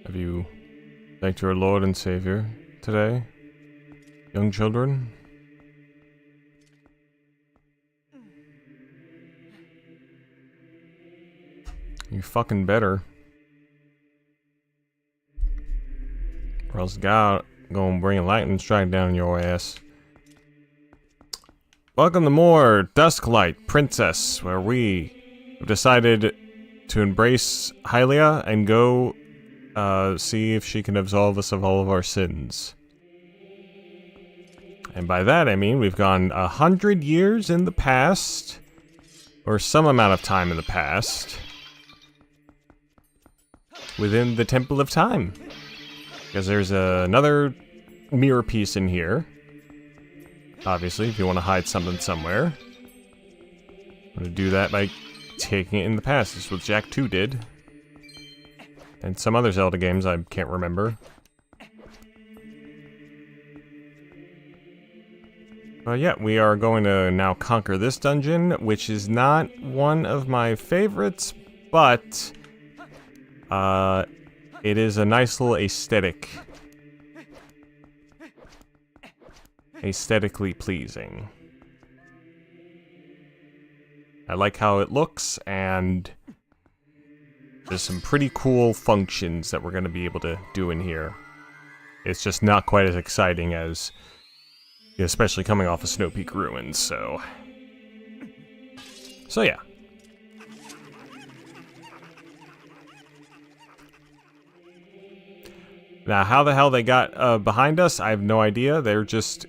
Have you thanked your Lord and Savior today, young children? You fucking better. Or else God gonna bring a lightning strike down your ass. Welcome to more Dusklight Princess, where we have decided to embrace Hylia and go see if she can absolve us of all of our sins. And by that I mean we've gone 100 years in the past, or some amount of time in the past, within the Temple of Time. Because there's another mirror piece in here. Obviously, if you want to hide something somewhere. I'm going to do that by taking it in the past. This is what Jak 2 did. And some other Zelda games I can't remember. But yeah, we are going to now conquer this dungeon, which is not one of my favorites, but it is a nice little aesthetically pleasing. I like how it looks, and there's some pretty cool functions that we're going to be able to do in here. It's just not quite as exciting as, especially coming off of Snow Peak Ruins, so yeah. Now, how the hell they got behind us, I have no idea. They're just,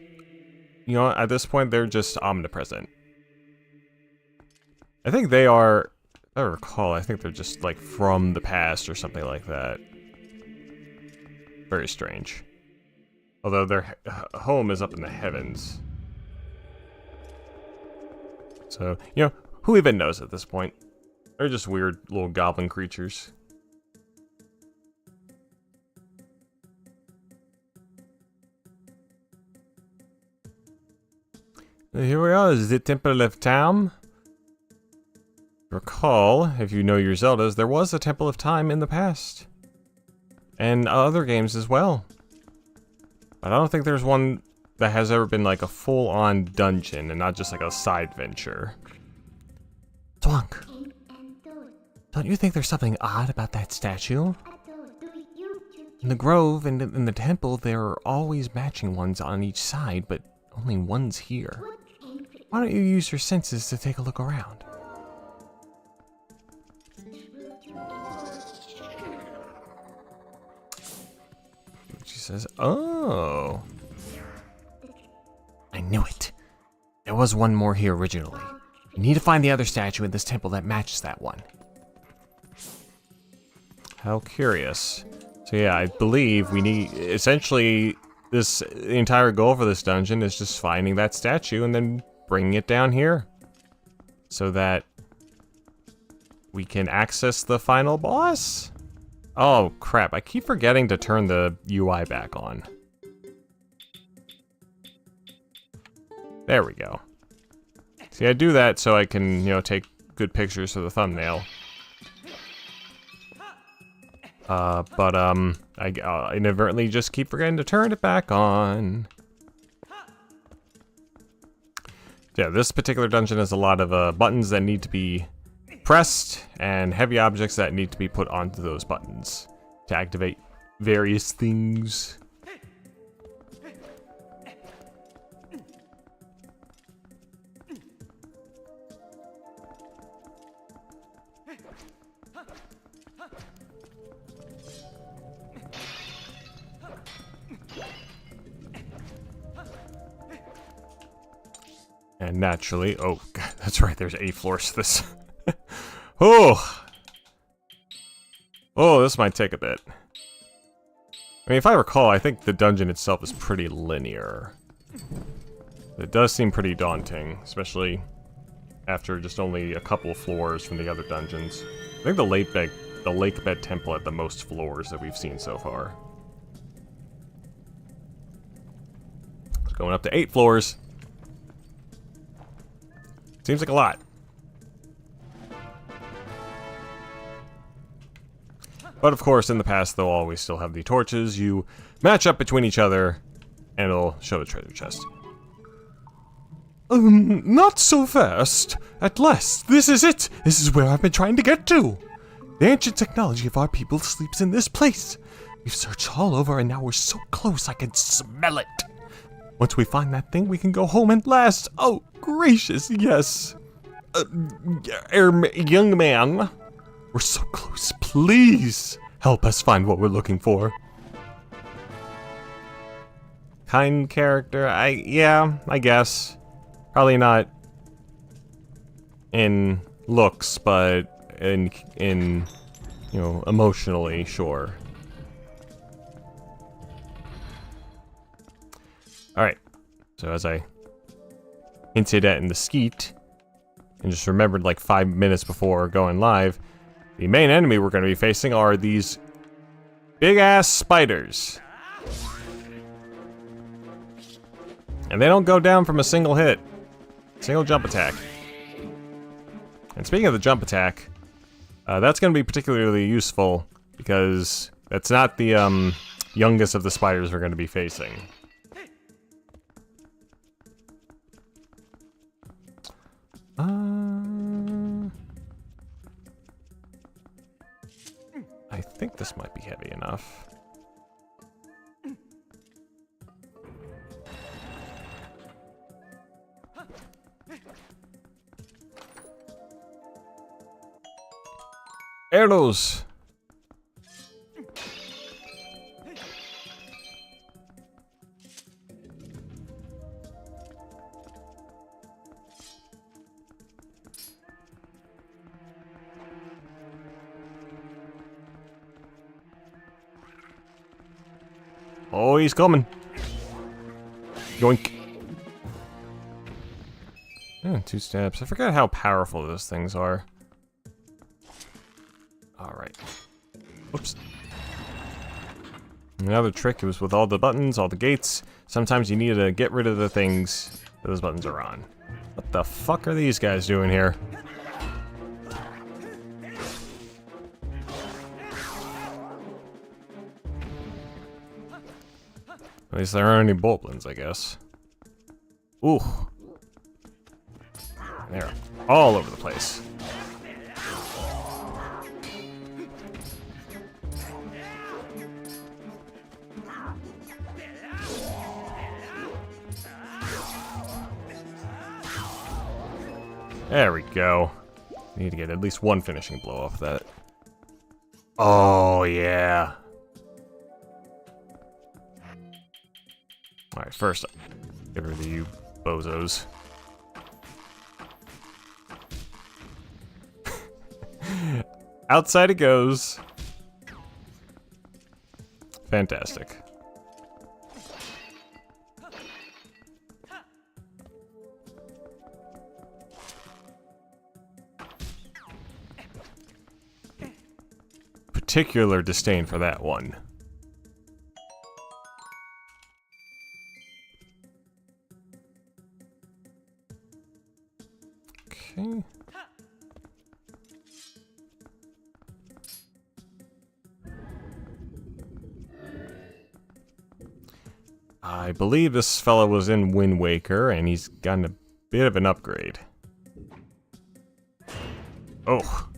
you know, at this point, they're just omnipresent. I think they are, if I recall, I think they're just, like, from the past or something like that. Very strange. Although their home is up in the heavens. So, you know, who even knows at this point? They're just weird little goblin creatures. Here we are, the Temple of Time. Recall, if you know your Zeldas, there was a Temple of Time in the past. And other games as well. But I don't think there's one that has ever been like a full-on dungeon and not just like a side venture. Twonk. Don't you think there's something odd about that statue? In the grove and in the temple, there are always matching ones on each side, but only one's here. Why don't you use your senses to take a look around? She says, oh. I knew it. There was one more here originally. We need to find the other statue in this temple that matches that one. How curious. So yeah, I believe we need, essentially, the entire goal for this dungeon is just finding that statue and then bringing it down here. So that we can access the final boss? Oh crap, I keep forgetting to turn the UI back on. There we go. See, I do that so I can, you know, take good pictures for the thumbnail. I inadvertently just keep forgetting to turn it back on. Yeah, this particular dungeon has a lot of buttons that need to be pressed and heavy objects that need to be put onto those buttons to activate various things. And naturally, oh, God, that's right, there's 8 floors to this. Oh! Oh, this might take a bit. I mean, if I recall, I think the dungeon itself is pretty linear. It does seem pretty daunting, especially after just only a couple of floors from the other dungeons. I think the lake bed temple had the most floors that we've seen so far. It's going up to 8 floors. Seems like a lot. But of course, in the past, they'll always still have the torches. You match up between each other, and it'll show the treasure chest. Not so fast. At last, this is it. This is where I've been trying to get to. The ancient technology of our people sleeps in this place. We've searched all over, and now we're so close I can smell it. Once we find that thing, we can go home at last. Oh, gracious, yes. Young man, we're so close. Please help us find what we're looking for. Kind character, yeah, I guess. Probably not in looks, but in you know, emotionally, sure. Alright, so as I hinted at in the skeet, and just remembered like 5 minutes before going live, the main enemy we're going to be facing are these big-ass spiders. And they don't go down from a single hit. Single jump attack. And speaking of the jump attack, that's going to be particularly useful because that's not the youngest of the spiders we're going to be facing. I think this might be heavy enough. Arrows! Oh, he's coming. Yoink. Yeah, 2 steps. I forgot how powerful those things are. Alright. Oops. Another trick was with all the buttons, all the gates. Sometimes you need to get rid of the things that those buttons are on. What the fuck are these guys doing here? At least there aren't any boblins, I guess. Ooh. They're all over the place. There we go. Need to get at least one finishing blow off that. Oh, yeah. Alright, first, get rid of you bozos. Outside it goes. Fantastic. Particular disdain for that one. Okay. I believe this fellow was in Wind Waker, and he's gotten a bit of an upgrade. Oh.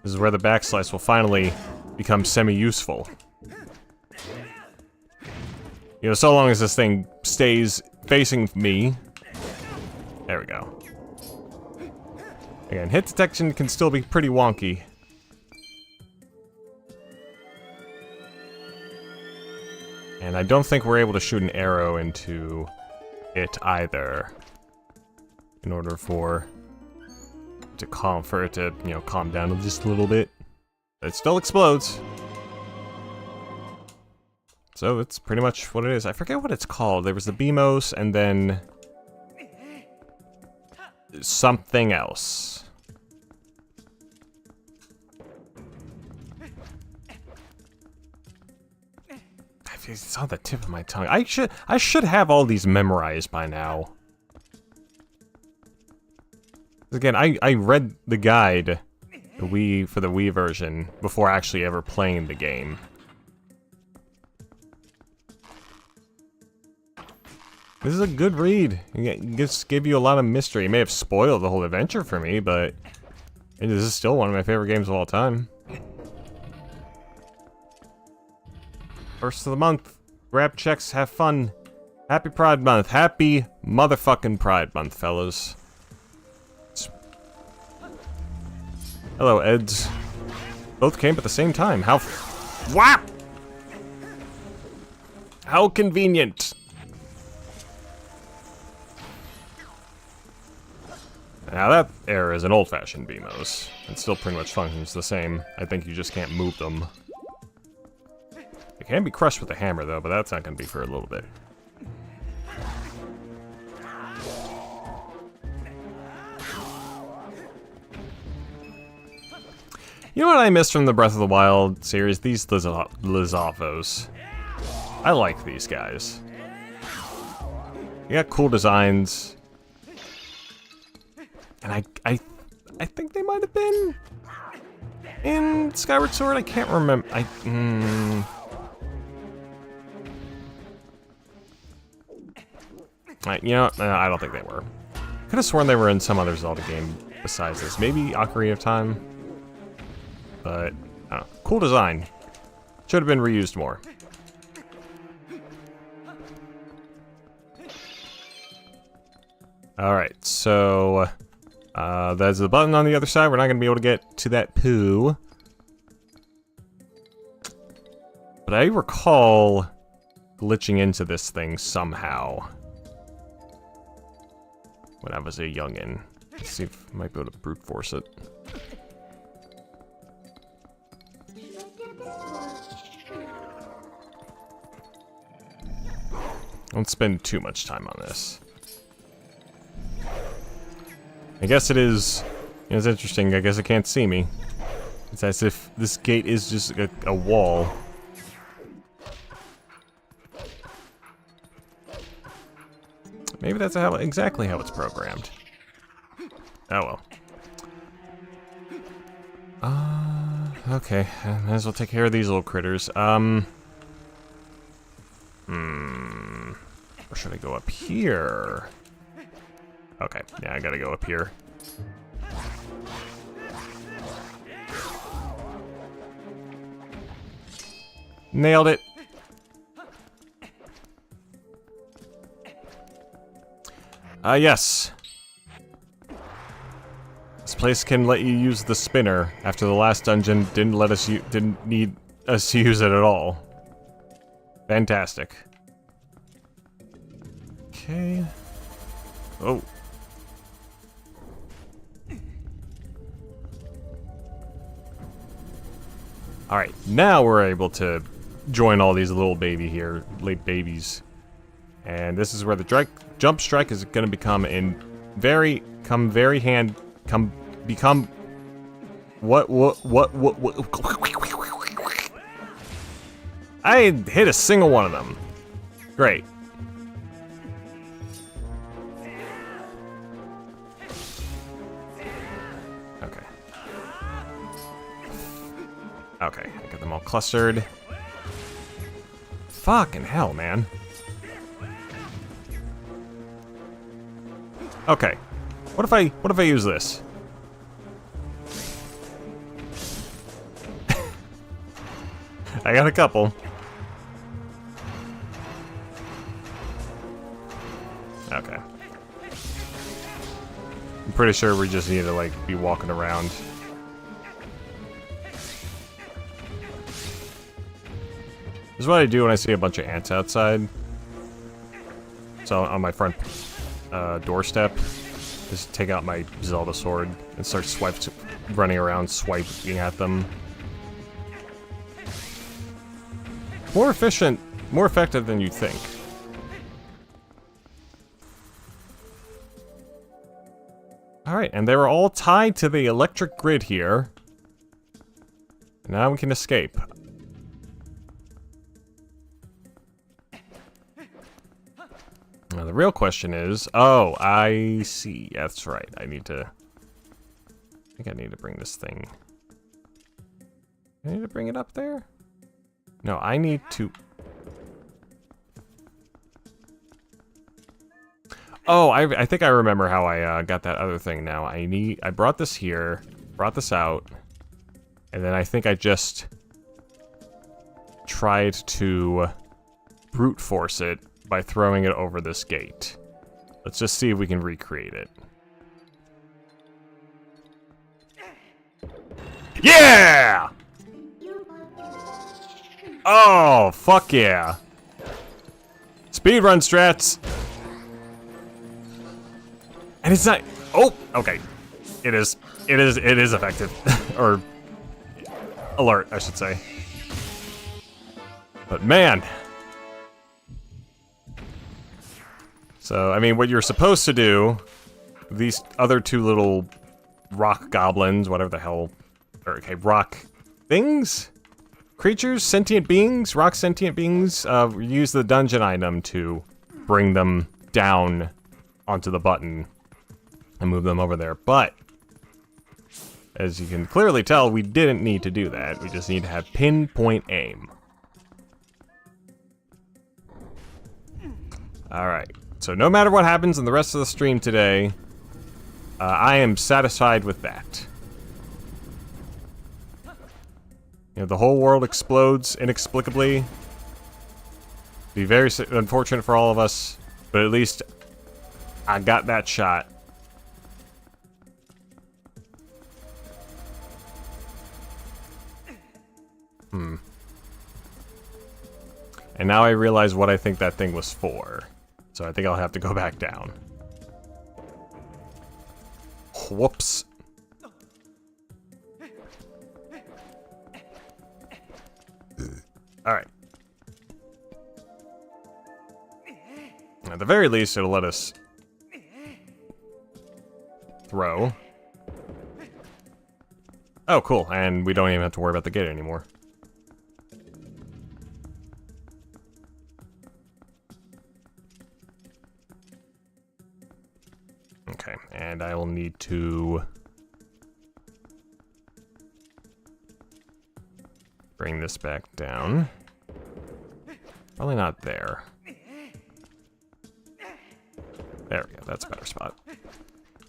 This is where the backslice will finally become semi-useful. You know, so long as this thing stays facing me. There we go. Again, hit detection can still be pretty wonky. And I don't think we're able to shoot an arrow into it either. In order for it to, you know, calm down just a little bit. It still explodes. So it's pretty much what it is. I forget what it's called. There was the BMOS and then something else. It's on the tip of my tongue. I should have all these memorized by now. Again, I read the guide for the Wii version before actually ever playing the game. This is a good read. It just gave you a lot of mystery. It may have spoiled the whole adventure for me, but this is still one of my favorite games of all time. First of the month. Grab checks, have fun. Happy Pride Month. Happy motherfucking Pride Month, fellas. Hello, Eds. Both came at the same time. How WAP! How convenient. Now that error is an old-fashioned BMOS. It still pretty much functions the same. I think you just can't move them. It can be crushed with a hammer, though, but that's not going to be for a little bit. You know what I miss from the Breath of the Wild series? These Lizavos. I like these guys. They got cool designs. And I think they might have been in Skyward Sword. I can't remember. You know, I don't think they were. Could have sworn they were in some other Zelda game besides this. Maybe Ocarina of Time. But, I don't know. Cool design. Should have been reused more. Alright, so there's the button on the other side. We're not going to be able to get to that poo. But I recall glitching into this thing somehow. When I was a youngin'. Let's see if I might be able to brute force it. Don't spend too much time on this. I guess it is... It's interesting, I guess it can't see me. It's as if this gate is just a wall. Maybe that's exactly how it's programmed. Oh well. Okay, might as well take care of these little critters. Or should I go up here? Okay, yeah, I gotta go up here. Nailed it. Yes. place can let you use the spinner after the last dungeon didn't need us to use it at all. Fantastic. Okay. Oh. Alright, now we're able to join all these little late babies. And this is where the jump strike is gonna become I hit a single one of them. Great. Okay. Okay, I got them all clustered. Fucking hell, man. Okay. What if I use this? I got a couple. Okay. I'm pretty sure we just need to, like, be walking around. This is what I do when I see a bunch of ants outside. So on my front doorstep, just take out my Zelda sword and start running around swiping at them. More efficient, more effective than you'd think. Alright, and they were all tied to the electric grid here. Now we can escape. Now the real question is... Oh, I see. That's right. I think I need to bring this thing... I need to bring it up there? No, I need to... Oh, I think I remember how I got that other thing now. I brought this here, brought this out, and then I think I just tried to brute force it by throwing it over this gate. Let's just see if we can recreate it. Yeah! Oh, fuck yeah. Speedrun strats. And it's not... Oh, okay. It is effective. Or... alert, I should say. But man... So, I mean, what you're supposed to do... These other two little... rock goblins, whatever the hell... Or, okay, rock... things? Creatures? Sentient beings? Rock sentient beings? Use the dungeon item to bring them down onto the button. And move them over there, but as you can clearly tell, we didn't need to do that. We just need to have pinpoint aim. Alright, so no matter what happens in the rest of the stream today, I am satisfied with that. You know, the whole world explodes inexplicably. Be very unfortunate for all of us, but at least I got that shot. And now I realize what I think that thing was for. So I think I'll have to go back down. Whoops. Alright. At the very least, it'll let us throw. Oh, cool. And we don't even have to worry about the gate anymore. Okay, and I will need to bring this back down. Probably not there. There we go, that's a better spot.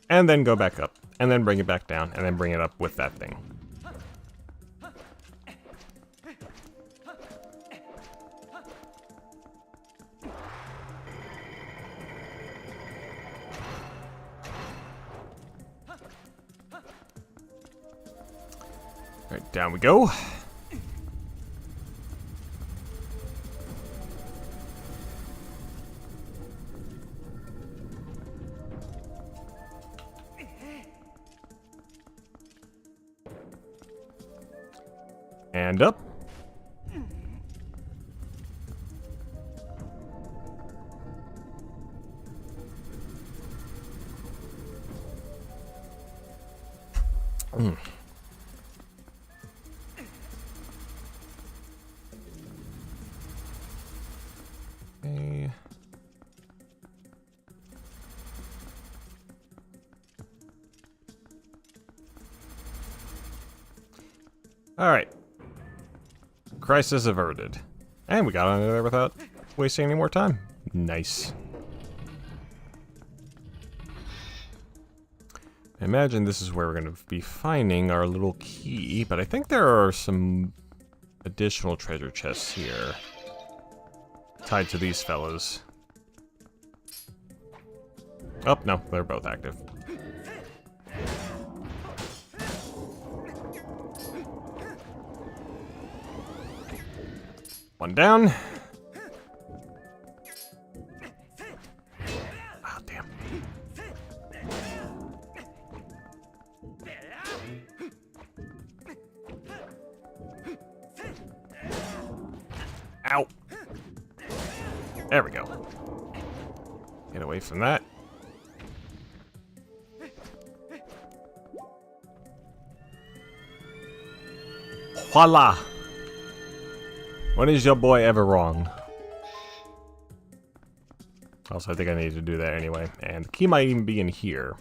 And then go back up, and then bring it back down, and then bring it up with that thing. Alright, down we go. And up. Okay. All right. Crisis averted. And we got under there without wasting any more time. Nice. I imagine this is where we're going to be finding our little key, but I think there are some additional treasure chests here tied to these fellas. Oh, no, they're both active. One down. Ah, damn. Ow. There we go. Get away from that. Voila! When is your boy ever wrong? Also, I think I need to do that anyway. And the key might even be in here.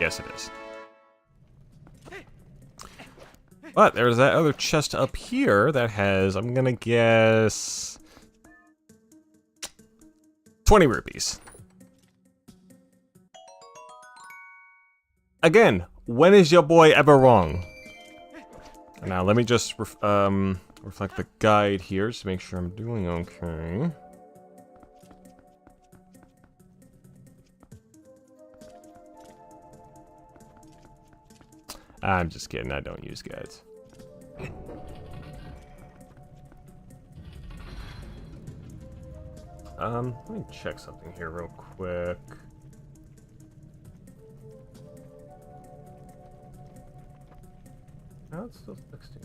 Yes, it is. But there's that other chest up here that has, I'm gonna guess, 20 rupees. Again, when is your boy ever wrong? Now, let me just reflect the guide here to make sure I'm doing okay. I'm just kidding, I don't use guides. Let me check something here real quick. No, it's still 16.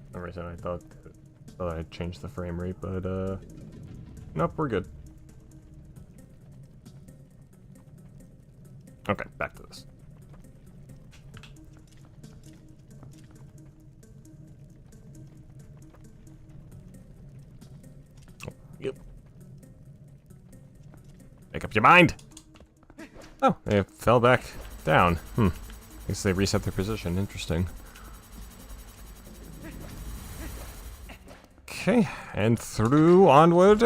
For some reason I thought I'd changed the frame rate, but nope, we're good. Okay, back to this. Yep. Make up your mind! Oh, they fell back down. I guess they reset their position. Interesting. Okay, and through, onward.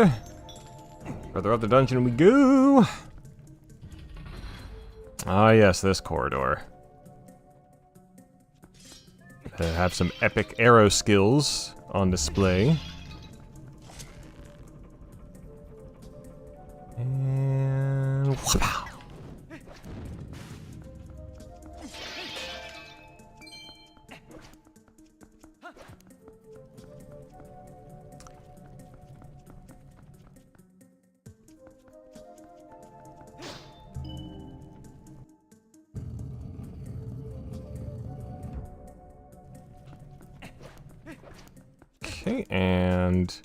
Further up the dungeon we go! Ah, yes, this corridor. Have some epic arrow skills on display. And whoop-pow. Okay, and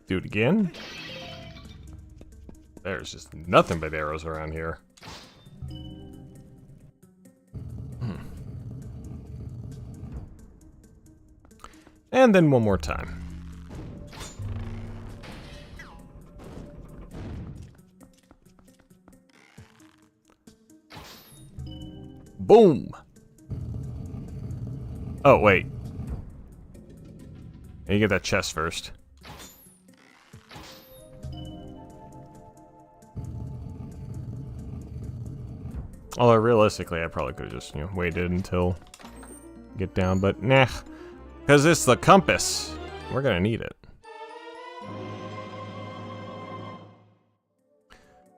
do it again. There's just nothing but arrows around here. And then one more time. Boom! Oh, wait. You get that chest first. Although realistically, I probably could have just, waited until get down, but nah. Because it's the compass. We're gonna need it.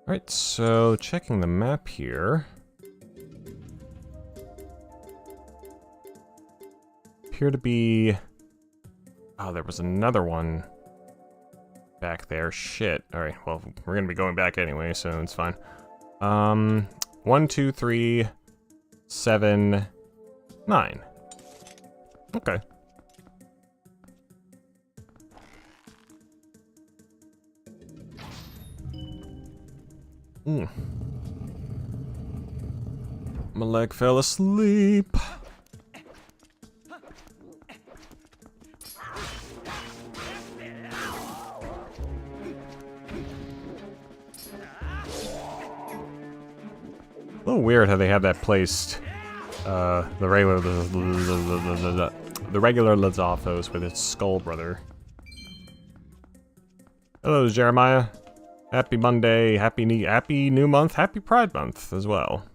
Alright, so checking the map here. Appear to be... Oh, there was another one back there. Shit. Alright, well, we're gonna be going back anyway, so it's fine. 1, 2, 3, 7, 9. Okay. My leg fell asleep. A little weird how they have that placed. The regular Lazathos with its skull brother. Hello, Jeremiah. Happy Monday, happy new month, happy Pride Month as well.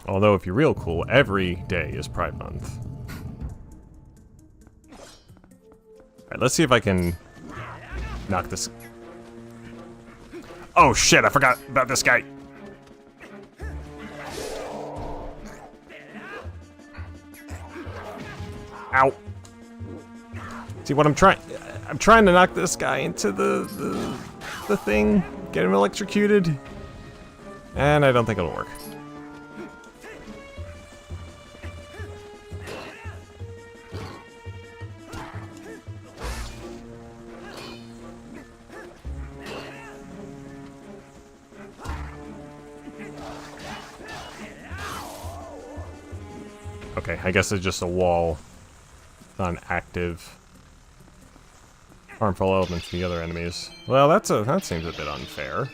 Although, if you're real cool, every day is Pride Month. Alright, let's see if I can knock this. Oh shit, I forgot about this guy. Ow. See what I'm trying to knock this guy into the thing, get him electrocuted. And I don't think it'll work. Okay, I guess it's just a wall. Non-active. Harmful elements to the other enemies. Well, that seems a bit unfair.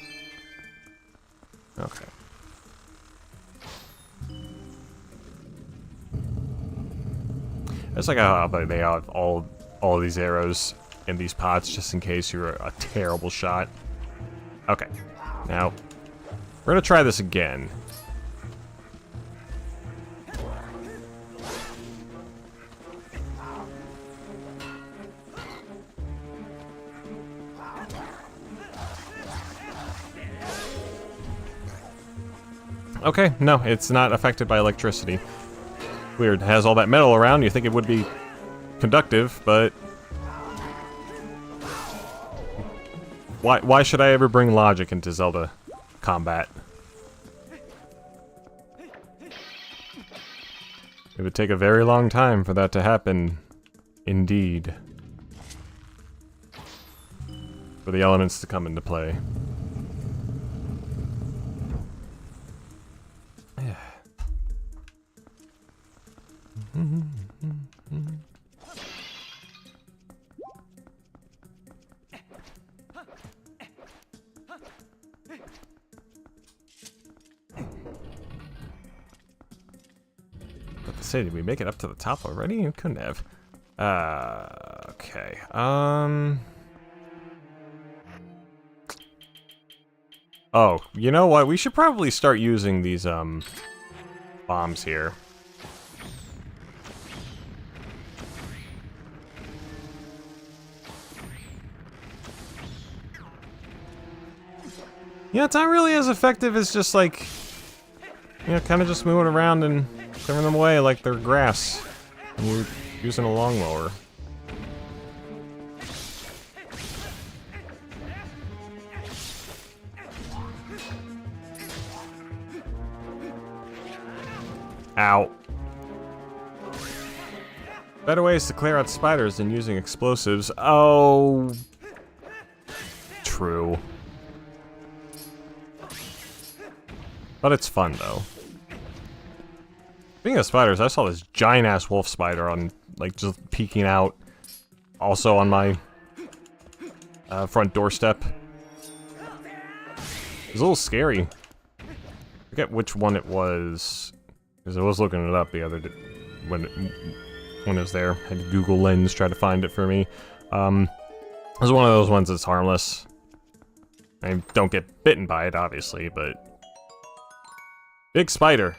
Okay. It's like how they have all of these arrows in these pots just in case you're a terrible shot. Okay. Now, we're gonna try this again. Okay, no, it's not affected by electricity. Weird, it has all that metal around, you think it would be conductive, but... Why should I ever bring logic into Zelda combat? It would take a very long time for that to happen, indeed. For the elements to come into play. Say, did we make it up to the top already? We couldn't have. Okay. Oh, you know what? We should probably start using these, bombs here. Yeah, it's not really as effective as just, like, you know, kind of just moving around and throwing them away like they're grass. And you're using a lawnmower. Ow. Better ways to clear out spiders than using explosives. Oh. True. But it's fun, though. Speaking of spiders, I saw this giant-ass wolf spider on, like, just peeking out. Also on my front doorstep. It was a little scary. I forget which one it was. Because I was looking it up the other day when it was there. I had Google Lens try to find it for me. It was one of those ones that's harmless. I don't get bitten by it, obviously, but... Big spider.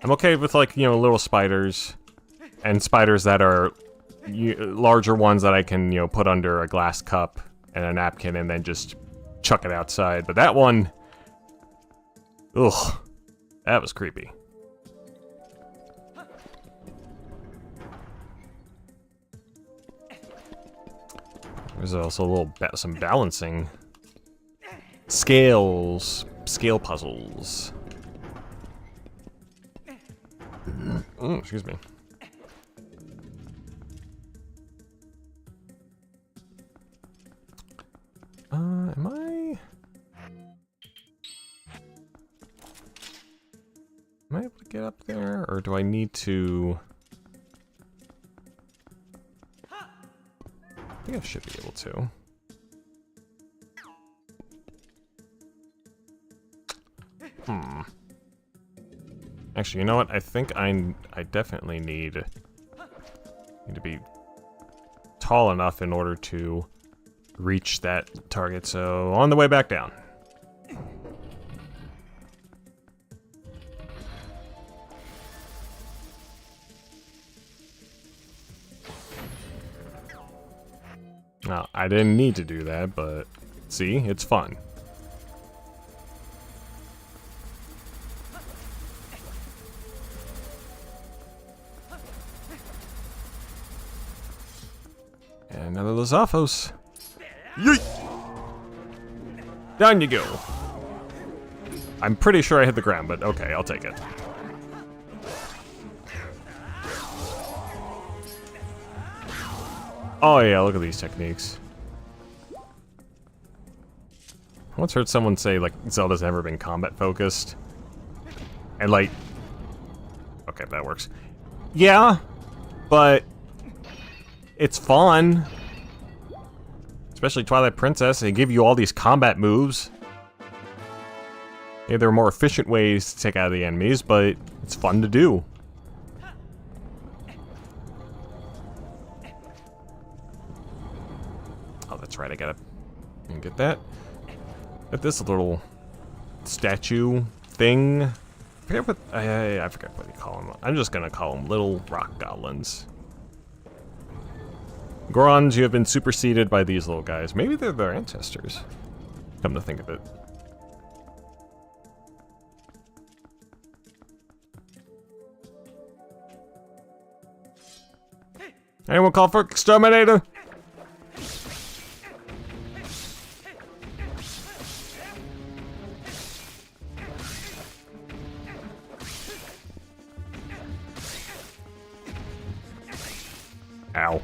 I'm okay with, like, you know, little spiders. And spiders that are larger ones that I can, you know, put under a glass cup and a napkin and then just chuck it outside. But that one... ugh. That was creepy. There's also a little some balancing. Scale puzzles. Oh, excuse me. Am I able to get up there, or do I need to? I think I should be able to. Actually, you know what? I think I definitely need to be tall enough in order to reach that target. So on the way back down. Now, I didn't need to do that, but see, it's fun. And another Losaphos. Yeet! Down you go. I'm pretty sure I hit the ground, but okay, I'll take it. Oh yeah, look at these techniques. I once heard someone say, like, Zelda's never been combat focused. And, like... okay, that works. Yeah, but... it's fun. Especially Twilight Princess, they give you all these combat moves. Yeah, there are more efficient ways to take out the enemies, but it's fun to do. Oh, that's right, I gotta get that. Get this little statue thing. I forget what I forgot what you call them. I'm just gonna call them little rock goblins. Gorons, you have been superseded by these little guys. Maybe they're their ancestors. Come to think of it. Anyone call for exterminator? Ow.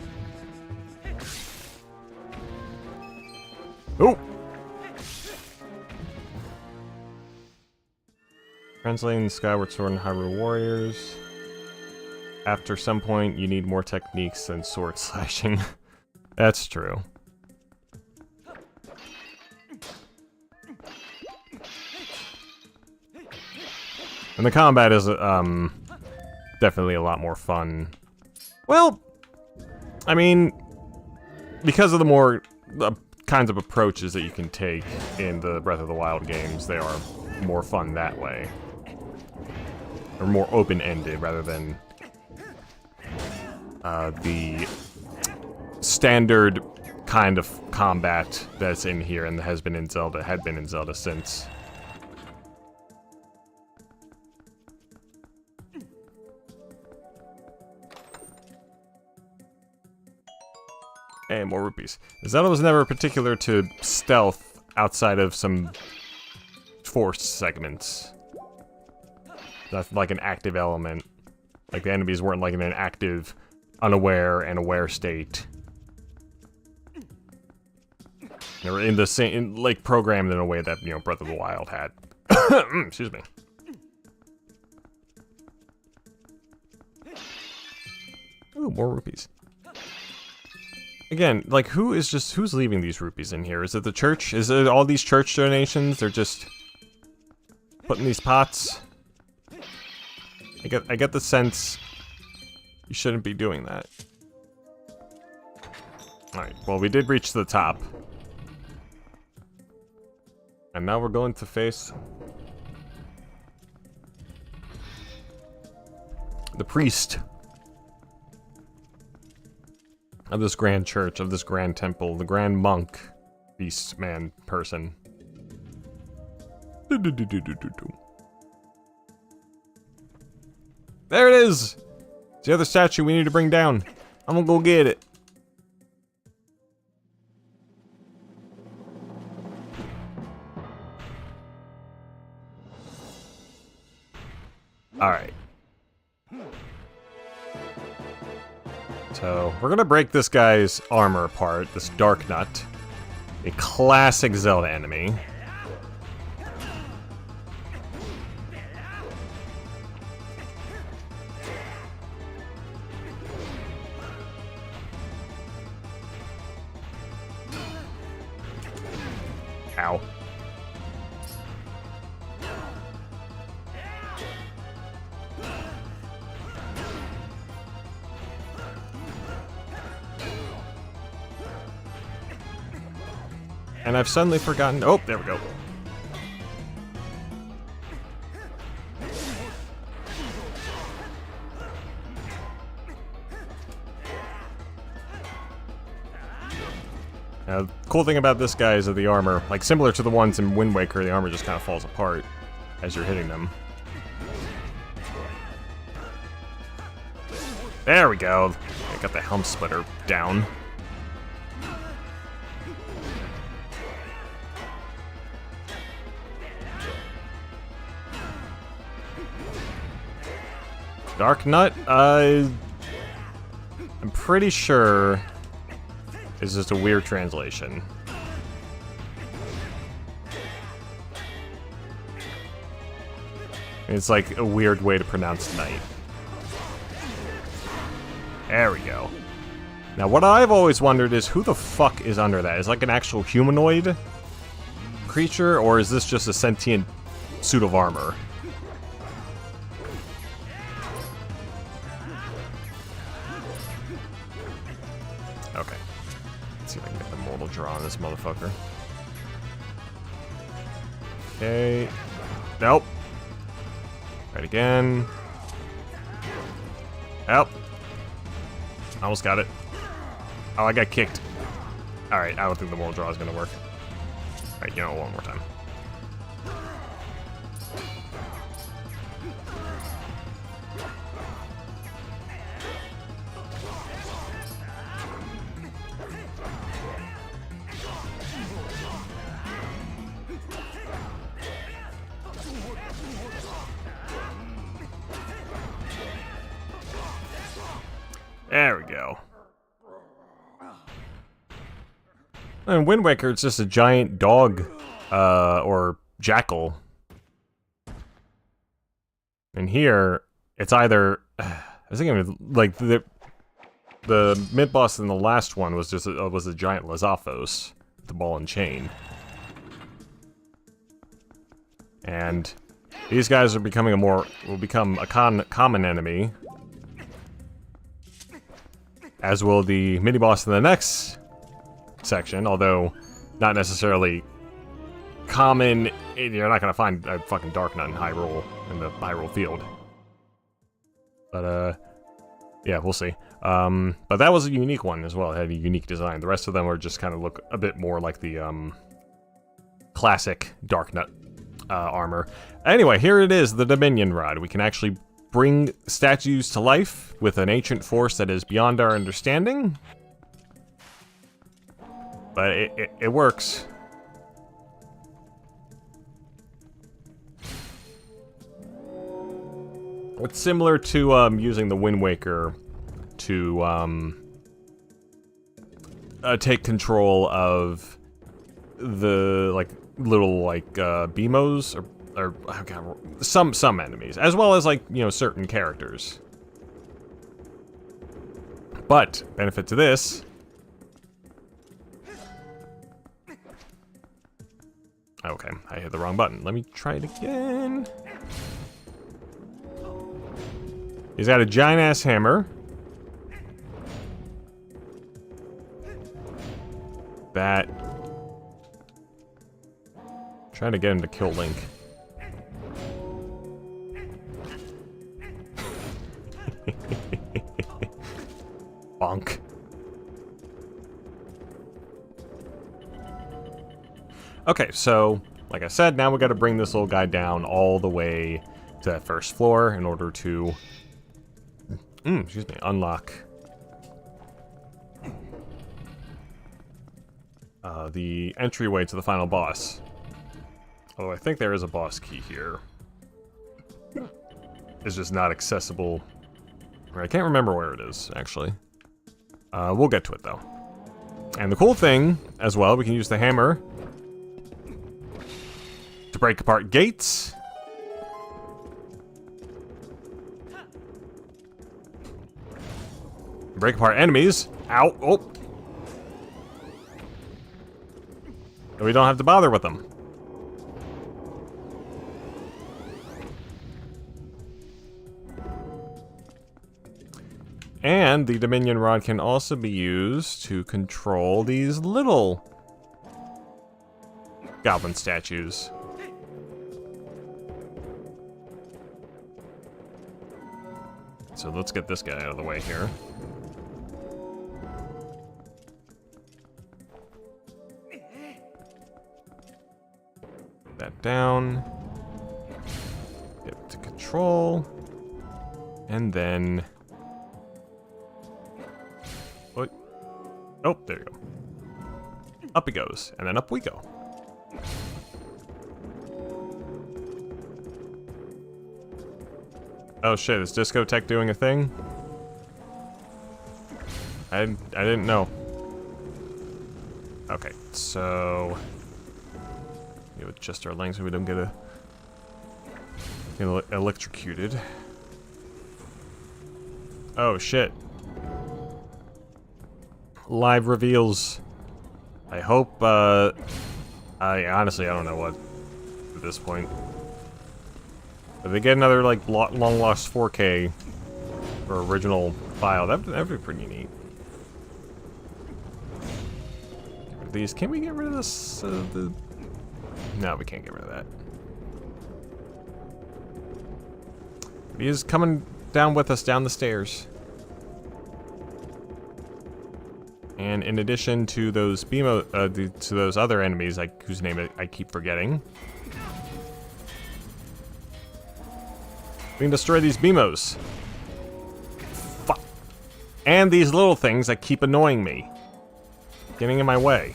Oh! Translating the Skyward Sword and Hyrule Warriors. After some point, you need more techniques than sword slashing. That's true. And the combat is, definitely a lot more fun. Well, I mean, because of the more kinds of approaches that you can take in the Breath of the Wild games, they are more fun that way. Or more open-ended rather than the standard kind of combat that's in here and has been in Zelda, had been in Zelda since. Hey, more rupees. Zelda was never particular to stealth outside of some forced segments. That's like an active element. Like the enemies weren't like in an active, unaware, and aware state. They were in the same, like programmed in a way that, you know, Breath of the Wild had. Excuse me. Ooh, more rupees. Again, like, who's leaving these rupees in here? Is it the church? Is it all these church donations? They're just putting these pots? I get the sense you shouldn't be doing that. Alright, well, we did reach the top. And now we're going to face the priest of this grand church, of this grand temple, the grand monk, beast man person. There it is! It's the other statue we need to bring down. I'm gonna go get it. Alright. So, we're gonna break this guy's armor apart, this Dark Nut. A classic Zelda enemy. Ow. And I've suddenly forgotten. Oh, there we go. Now, the cool thing about this guy is that the armor, like similar to the ones in Wind Waker, the armor just kind of falls apart as you're hitting them. There we go. I got the helm splitter down. Dark Nut, I'm pretty sure is just a weird translation. It's like a weird way to pronounce night. There we go. Now what I've always wondered is who the fuck is under that? Is it like an actual humanoid creature, or is this just a sentient suit of armor? Okay. Let's see if I can get the mortal draw on this motherfucker. Okay. Nope. Right again. Help. Almost got it. Oh, I got kicked. Alright, I don't think the mortal draw is gonna work. Alright, you know, one more time. There we go. In Wind Waker, it's just a giant dog, or jackal. And here, it's either, I was thinking, like, the mid-boss in the last one was just, was a giant Lazathos, the ball and chain. And these guys are becoming will become a common enemy. As will the mini-boss in the next section, although not necessarily common. You're not gonna find a fucking Dark Nut in Hyrule, in the Hyrule field. But, yeah, we'll see. But that was a unique one as well. It had a unique design. The rest of them are just kind of look a bit more like the, classic Dark Nut, armor. Anyway, here it is, the Dominion Rod. We can actually bring statues to life with an ancient force that is beyond our understanding. But it works. It's similar to using the Wind Waker to take control of the like little like BMOs or oh God, some enemies, as well as like, you know, certain characters. But benefit to this. Okay, I hit the wrong button. Let me try it again. He's got a giant ass hammer. That. Trying to get him to kill Link. Bonk. Okay, so, like I said, now we gotta bring this little guy down all the way to that first floor in order to, excuse me, unlock the entryway to the final boss. Although I think there is a boss key here. It's just not accessible. I can't remember where it is, actually. We'll get to it, though. And the cool thing, as well, we can use the hammer to break apart gates. Break apart enemies. Ow. Oh. And we don't have to bother with them. And the Dominion Rod can also be used to control these little goblin statues. So let's get this guy out of the way here. That down. Get to control. And then... What? Oh, there you go. Up he goes, and then up we go. Oh shit, is Discotheque doing a thing? I didn't know. Okay, so... we adjust our length so we don't get electrocuted. Oh shit. Live reveals. I hope, I honestly, I don't know what at this point. If they get another, like, long lost 4K or original file, that'd be pretty neat. Get rid of these. Can we get rid of this? No, we can't get rid of that. He is coming down with us down the stairs. And in addition to those to those other enemies, like whose name I keep forgetting, we can destroy these BMOs. Fuck. And these little things that keep annoying me, getting in my way.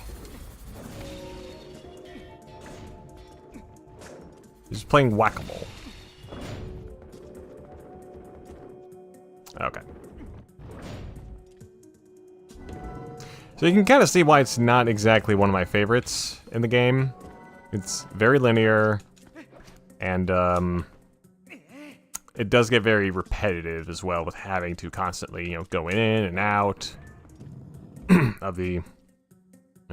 He's playing whack-a-mole. Okay. So you can kind of see why it's not exactly one of my favorites in the game. It's very linear, and it does get very repetitive as well with having to constantly, you know, go in and out of the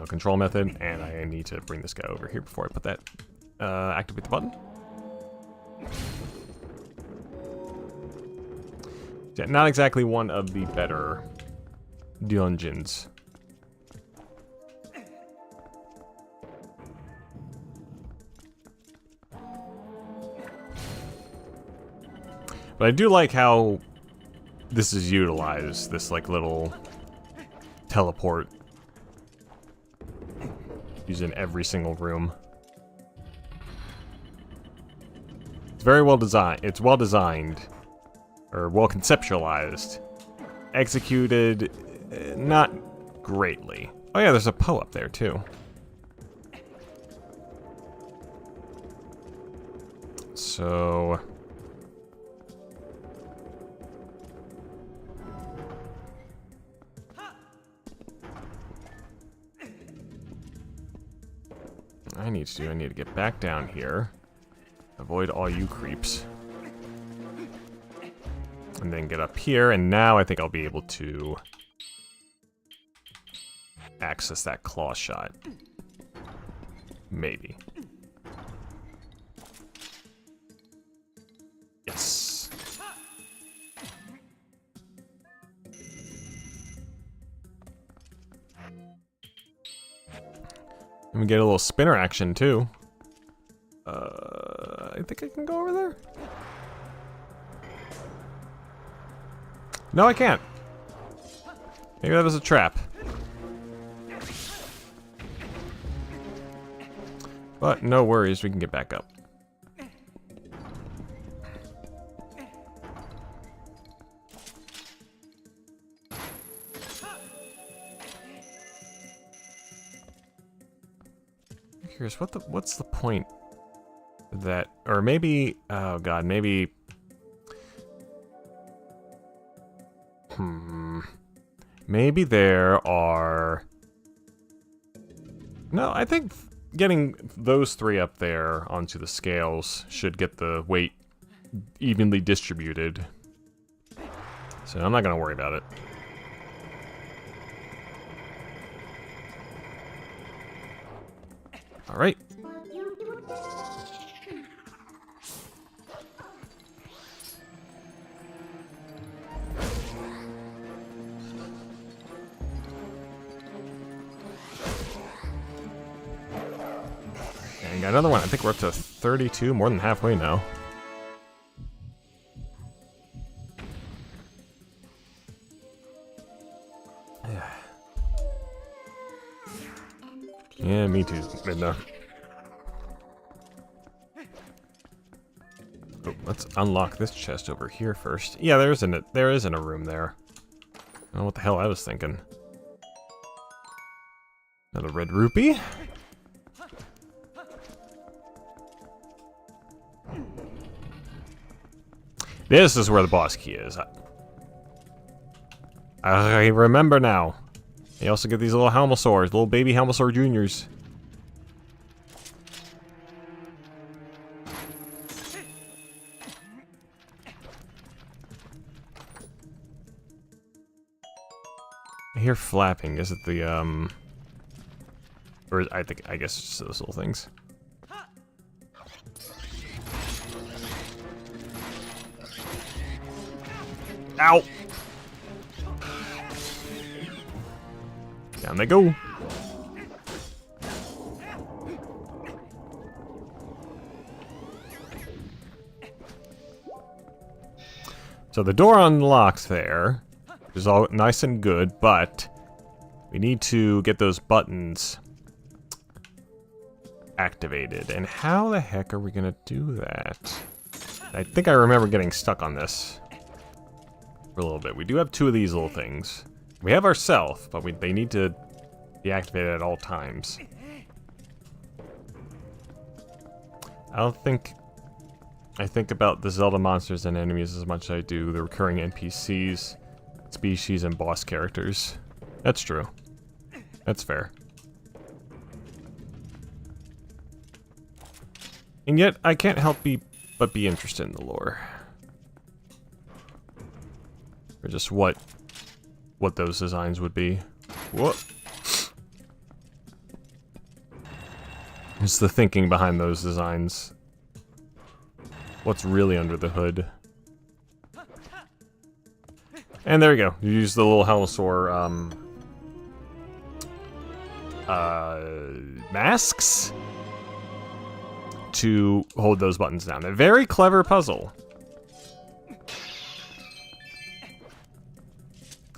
control method. And I need to bring this guy over here before I put that, activate the button. Yeah, not exactly one of the better dungeons. But I do like how this is utilized, this like little teleport used in every single room. It's very well designed. It's well designed, or well conceptualized. Executed, not greatly. Oh yeah, there's a Poe up there too. So... I need to get back down here. Avoid all you creeps. And then get up here, and now I think I'll be able to access that claw shot. Maybe. Yes. And we get a little spinner action too. I think I can go over there. No, I can't. Maybe that was a trap. But no worries, we can get back up. I'm curious, what's the point that, or maybe, oh god, maybe, maybe there are, no, I think getting those three up there onto the scales should get the weight evenly distributed. So I'm not gonna worry about it. All right. And got another one. I think we're up to 32, more than halfway now. Yeah, me too, Midna. Oh, let's unlock this chest over here first. Yeah, there isn't a room there. I don't know what the hell I was thinking. Another red rupee. This is where the boss key is. I remember now. You also get these little Helmosaurs, little baby Helmosaur Juniors. I hear flapping. Is it the or I guess it's just those little things. Ow! Down they go. So the door unlocks there, which is all nice and good, but we need to get those buttons activated. And how the heck are we gonna do that? I think I remember getting stuck on this for a little bit. We do have two of these little things. We have ourselves, but they need to be activated at all times. I think about the Zelda monsters and enemies as much as I do the recurring NPCs, species, and boss characters. That's true. That's fair. And yet, I can't help but be interested in the lore. Or just what those designs would be. What? It's the thinking behind those designs. What's really under the hood. And there you go. You use the little Helmosaur masks to hold those buttons down. A very clever puzzle.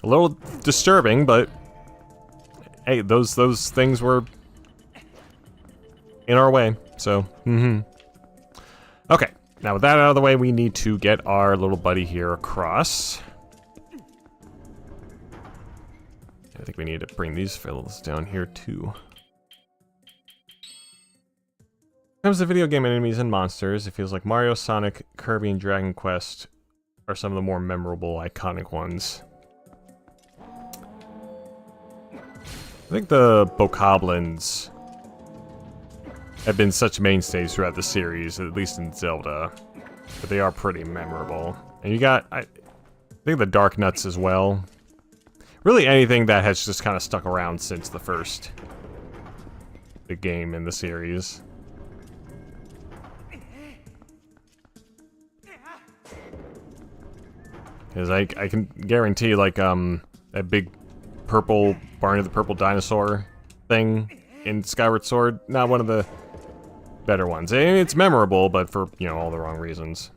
A little disturbing, but hey, those things were in our way, so, Okay, now with that out of the way, we need to get our little buddy here across. I think we need to bring these fellows down here, too. When it comes to video game enemies and monsters, it feels like Mario, Sonic, Kirby, and Dragon Quest are some of the more memorable, iconic ones. I think the Bokoblins have been such mainstays throughout the series, at least in Zelda, but they are pretty memorable. And you got, I think the Dark Nuts as well. Really anything that has just kind of stuck around since the game in the series. Because I can guarantee, like, that big purple Barney the Purple Dinosaur thing in Skyward Sword, not one of the better ones. It's memorable, but for, you know, all the wrong reasons.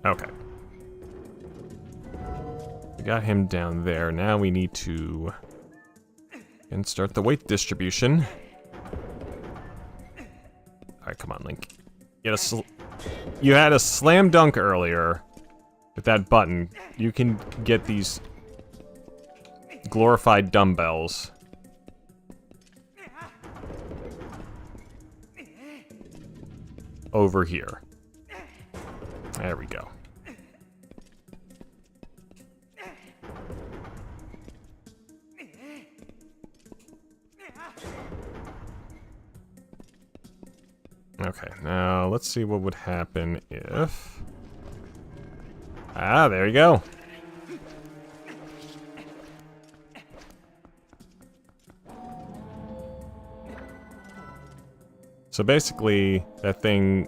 Okay. We got him down there. Now we need to... and start the weight distribution. Alright, come on, Link. You had a slam dunk earlier with that button. You can get these glorified dumbbells. Over here. There we go. Okay, now let's see what would happen if... Ah, there you go. So basically, that thing...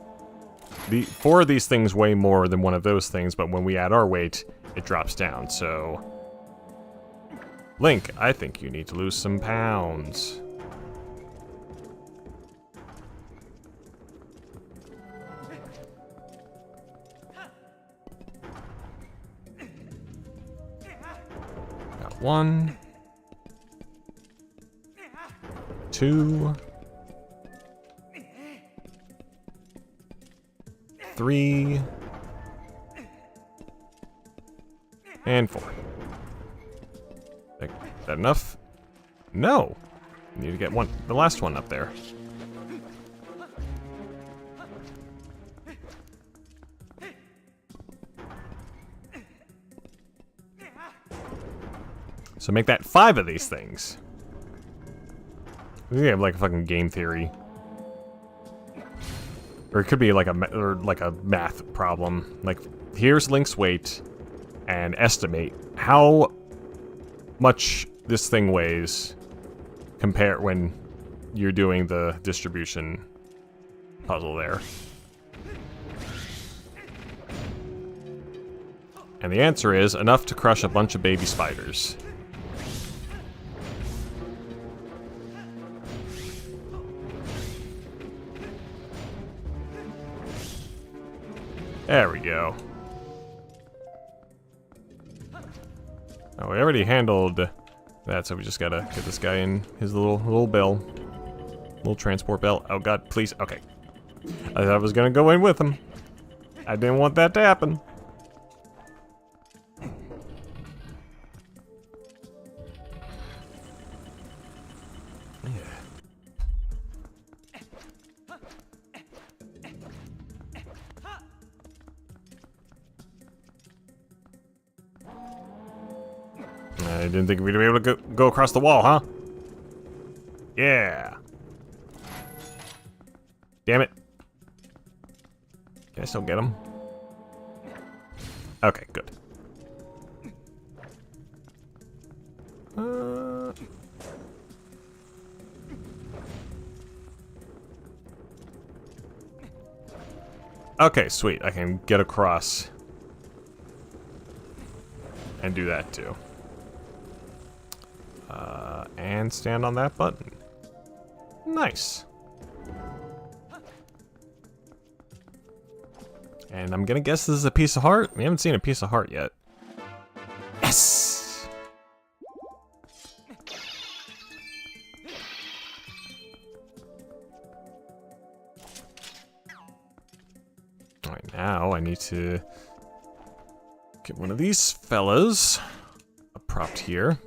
four of these things weigh more than one of those things, but when we add our weight, it drops down, so... Link, I think you need to lose some pounds. Got 1, 2, 3, and 4. Is that enough? No! Need to get the last one up there. So make that 5 of these things. We have like a fucking game theory. Or it could be like a math problem. Like, here's Link's weight, and estimate how much this thing weighs compare when you're doing the distribution puzzle there. And the answer is enough to crush a bunch of baby spiders. There we go. Oh, we already handled that, so we just gotta get this guy in his little bell. Little transport bell. Oh god, please. Okay. I thought I was gonna go in with him. I didn't want that to happen. I didn't think we'd be able to go across the wall, huh? Yeah. Damn it. Can I still get him? Okay, good. Okay, sweet. I can get across and do that too. And stand on that button. Nice. And I'm gonna guess this is a piece of heart. We haven't seen a piece of heart yet. Yes! Alright, now I need to get one of these fellas propped here.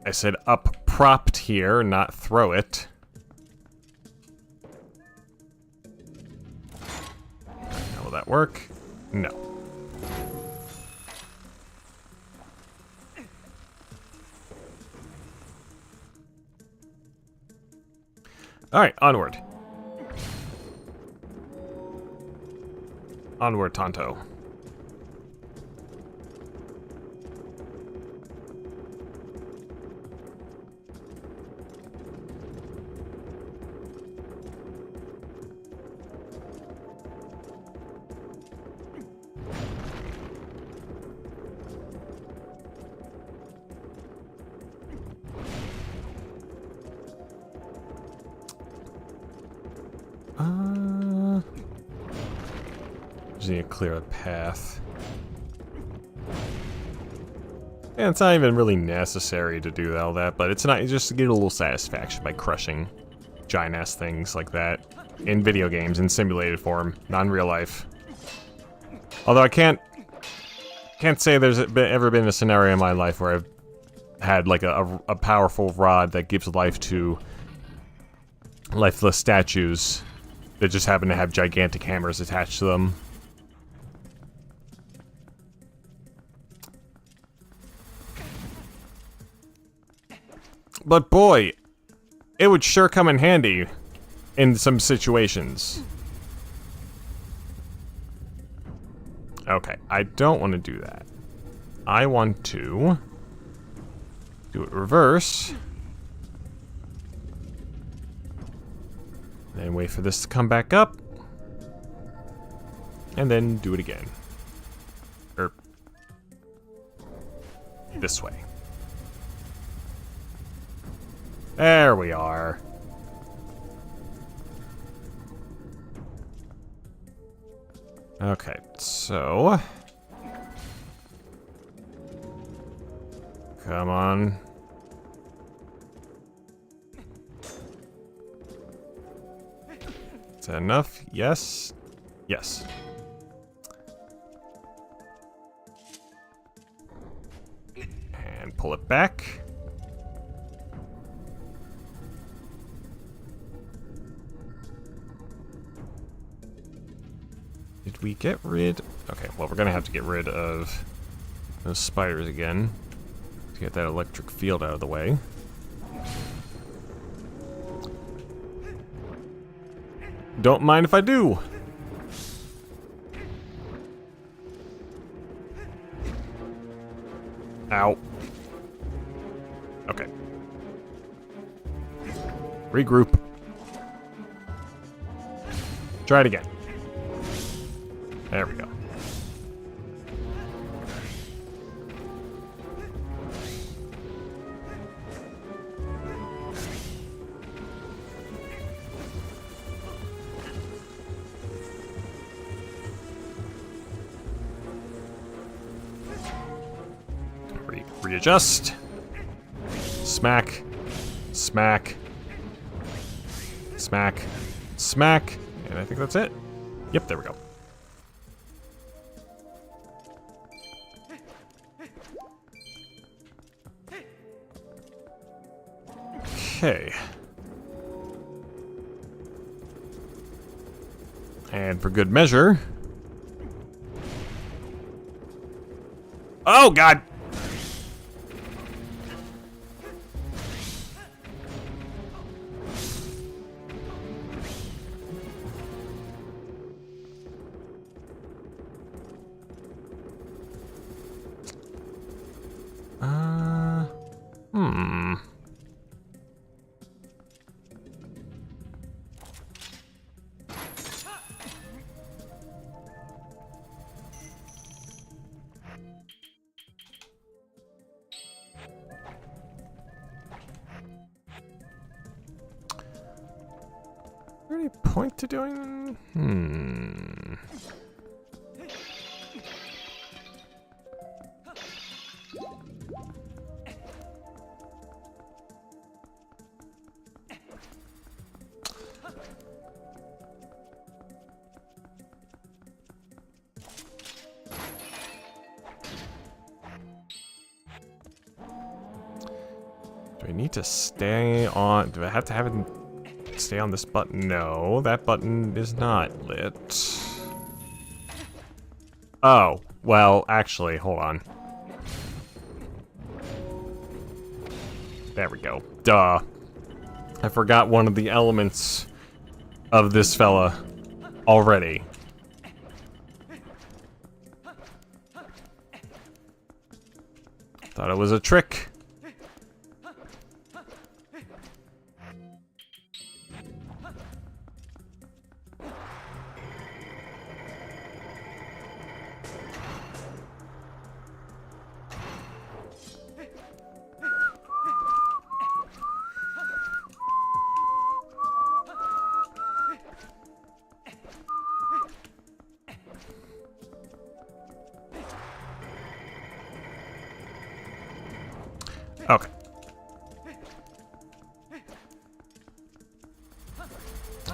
I said up propped here, not throw it. How will that work? No. Alright, onward. Onward, Tonto. Just need to clear a path. And it's not even really necessary to do all that, but it's not just to get a little satisfaction by crushing giant-ass things like that in video games in simulated form, not in real life. Although I can't say there's ever been a scenario in my life where I've had like a powerful rod that gives life to lifeless statues that just happen to have gigantic hammers attached to them. But boy, it would sure come in handy in some situations. Okay, I don't want to do that. I want to do it reverse. And wait for this to come back up. And then do it again. Or this way. There we are. Okay, so come on. Is that enough? Yes. Yes. And pull it back. Did we get rid? Okay, well, we're gonna have to get rid of those spiders again to get that electric field out of the way. Don't mind if I do. Ow. Okay. Regroup. Try it again. There we go. Readjust. Smack. Smack. Smack. Smack. And I think that's it. Yep, there we go. Okay. And for good measure... Oh, God! Any point to doing? Do I need to stay on? Do I have to have it stay on this button? No, that button is not lit. Oh, well, actually, hold on. There we go. Duh. I forgot one of the elements of this fella already. Thought it was a trick.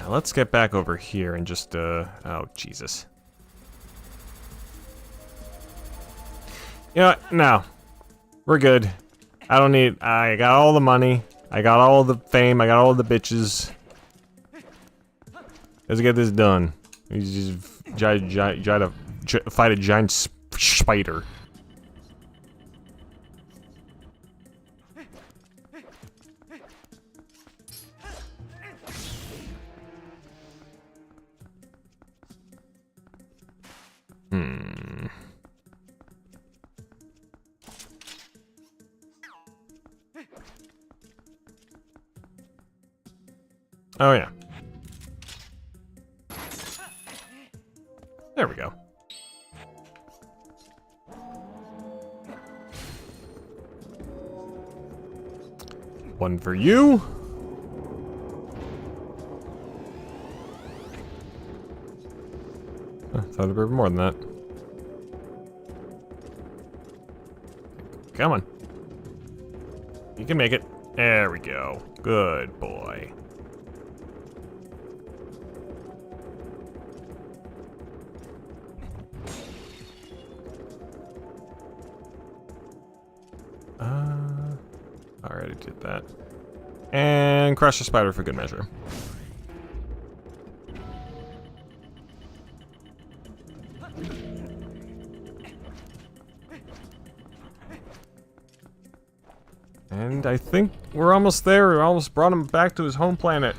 Let's get back over here and just, oh, Jesus. You know what? No. We're good. I don't need, I got all the money. I got all the fame. I got all the bitches. Let's get this done. He's just try to fight a giant spider. Oh, yeah. There we go. One for you. Oh, thought there were more than that. Come on. You can make it. There we go. Good boy. I already did that. And crush the spider for good measure. And I think we're almost there. We almost brought him back to his home planet.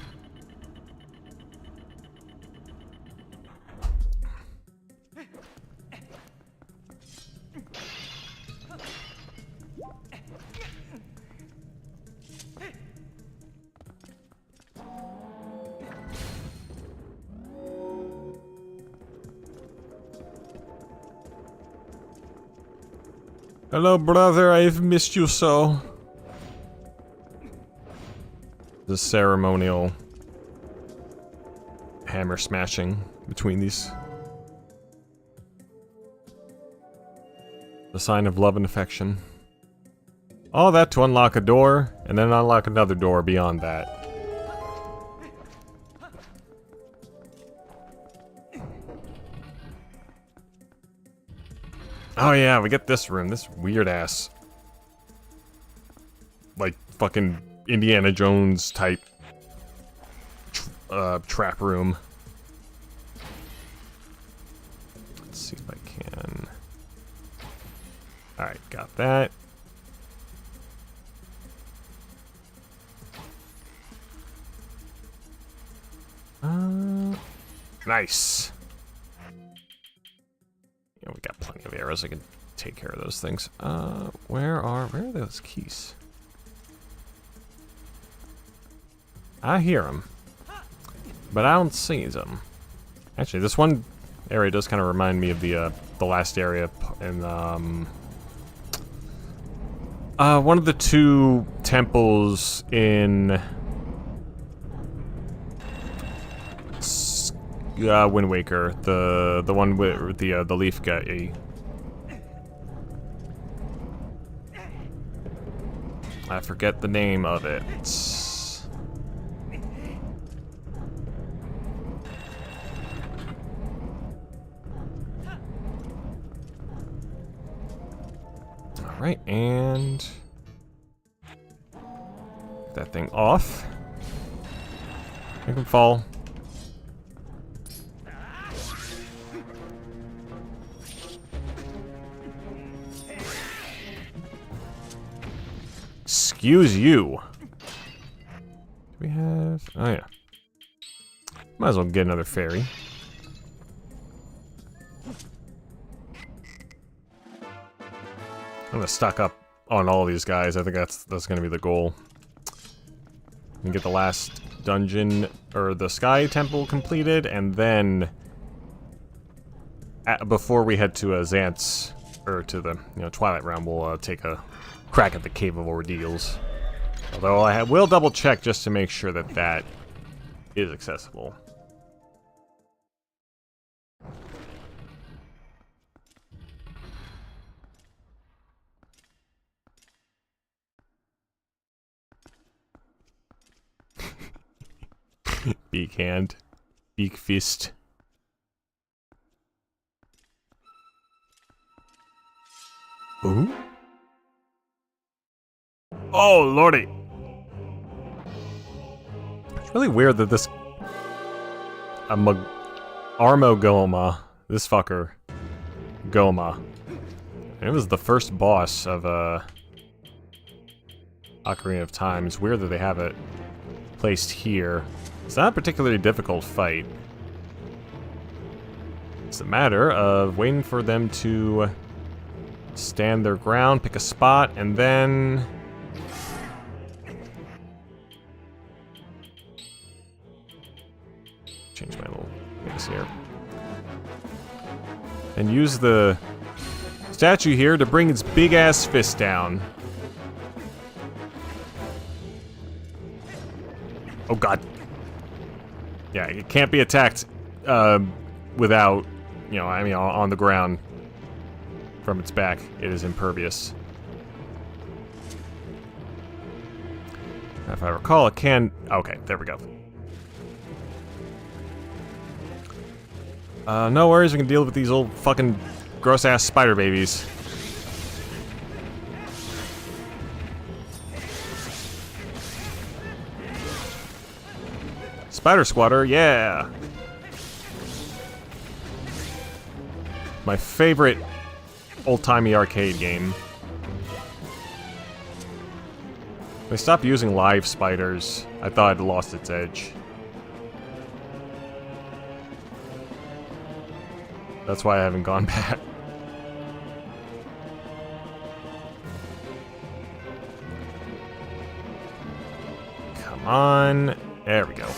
Hello, brother. I've missed you so. The ceremonial hammer smashing between these. The sign of love and affection. All that to unlock a door, and then unlock another door beyond that. Oh yeah, we get this room, this weird ass, like fucking Indiana Jones type trap room. Let's see if I can. Alright, got that. Nice. Yeah, we got plenty of arrows. I can take care of those things. Where are those keys? I hear them, but I don't see them. Actually, this one area does kind of remind me of the last area in one of the two temples in Wind Waker, the one with the leaf guy. I forget the name of it. All right, and get that thing off. Make him fall. Excuse you. Do we have... Oh, yeah. Might as well get another fairy. I'm gonna stock up on all these guys. I think that's gonna be the goal. And get the last dungeon, or the Sky Temple completed, and then... before we head to Xant's, or to the, Twilight Realm, we'll take a crack at the Cave of Ordeals. Although I will double check just to make sure that that is accessible. Beak hand. Beak fist. Ooh? Oh, lordy! It's really weird that this... Armogoma. This fucker. Goma. It was the first boss of, Ocarina of Time. It's weird that they have it placed here. It's not a particularly difficult fight. It's a matter of waiting for them to stand their ground, pick a spot, and then... change my little things here. And use the statue here to bring its big-ass fist down. Oh god. Yeah, it can't be attacked without, you know, I mean, on the ground from its back. It is impervious. If I recall, it can... okay, there we go. No worries, we can deal with these old fucking gross-ass spider babies. Spider Squatter, yeah! My favorite old-timey arcade game. When they stopped using live spiders, I thought it lost its edge. That's why I haven't gone back. Come on. There we go.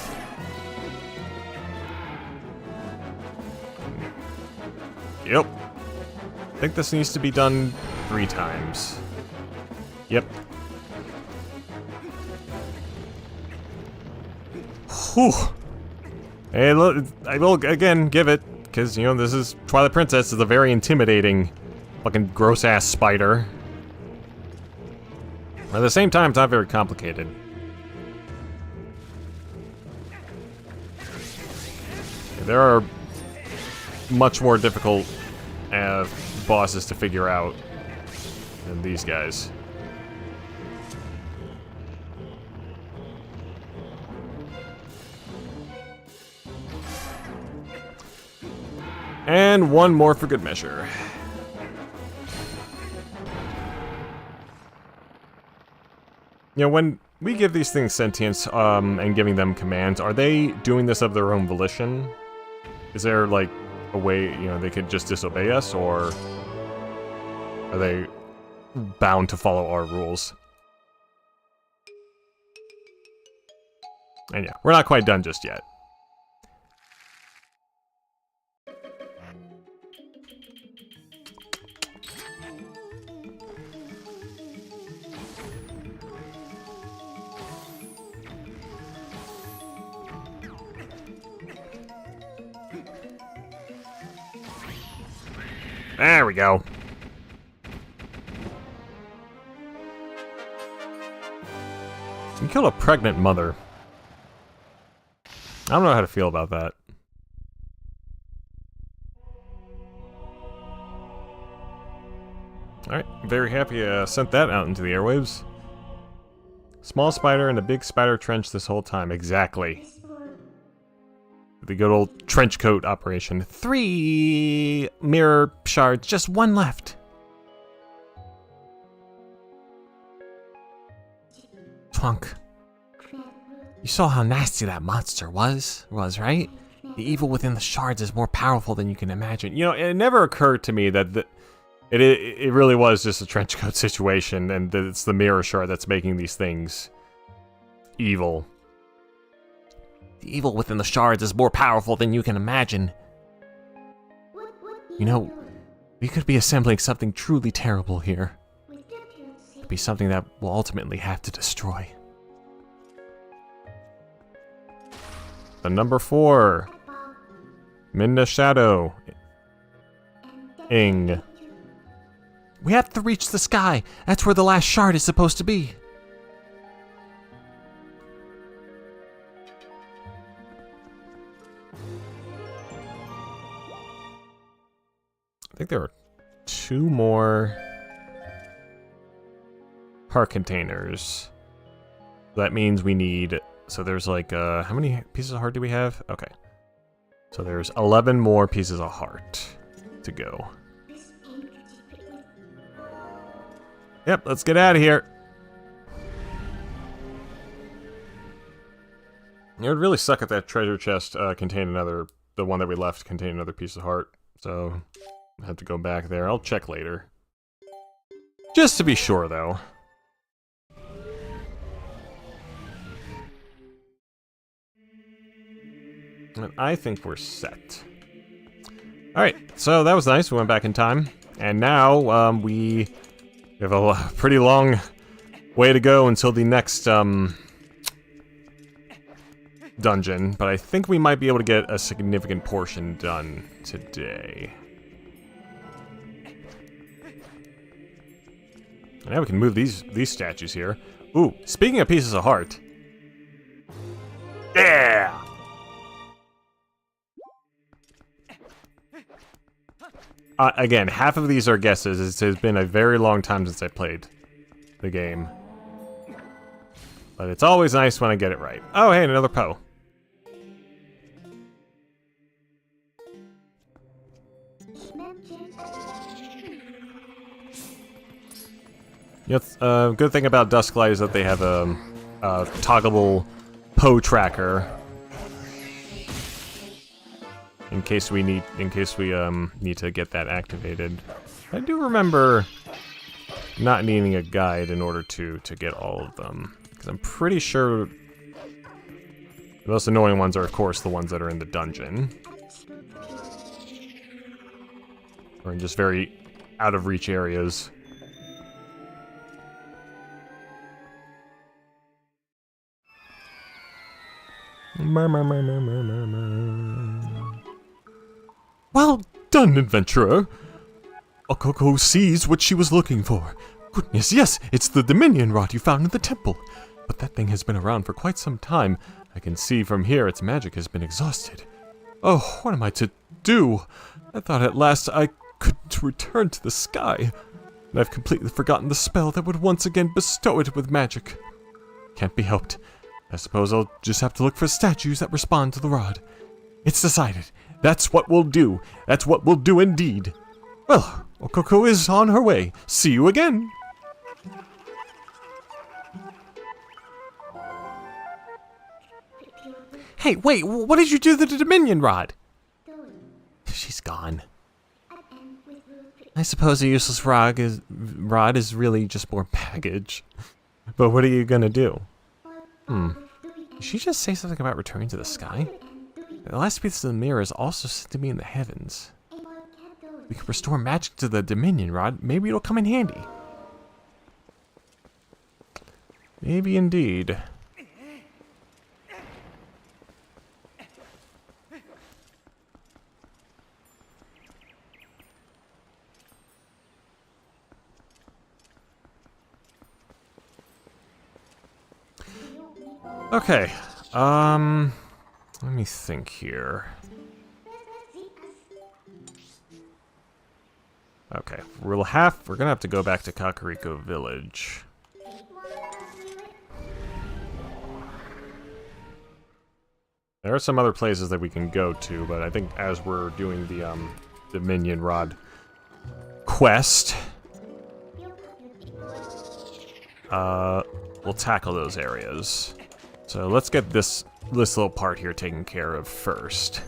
Yep. I think this needs to be done 3 times. Yep. Whew. Hey, look, I will again give it, because, you know, this is Twilight Princess is a very intimidating fucking gross-ass spider. At the same time, it's not very complicated. There are much more difficult bosses to figure out than these guys. And one more for good measure. You know, when we give these things sentience and giving them commands, are they doing this of their own volition? Is there, like, a way, you know, they could just disobey us, or are they bound to follow our rules? And yeah, we're not quite done just yet. There we go. You killed a pregnant mother. I don't know how to feel about that. Alright, very happy I sent that out into the airwaves. Small spider and a big spider trench this whole time. Exactly. The good old trench coat operation. 3 mirror shards, just 1 left. Twunk. You saw how nasty that monster was, right? The evil within the shards is more powerful than you can imagine. You know, it never occurred to me that it really was just a trench coat situation, and that it's the mirror shard that's making these things evil. The evil within the shards is more powerful than you can imagine. You know, we could be assembling something truly terrible here. It could be something that we'll ultimately have to destroy. The number 4. Minda Shadow. Ing. We have to reach the sky. That's where the last shard is supposed to be. think there are 2 more heart containers. That means we need... So there's like, how many pieces of heart do we have? Okay. So there's 11 more pieces of heart to go. Yep, let's get out of here. It would really suck if that treasure chest contained another... The one that we left contained another piece of heart. So, I have to go back there. I'll check later. Just to be sure, though. And I think we're set. Alright, so that was nice. We went back in time. And now, we have a pretty long way to go until the next, dungeon, but I think we might be able to get a significant portion done today. And now we can move these statues here. Ooh, speaking of pieces of heart. Yeah! Again, half of these are guesses. It has been a very long time since I played the game. But it's always nice when I get it right. Oh, hey, another Poe. Good thing about Dusklight is that they have a toggleable Poe tracker in case we need to get that activated. I do remember not needing a guide in order to get all of them, because I'm pretty sure the most annoying ones are, of course, the ones that are in the dungeon or in just very out of reach areas. Well done, adventurer! Okoko sees what she was looking for. Goodness, yes, it's the Dominion rod you found in the temple. But that thing has been around for quite some time. I can see from here its magic has been exhausted. Oh, what am I to do? I thought at last I could return to the sky. And I've completely forgotten the spell that would once again bestow it with magic. Can't be helped. I suppose I'll just have to look for statues that respond to the rod. It's decided. That's what we'll do. That's what we'll do indeed. Well, Okoko is on her way. See you again. Hey, wait, what did you do to the Dominion rod? She's gone. I suppose a useless rod is really just more baggage. But what are you gonna do? Did she just say something about returning to the sky? The last piece of the mirror is also said to be in the heavens. We could restore magic to the Dominion rod. Maybe it'll come in handy. Maybe indeed. Okay, let me think here. Okay, we're gonna have to go back to Kakariko Village. There are some other places that we can go to, but I think as we're doing the Dominion Rod quest, we'll tackle those areas. So let's get this little part here taken care of first.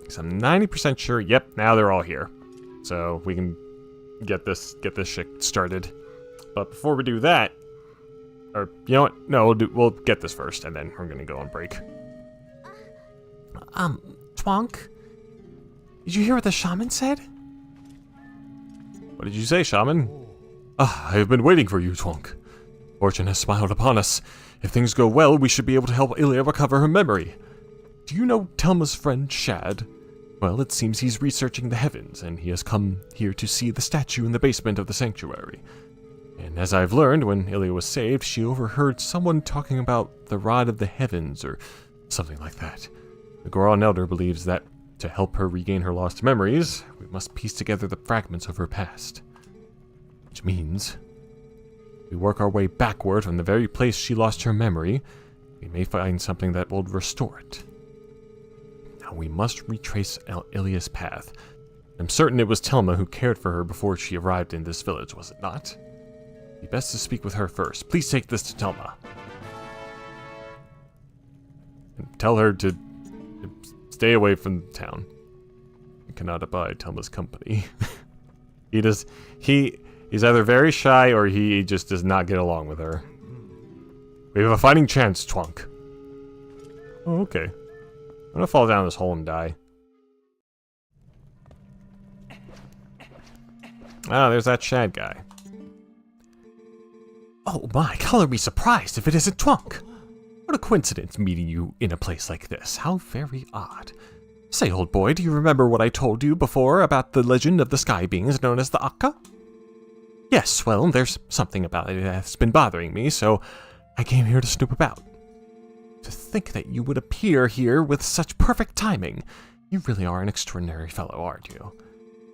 So I'm 90% sure. Yep, now they're all here. So we can get this shit started. But before we do that, or you know what? No, we'll get this first, and then we're gonna go on break. Twonk? Did you hear what the shaman said? What did you say, shaman? Ah, I have been waiting for you, Twonk. Fortune has smiled upon us. If things go well, we should be able to help Ilya recover her memory. Do you know Telma's friend, Shad? Well, it seems he's researching the heavens, and he has come here to see the statue in the basement of the sanctuary. And as I've learned, when Ilya was saved, she overheard someone talking about the Rod of the Heavens, or something like that. The Goron Elder believes that to help her regain her lost memories, we must piece together the fragments of her past. Which means we work our way backward from the very place she lost her memory. We may find something that will restore it. Now we must retrace Ilia's path. I'm certain it was Telma who cared for her before she arrived in this village, was it not? It'd be best to speak with her first. Please take this to Telma. And tell her to stay away from the town. I cannot abide Telma's company. He's either very shy or he just does not get along with her. We have a fighting chance, Twunk. Oh, okay. I'm gonna fall down this hole and die. Ah, there's that Shad guy. Oh my, color me surprised if it isn't Twunk. What a coincidence meeting you in a place like this. How very odd. Say, old boy, do you remember what I told you before about the legend of the sky beings known as the Akka? Yes, well, there's something about it that's been bothering me, so I came here to snoop about. To think that you would appear here with such perfect timing. You really are an extraordinary fellow, aren't you?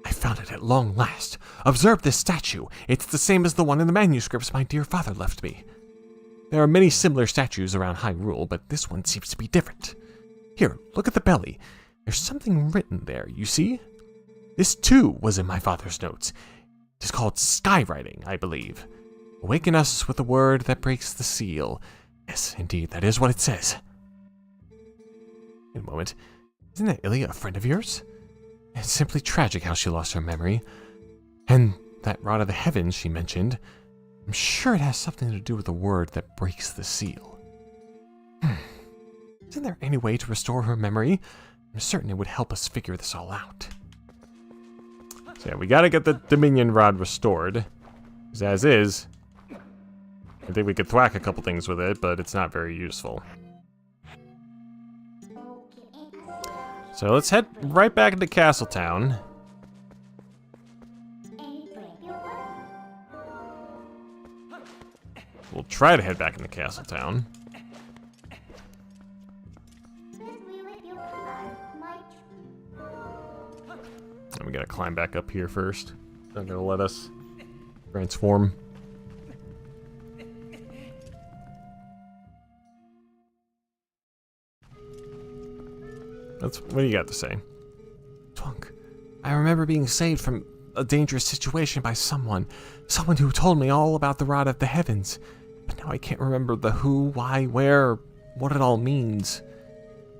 I found it at long last. Observe this statue. It's the same as the one in the manuscripts my dear father left me. There are many similar statues around Hyrule, but this one seems to be different. Here, look at the belly. There's something written there, you see? This too was in my father's notes. It is called skywriting, I believe. Awaken us with the word that breaks the seal. Yes, indeed, that is what it says. Wait a moment. Isn't that Ilia a friend of yours? It's simply tragic how she lost her memory. And that rod of the heavens she mentioned, I'm sure it has something to do with the word that breaks the seal. Isn't there any way to restore her memory? I'm certain it would help us figure this all out. So yeah, we gotta get the Dominion Rod restored. Because as is, I think we could thwack a couple things with it, but it's not very useful. So let's head right back into Castletown. We'll try to head back into Castletown. And we gotta climb back up here first. Not gonna let us transform. What do you got to say? Twunk, I remember being saved from a dangerous situation by someone who told me all about the Rod of the Heavens. But now I can't remember the who, why, where, or what it all means.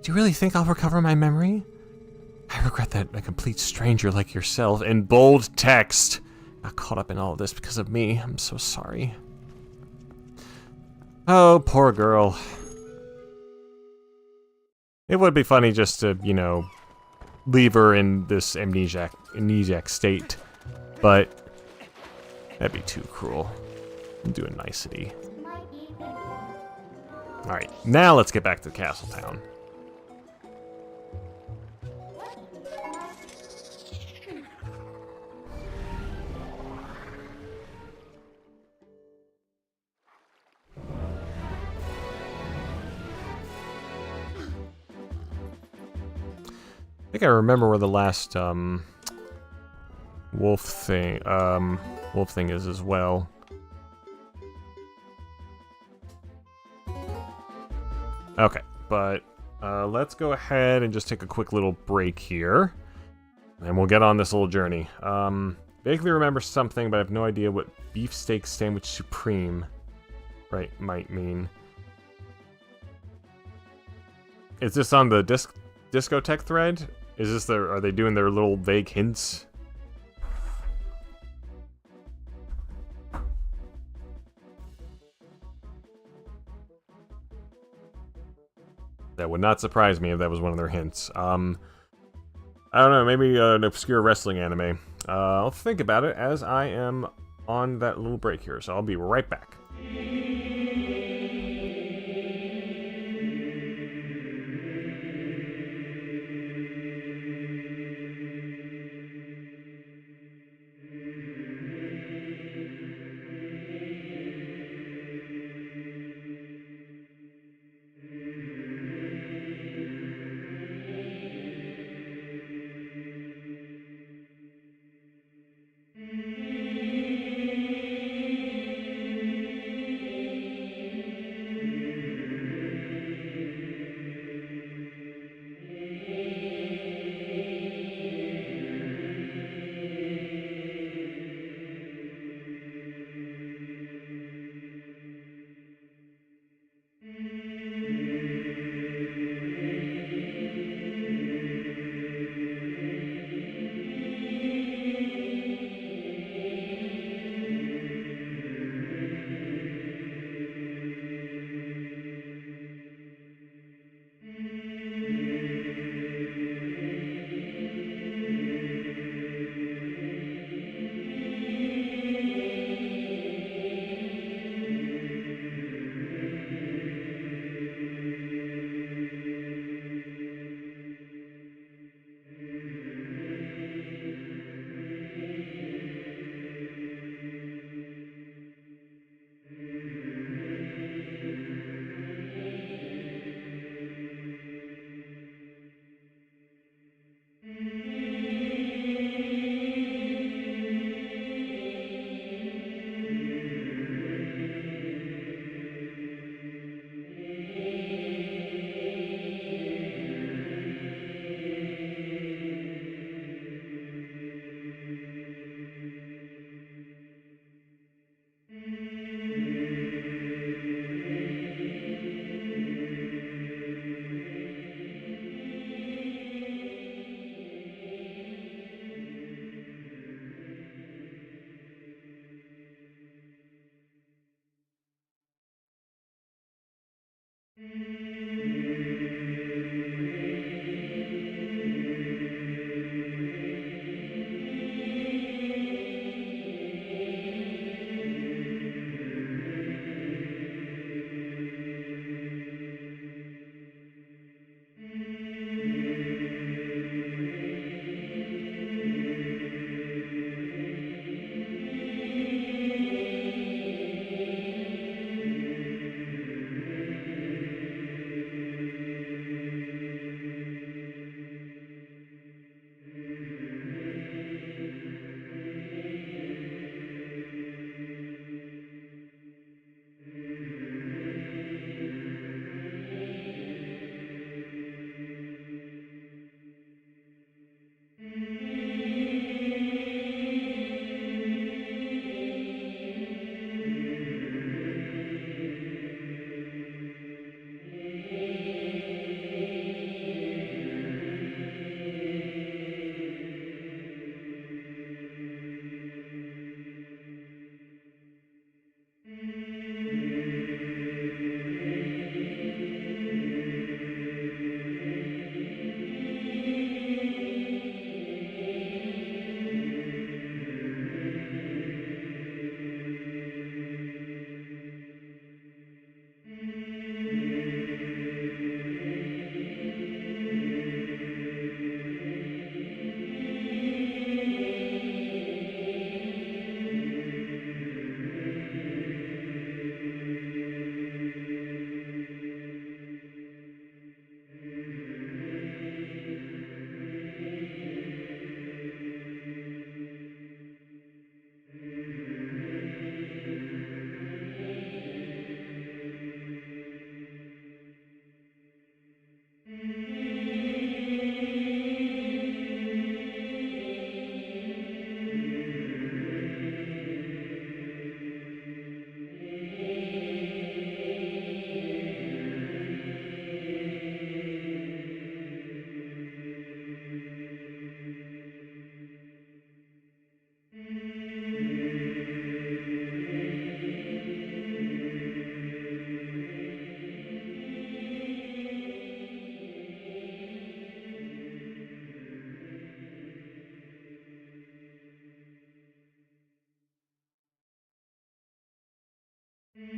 Do you really think I'll recover my memory? I regret that a complete stranger like yourself, In bold text. got caught up in all of this because of me. I'm so sorry. Oh, poor girl. It would be funny just to, you know, leave her in this amnesiac state, but that'd be too cruel. I'm doing nicety. Alright, now let's get back to Castletown. I think I remember where the last wolf thing is as well. Okay, but let's go ahead and just take a quick little break here, and we'll get on this little journey. Vaguely remember something, but I have no idea what beefsteak sandwich supreme might mean. Is this on the discotheque thread? Is this are they doing their little vague hints? That would not surprise me if that was one of their hints. I don't know, maybe an obscure wrestling anime. I'll think about it as I am on that little break here, so I'll be right back. Alright,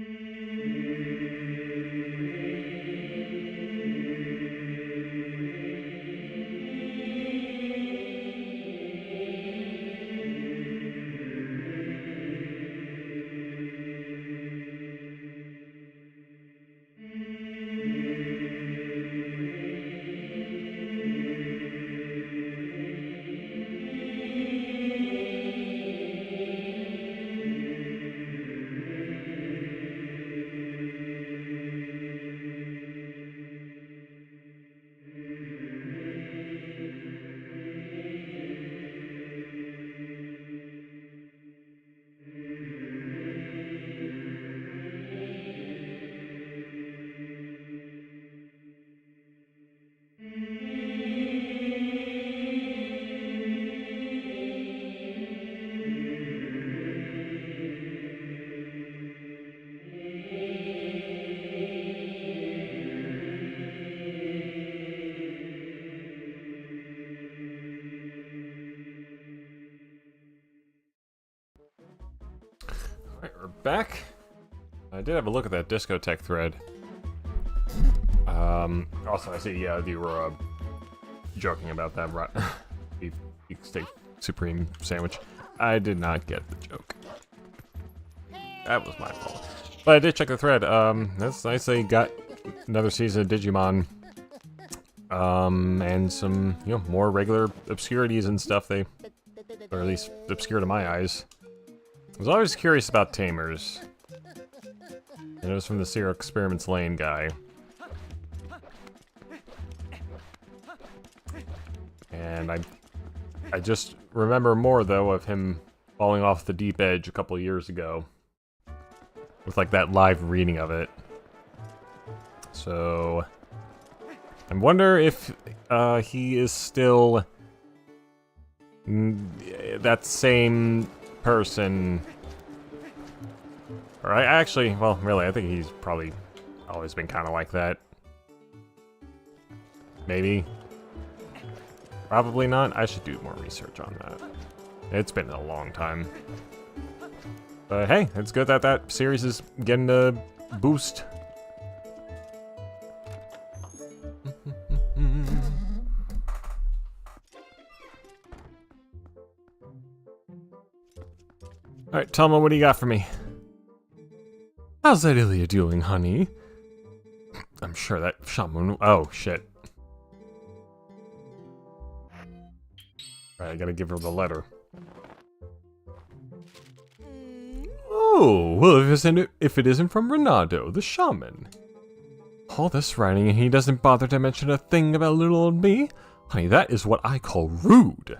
we're back. I did have a look at that discotheque thread. Also, I see, yeah, you were joking about that beef steak supreme sandwich. I did not get the joke. That was my fault. But I did check the thread. That's nice they got another season of Digimon. And some, you know, more regular obscurities and stuff. Or at least obscure to my eyes. I was always curious about Tamers. And it was from the Zero Experiments Lane guy. And I just remember more, though, of him falling off the deep edge a couple years ago. With, like, that live reading of it. So I wonder if he is still that same person. Or well, really, I think he's probably always been kind of like that. Maybe. Probably not. I should do more research on that. It's been a long time. But hey, it's good that that series is getting a boost. Alright, Telma, what do you got for me? How's that Ilya doing, honey? I'm sure that shaman... Oh, shit. Alright, I gotta give her the letter. Oh, well, if it isn't from Renato, the shaman. All this writing and he doesn't bother to mention a thing about little old me? Honey, that is what I call rude.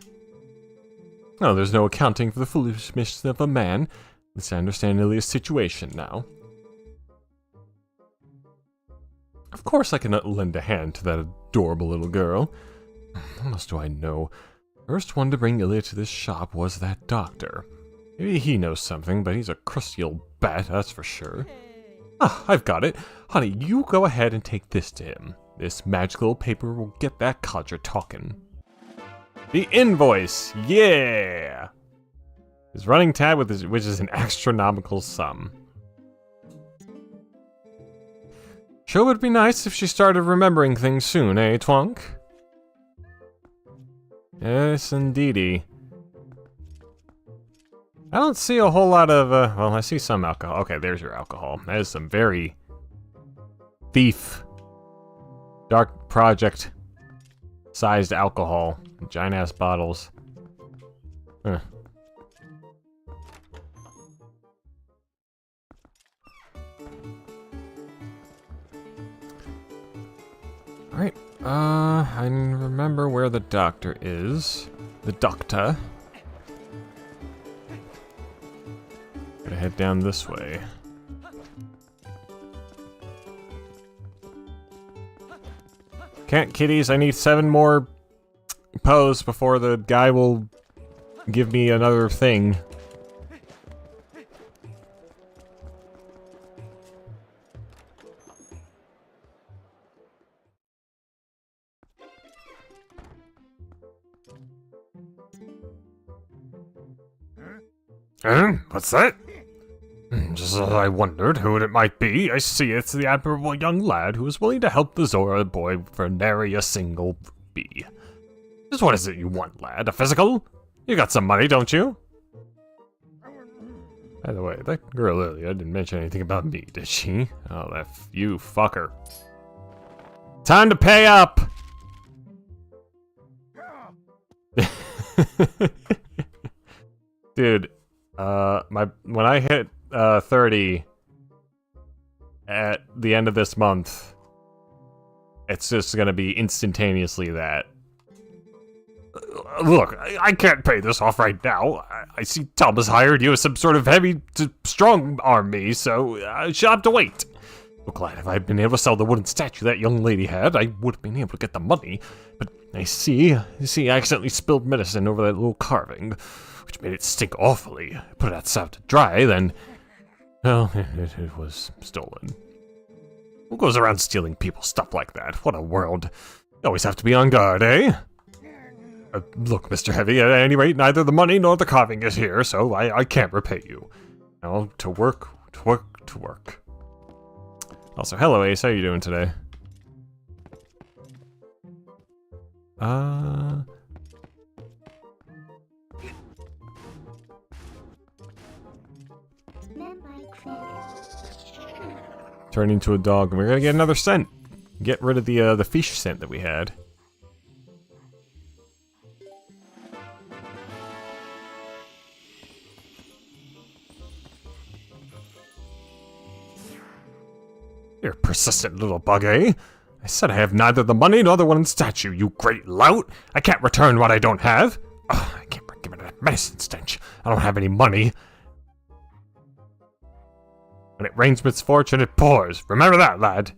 Oh, there's no accounting for the foolishness of a man. At least I understand Ilya's situation now. Of course I can lend a hand to that adorable little girl. What else do I know? First one to bring Ilya to this shop was that doctor. Maybe he knows something, but he's a crusty old bat, that's for sure. Ah, I've got it. Honey, you go ahead and take this to him. This magical paper will get that codger talking. The invoice! Yeah! His running tab, which is an astronomical sum. Sure would be nice if she started remembering things soon, eh, Twonk? Yes, indeedy. I don't see a whole lot of, well, I see some alcohol. Okay, there's your alcohol. That is some very thief, dark project sized alcohol. Giant ass bottles. Huh. Alright, I remember where the doctor is. The doctor. Gotta head down this way. Can't kitties, I need 7 more pose before the guy will give me another thing. What's that? Just as I wondered who it might be, I see it's the admirable young lad who is willing to help the Zora boy for nary a single rupee. Just what is it you want, lad? A physical? You got some money, don't you? By the way, that girl earlier didn't mention anything about me, did she? Oh, you fucker. Time to pay up! Dude, when I hit 30 at the end of this month, it's just gonna be instantaneously that. Look, I can't pay this off right now. I see Thomas hired you as some sort of heavy to strong arm me, so I shall have to wait. I'm glad if I'd been able to sell the wooden statue that young lady had, I would have been able to get the money. But I see, I accidentally spilled medicine over that little carving, which made it stink awfully. I put it outside to dry, then, well, it was stolen. Who goes around stealing people's stuff like that? What a world. You always have to be on guard, eh? Look, Mr. Heavy, at any rate, neither the money nor the carving is here, so I can't repay you. Now, to work, to work, to work. Also, hello Ace, how you doing today? Turn into a dog, and we're gonna get another scent. Get rid of the fish scent that we had. You're a persistent little bug, eh? I said I have neither the money nor the wooden statue, you great lout! I can't return what I don't have! Ugh, I can't give it a medicine stench. I don't have any money. When it rains misfortune, it pours. Remember that, lad.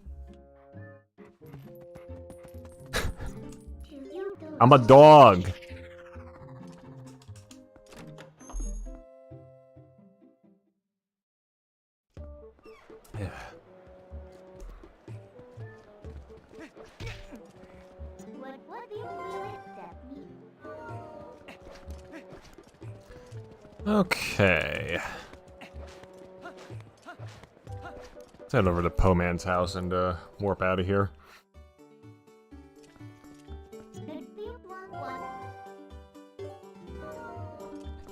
I'm a dog. Yeah. Okay. Let's head over to Po Man's house and warp out of here.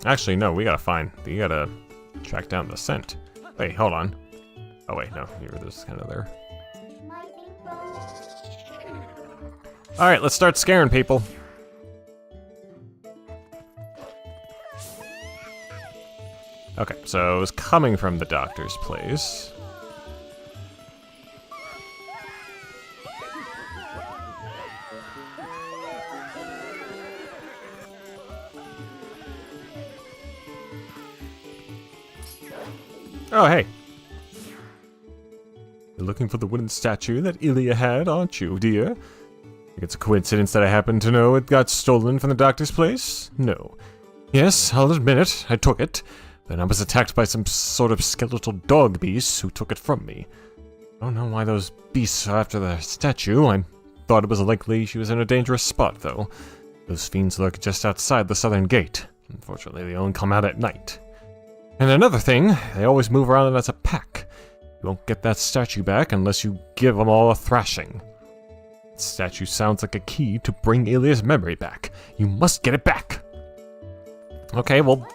Actually, no, we gotta track down the scent. Wait, hold on. Oh wait, no, you're just kind of there. Alright, let's start scaring people. Okay, so it was coming from the doctor's place. Oh, hey. You're looking for the wooden statue that Ilya had, aren't you, dear? Think it's a coincidence that I happen to know it got stolen from the doctor's place? No. Yes, I'll admit it, I took it. Then I was attacked by some sort of skeletal dog beasts who took it from me. I don't know why those beasts are after the statue. I thought it was likely she was in a dangerous spot, though. Those fiends lurk just outside the southern gate. Unfortunately, they only come out at night. And another thing, they always move around as a pack. You won't get that statue back unless you give them all a thrashing. That statue sounds like a key to bring Ilya's memory back. You must get it back! Okay, well...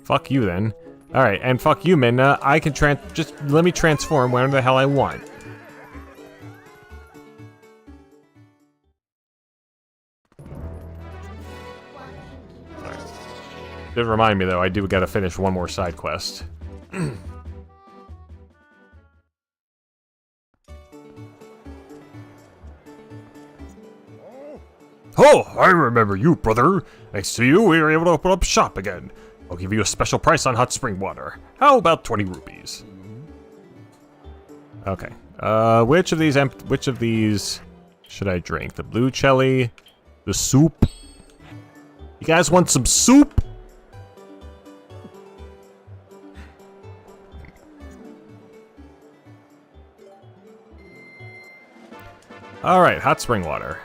Fuck you then. Alright, and fuck you, Midna. I can just let me transform wherever the hell I want. Did remind me though, I do gotta finish one more side quest. Oh, I remember you, brother. Thanks to you, we were able to open up shop again. I'll give you a special price on hot spring water. How about 20 rupees? Okay. Which of these should I drink? The blue chili, the soup. You guys want some soup? Alright, hot spring water.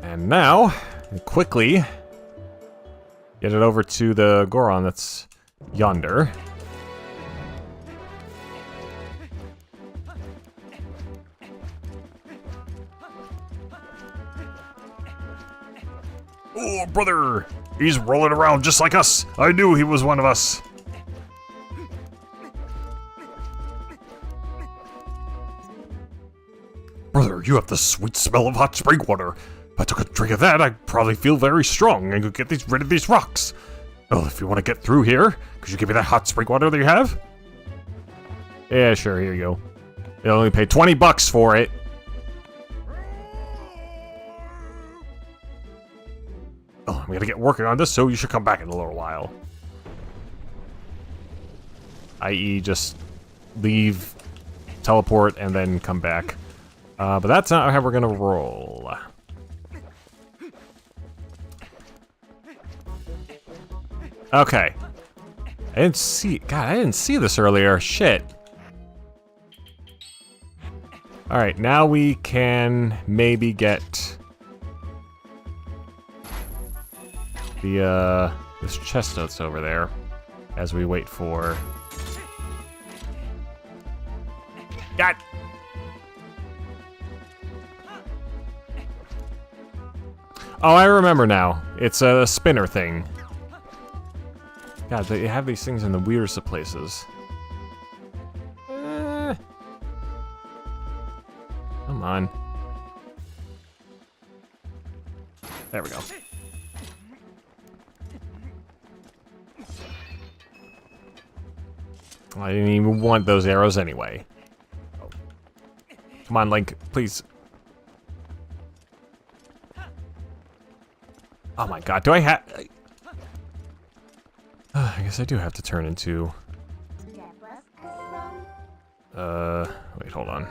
And now, quickly, get it over to the Goron that's yonder. Oh, brother! He's rolling around just like us! I knew he was one of us! Brother, you have the sweet smell of hot spring water. If I took a drink of that, I'd probably feel very strong and could get rid of these rocks. Well, if you want to get through here, could you give me that hot spring water that you have? Yeah, sure, here you go. You only pay 20 bucks for it. Oh, I'm gonna get working on this, so you should come back in a little while. I.e. just leave, teleport, and then come back. But that's not how we're gonna roll. Okay. I didn't see this earlier. Shit. Alright, now we can maybe get the, this chestnuts over there as we wait for... God! Oh, I remember now. It's a spinner thing. God, they have these things in the weirdest of places. Come on. There we go. I didn't even want those arrows anyway. Oh. Come on, Link, please. Oh my god, do I have... I guess I do have to turn into... wait, hold on.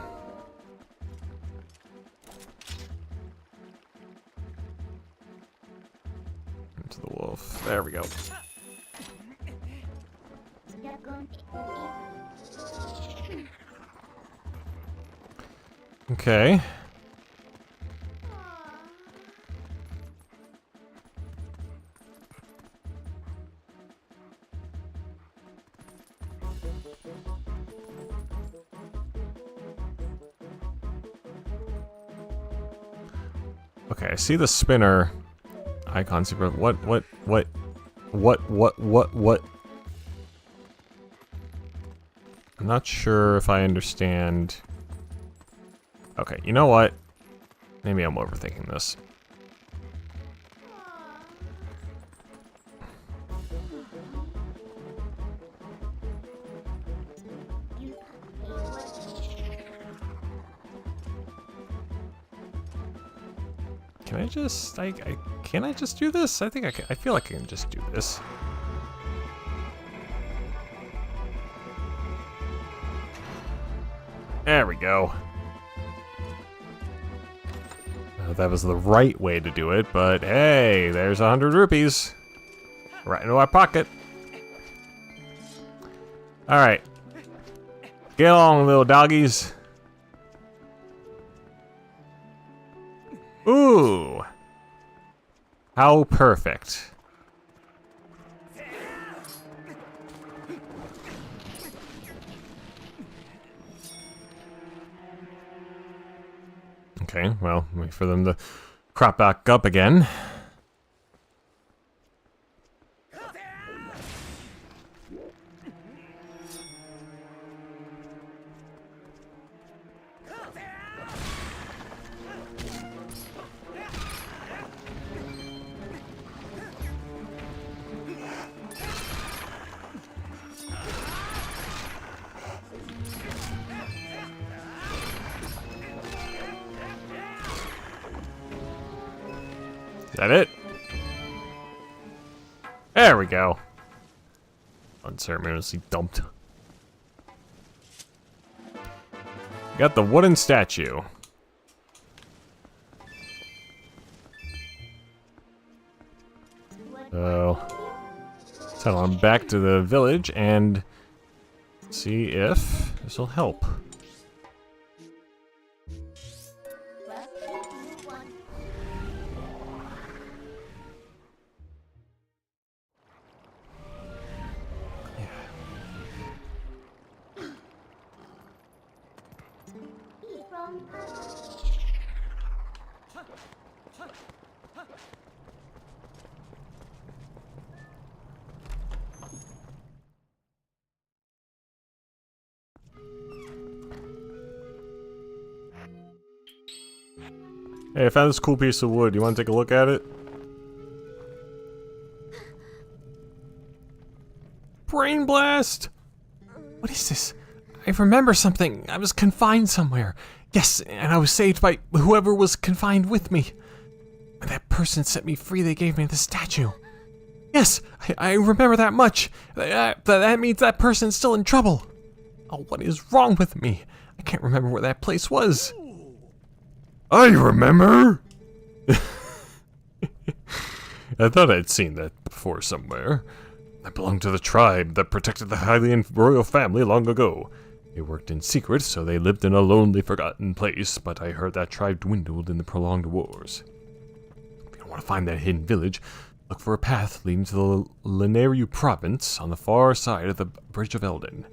Into the wolf. There we go. Okay. Okay, I see the spinner icon. Super. What? I'm not sure if I understand. Okay, you know what? Maybe I'm overthinking this. Can I just, can I just do this? I think I feel like I can just do this. There we go. That was the right way to do it, but hey, there's 100 rupees. Right into our pocket. Alright. Get along, little doggies. Ooh. How perfect. Okay, well, wait for them to crop back up again. Is that it? There we go. Unceremoniously dumped. Got the wooden statue. So, let's head on back to the village and see if this will help. Hey, I found this cool piece of wood. You want to take a look at it? Brain blast! What is this? I remember something. I was confined somewhere. Yes, and I was saved by whoever was confined with me. When that person set me free, they gave me the statue. Yes, I remember that much. That means that person's still in trouble. Oh, what is wrong with me? I can't remember where that place was. I remember! I thought I'd seen that before somewhere. I belonged to the tribe that protected the Hylian royal family long ago. They worked in secret, so they lived in a lonely, forgotten place, but I heard that tribe dwindled in the prolonged wars. If you don't want to find that hidden village, look for a path leading to the Lineru province on the far side of the Bridge of Eldin.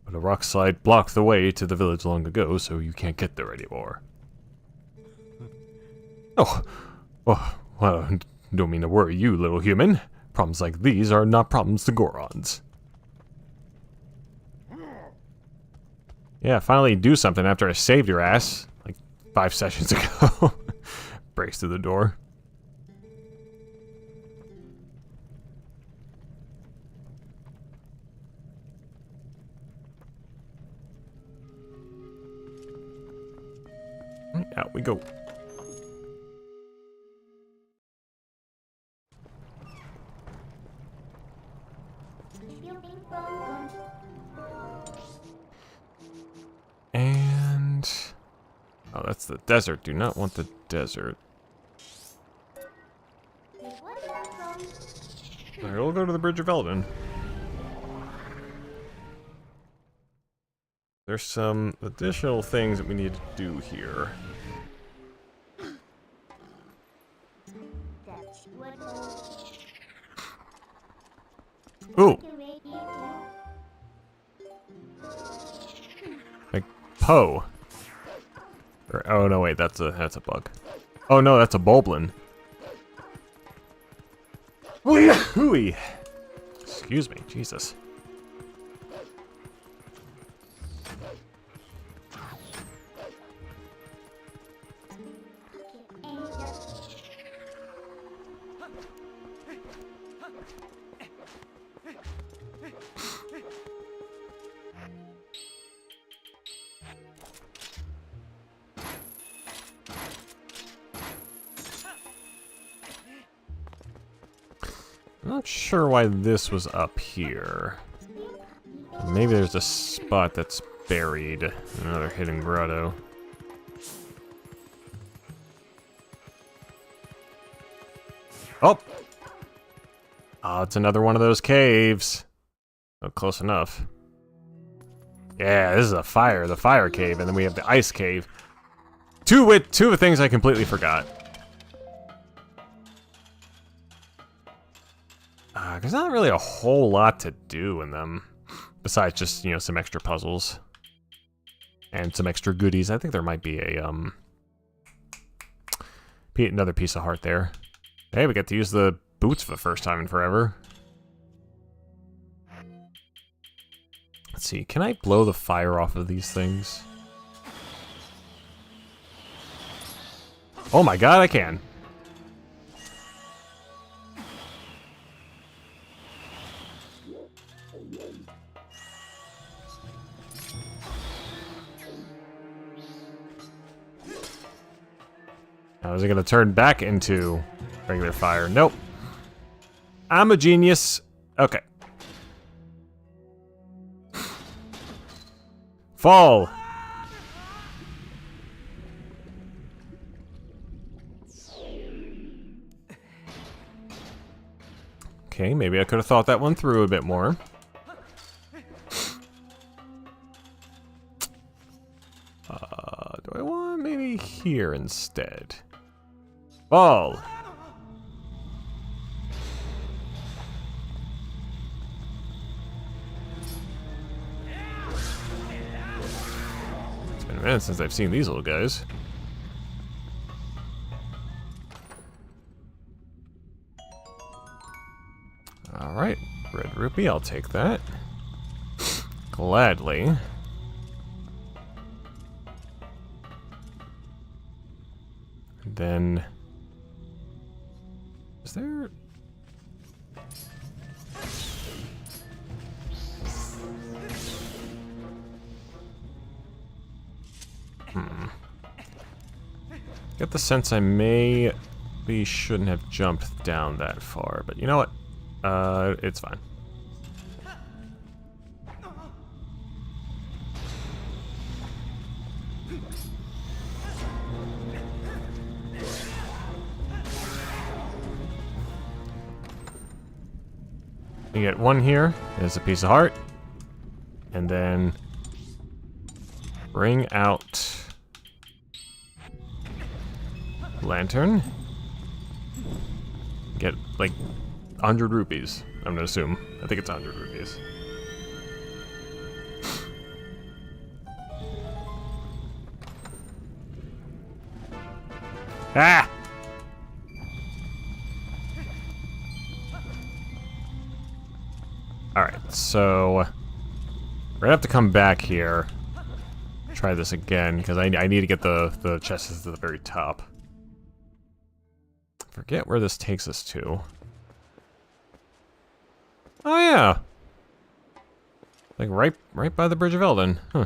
But a rock slide blocked the way to the village long ago, so you can't get there anymore. Oh, well, don't mean to worry you, little human. Problems like these are not problems to Gorons. Yeah, finally do something after I saved your ass, like 5 sessions ago. Breaks through the door. Out we go. And... oh, that's the desert. Do not want the desert. Alright, we'll go to the Bridge of Eldin. There's some additional things that we need to do here. Ooh! Like Poe. Or, oh no, wait, that's a bug. Oh no, that's a Bulblin. Hooey! Excuse me, Jesus. I'm not sure why this was up here. Maybe there's a spot that's buried. Another hidden grotto. Oh! Oh, it's another one of those caves. Oh, close enough. Yeah, this is a fire, the fire cave, and then we have the ice cave. Two of the things I completely forgot. There's not really a whole lot to do in them, besides just, you know, some extra puzzles and some extra goodies. I think there might be a another piece of heart there. Hey, we get to use the boots for the first time in forever. Let's see, can I blow the fire off of these things? Oh my god, I can. Now, is it gonna turn back into regular fire? Nope. I'm a genius. Okay. Fall. Okay, maybe I could have thought that one through a bit more. Do I want maybe here instead? Fall. It's been a minute since I've seen these little guys. Alright, red rupee, I'll take that. Gladly. then... Is there... Get the sense I maybe shouldn't have jumped down that far, but you know what? It's fine. You get one here, there's a piece of heart, and then bring out lantern. Get like 100 rupees, I'm gonna assume. I think it's 100 rupees. Ah! Alright, so we're gonna have to come back here. Try this again, because I need to get the chests to the very top. Forget where this takes us to. Oh yeah! Like right by the Bridge of Eldin. Huh.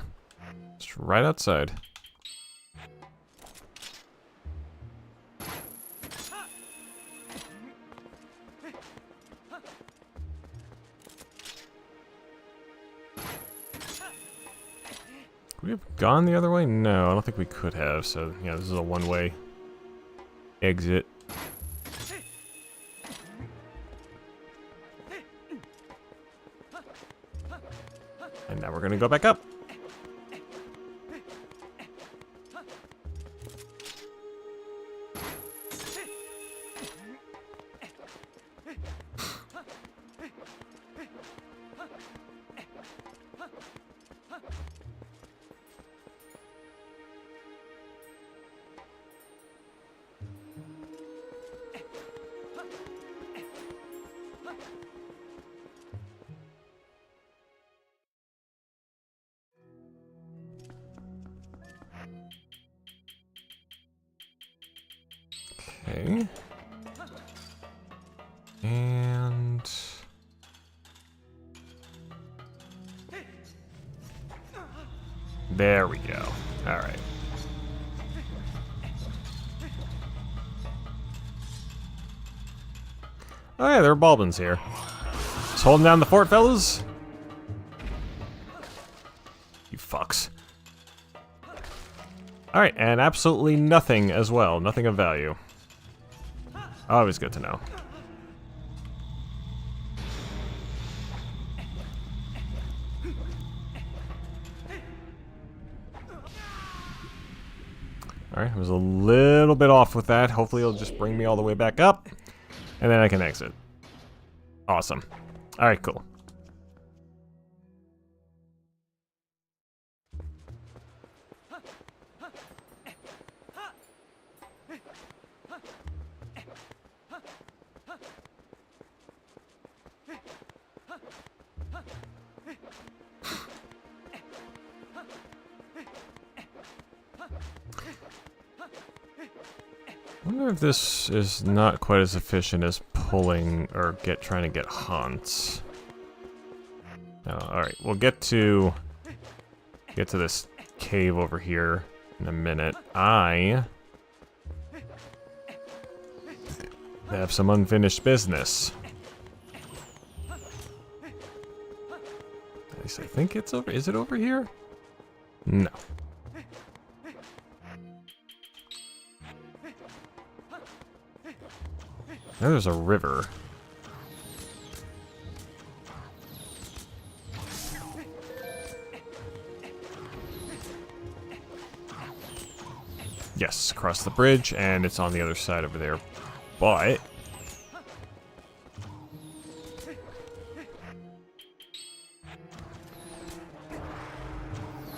It's right outside. Could we have gone the other way? No, I don't think we could have, so yeah, this is a one-way exit. And now we're gonna go back up. Okay. And... there we go. Alright. Oh yeah, there are Balbins here. Just holding down the fort, fellas. You fucks. Alright, and absolutely nothing as well. Nothing of value. Always good to know. Alright, I was a little bit off with that. Hopefully it'll just bring me all the way back up. And then I can exit. Awesome. Alright, cool. I wonder if this is not quite as efficient as pulling or trying to get haunts. Alright, we'll get to this cave over here in a minute. I have some unfinished business. At least I think it's over. Is it over here? No. Now there's a river. Yes, across the bridge, and it's on the other side over there. But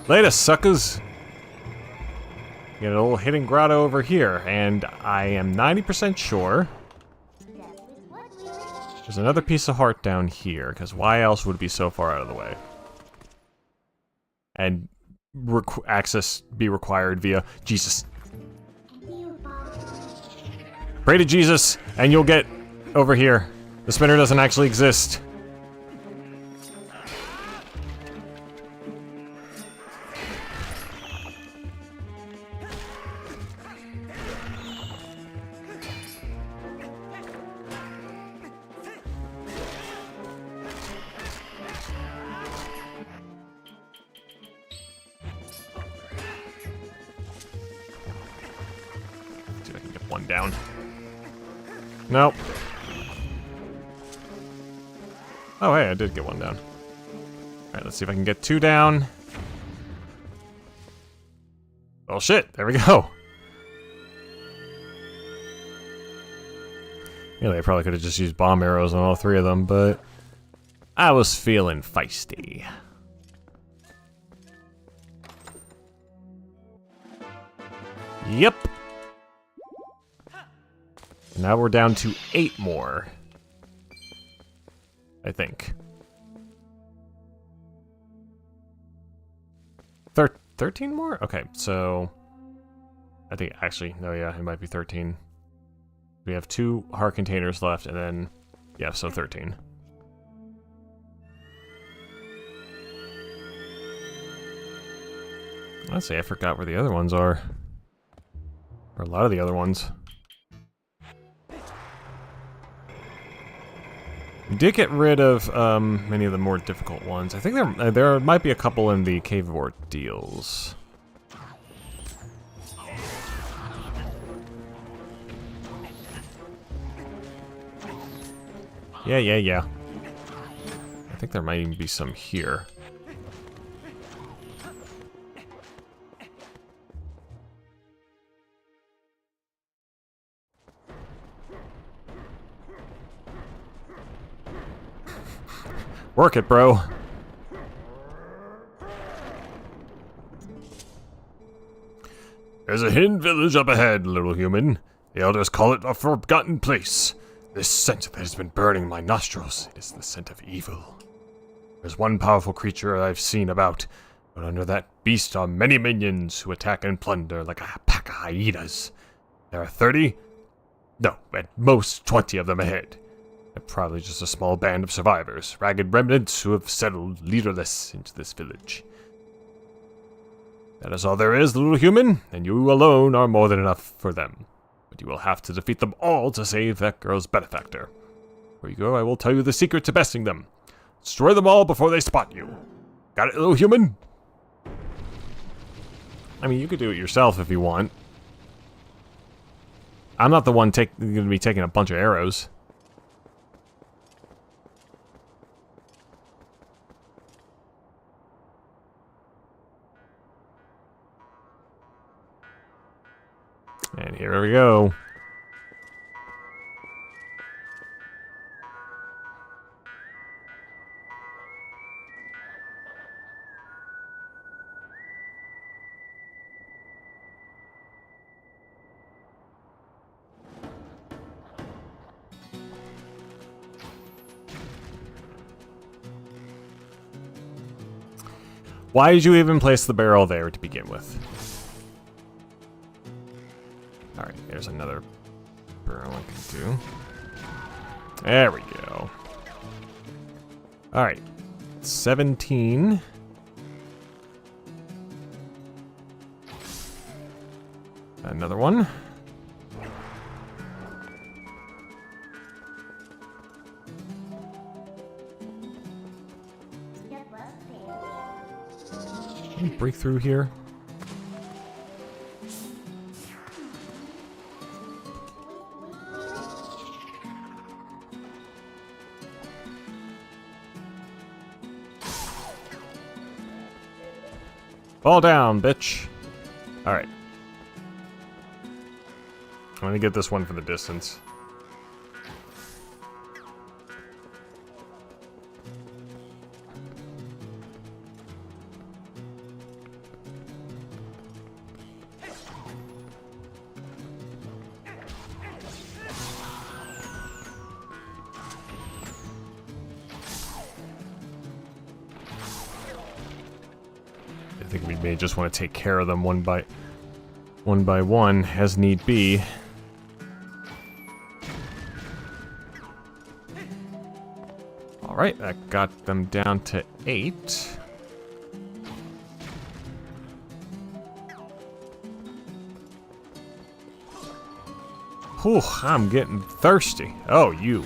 later, suckers. Get a little hidden grotto over here, and I am 90% sure there's another piece of heart down here, because why else would it be so far out of the way? And access be required via Jesus. Pray to Jesus, and you'll get over here. The spinner doesn't actually exist. See if I can get one down. Nope. Oh, hey, I did get one down. Alright, let's see if I can get two down. Oh shit, there we go. Really, I probably could have just used bomb arrows on all three of them, but I was feeling feisty. Yep. Now we're down to 8 more. I think. 13 more? Okay, so I think actually, no, yeah, it might be 13. We have 2 heart containers left, and then, yeah, so 13. Honestly, I forgot where the other ones are. Or a lot of the other ones. We did get rid of many of the more difficult ones. I think there might be a couple in the Cave of Ordeals. Yeah. I think there might even be some here. Work it, bro. There's a hidden village up ahead, little human. The elders call it a forgotten place. This scent that has been burning my nostrils, it is the scent of evil. There's one powerful creature I've seen about, but under that beast are many minions who attack and plunder like a pack of hyenas. There are 30? No, at most 20 of them ahead. And probably just a small band of survivors, ragged remnants who have settled leaderless into this village. That is all there is, little human, and you alone are more than enough for them. But you will have to defeat them all to save that girl's benefactor. Before you go, I will tell you the secret to besting them. Destroy them all before they spot you. Got it, little human? I mean, you could do it yourself if you want. I'm not the one going to be taking a bunch of arrows. And here we go. Why did you even place the barrel there to begin with? Alright, there's another barrel I can do. There we go. Alright, 17. Another one. Can we break through here? Fall down, bitch. Alright. I'm gonna get this one for the distance. I think we may just want to take care of them one by one as need be. Alright, that got them down to 8. Whew, I'm getting thirsty. Oh, you.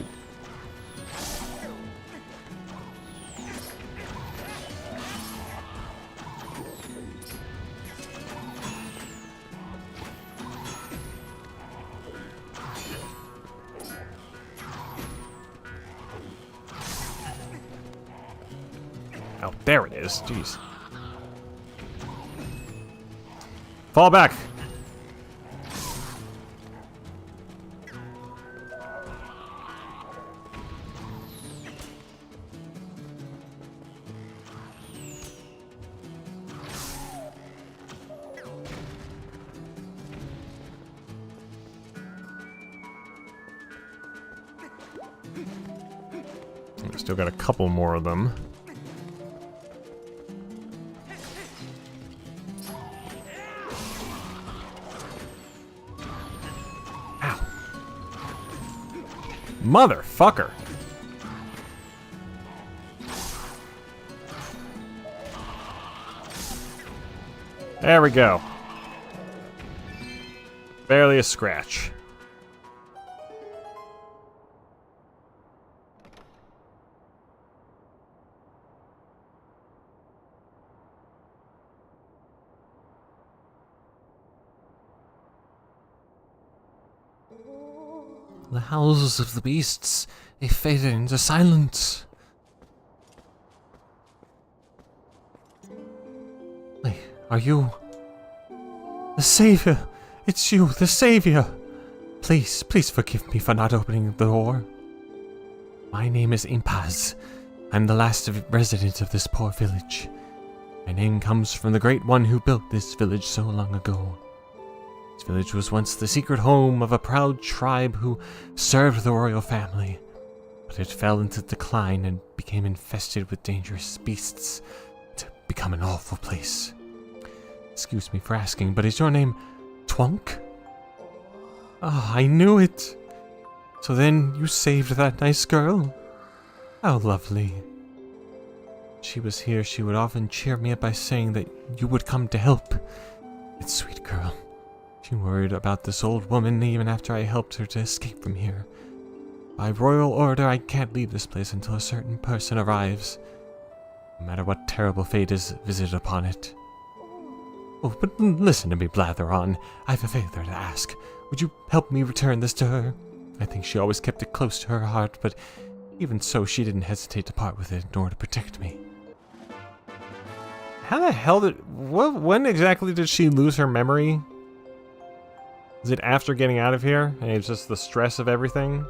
Oh, there it is. Jeez. Fall back. We still got a couple more of them. Ow. Motherfucker. There we go. Barely a scratch. The howls of the beasts, they faded into silence. Wait, are you... the Savior? It's you, the Savior! Please, please forgive me for not opening the door. My name is Impaz. I'm the last resident of this poor village. My name comes from the Great One who built this village so long ago. This village was once the secret home of a proud tribe who served the royal family, but it fell into decline and became infested with dangerous beasts to become an awful place. Excuse me for asking, but is your name Twunk? Ah, I knew it. So then you saved that nice girl? How lovely. She was here, she would often cheer me up by saying that you would come to help. It's sweet girl. She worried about this old woman even after I helped her to escape from here. By royal order, I can't leave this place until a certain person arrives, no matter what terrible fate is visited upon it. Oh, but listen to me blather on. I have a favor to ask. Would you help me return this to her? I think she always kept it close to her heart, but even so, she didn't hesitate to part with it in order to protect me. How the hell did... when exactly did she lose her memory? Is it after getting out of here? And it's just the stress of everything?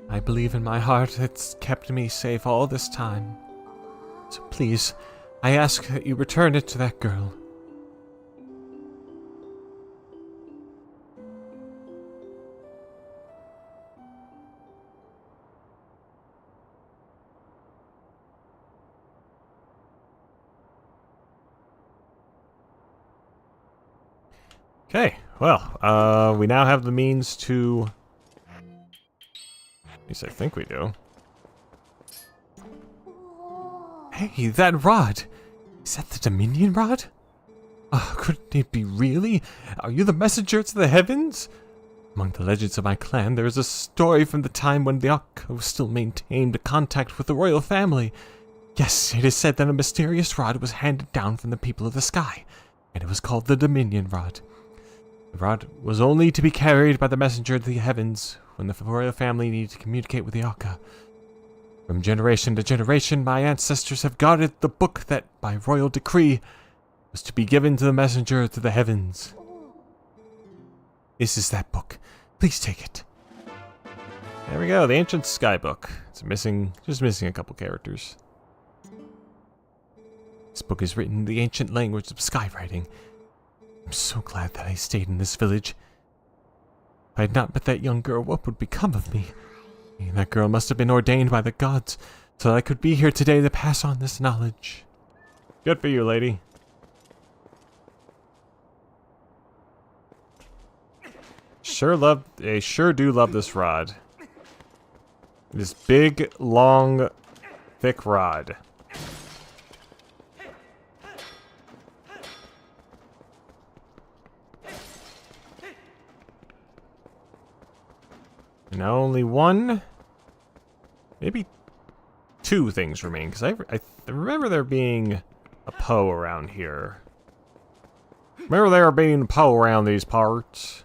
I believe in my heart it's kept me safe all this time. So please, I ask that you return it to that girl. Okay, well, we now have the means to... At least I think we do. Hey, that rod! Is that the Dominion rod? Oh, couldn't it be really? Are you the messenger to the heavens? Among the legends of my clan, there is a story from the time when the Akka still maintained a contact with the royal family. Yes, it is said that a mysterious rod was handed down from the people of the sky, and it was called the Dominion rod. The rod was only to be carried by the messenger to the heavens when the royal family needed to communicate with the Akka. From generation to generation, my ancestors have guarded the book that, by royal decree, was to be given to the messenger to the heavens. This is that book. Please take it. There we go, the Ancient Sky Book. It's just missing a couple characters. This book is written in the ancient language of skywriting. I'm so glad that I stayed in this village. If I had not met that young girl, what would become of me? That girl must have been ordained by the gods, so that I could be here today to pass on this knowledge. Good for you, lady. They sure do love this rod. This big, long, thick rod. Now only one, maybe two things remain, because I remember there being a Poe around here. Remember there being a Poe around these parts.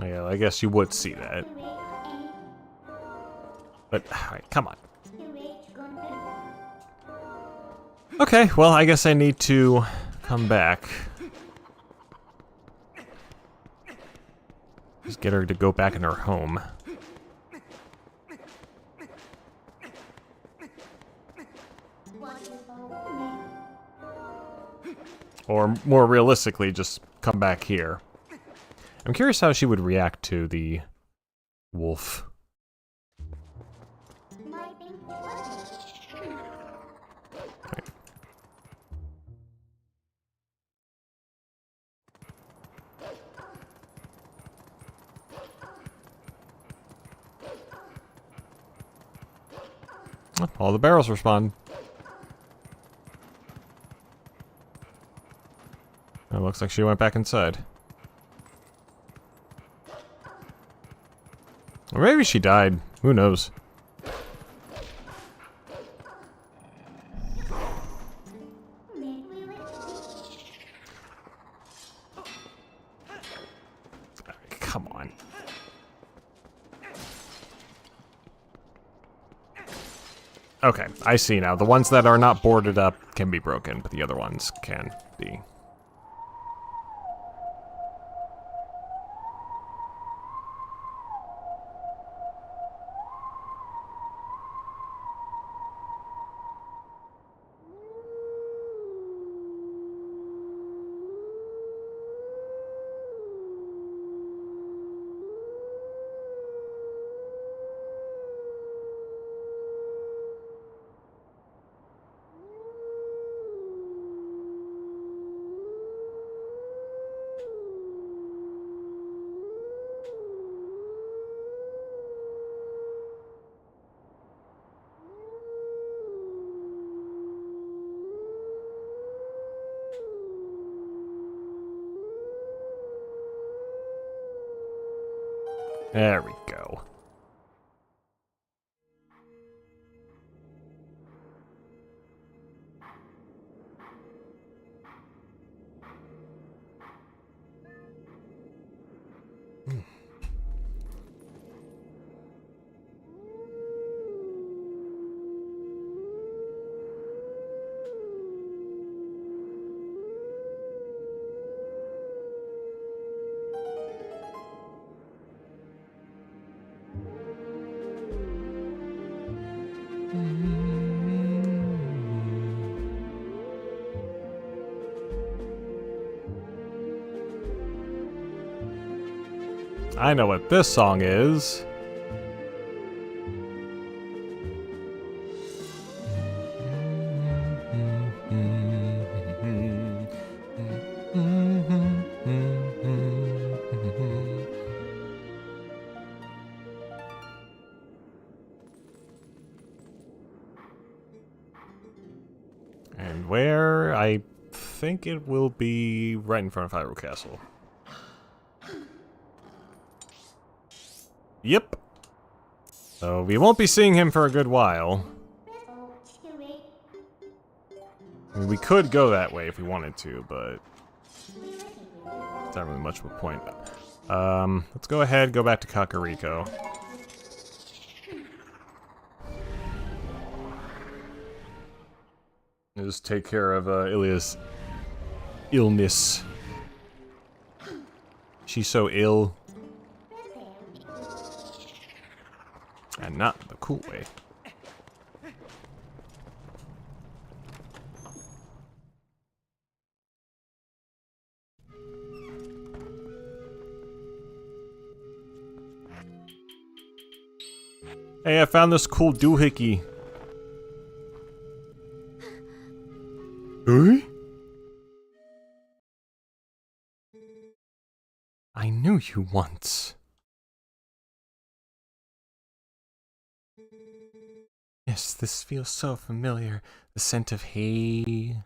Yeah, I guess you would see that. But, alright, come on. Okay, well, I guess I need to come back. Just get her to go back in her home. Or, more realistically, just come back here. I'm curious how she would react to the wolf. Oh, all the barrels respond. It looks like she went back inside. Or maybe she died. Who knows? Come on. Okay, I see now. The ones that are not boarded up can be broken, but the other ones can be. There we go. I know what this song is. And where? I think it will be right in front of Hyrule Castle. Yep. So we won't be seeing him for a good while. I mean, we could go that way if we wanted to, but it's not really much of a point. Let's go ahead, go back to Kakariko. Just take care of Ilya's illness. She's so ill. And not the cool way. Hey, I found this cool doohickey. Hey? I knew you once. Yes, this feels so familiar. The scent of hay.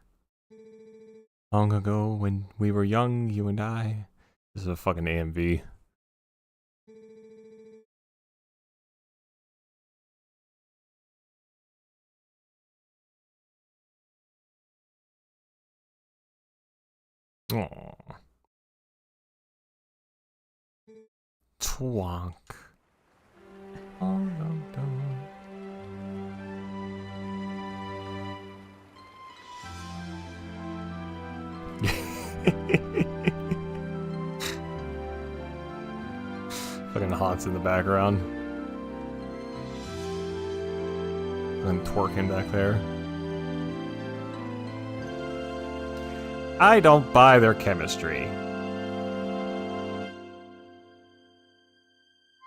Long ago, when we were young, you and I. This is a fucking AMV. Aww. Twonk. Oh, no, don't. Fucking Hans in the background. And twerking back there. I don't buy their chemistry.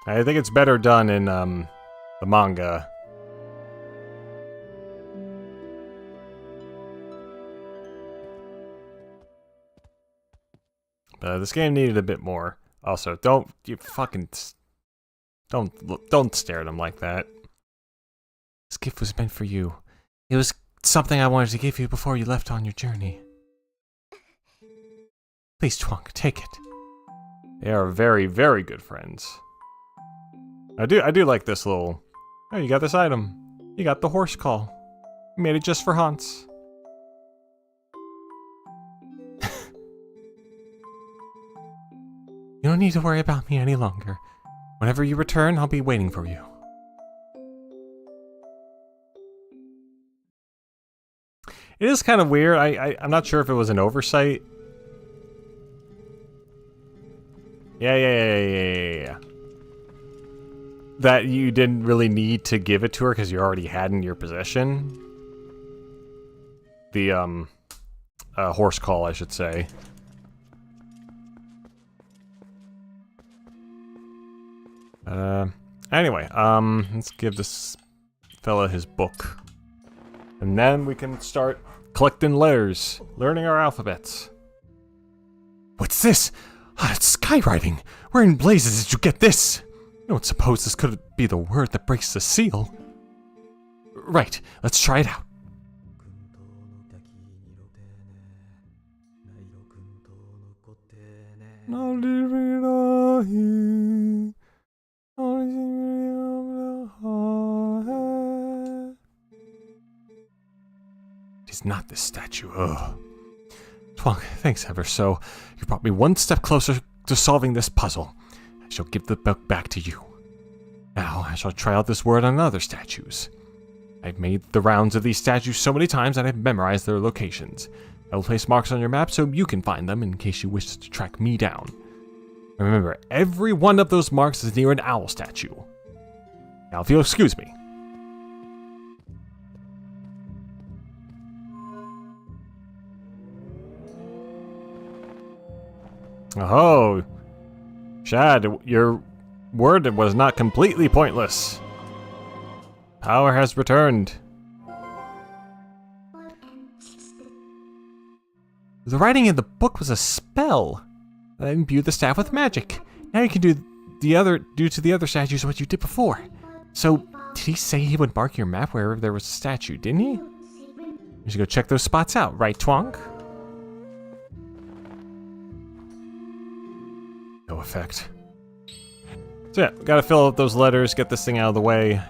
I think it's better done in the manga. This game needed a bit more. Also, don't stare at him like that. This gift was meant for you. It was something I wanted to give you before you left on your journey. Please, Twonk, take it. They are very, very good friends. I do like this little... Oh, you got this item. You got the horse call. You made it just for Hans. You don't need to worry about me any longer. Whenever you return, I'll be waiting for you. It is kind of weird. I'm not sure if it was an oversight. Yeah. That you didn't really need to give it to her because you already had in your possession. The, horse call, I should say. Anyway, let's give this fella his book. And then we can start collecting letters, learning our alphabets. What's this? It's skywriting. Where in blazes did you get this? I don't suppose this could be the word that breaks the seal. Right, let's try it out. It is not this statue. Ugh. Twonk, thanks ever so. You brought me one step closer to solving this puzzle. I shall give the book back to you. Now I shall try out this word on other statues. I've made the rounds of these statues so many times that I've memorized their locations. I will place marks on your map so you can find them in case you wish to track me down. Remember, every one of those marks is near an owl statue. Now, if you'll excuse me. Oh, Shad, your word was not completely pointless. Power has returned. The writing in the book was a spell. I imbued the staff with magic. Now you can do to the other statues what you did before. So, did he say he would mark your map wherever there was a statue, didn't he? We should go check those spots out, right, Twonk? No effect. So yeah, gotta fill out those letters, get this thing out of the way.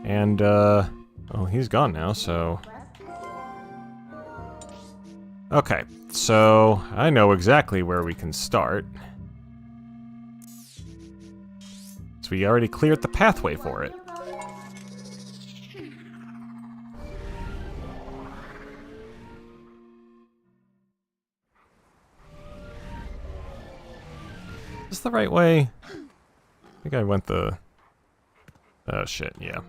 And, oh, he's gone now, so... Okay, so I know exactly where we can start. So we already cleared the pathway for it. Is this the right way? I think I went the... Oh shit, yeah.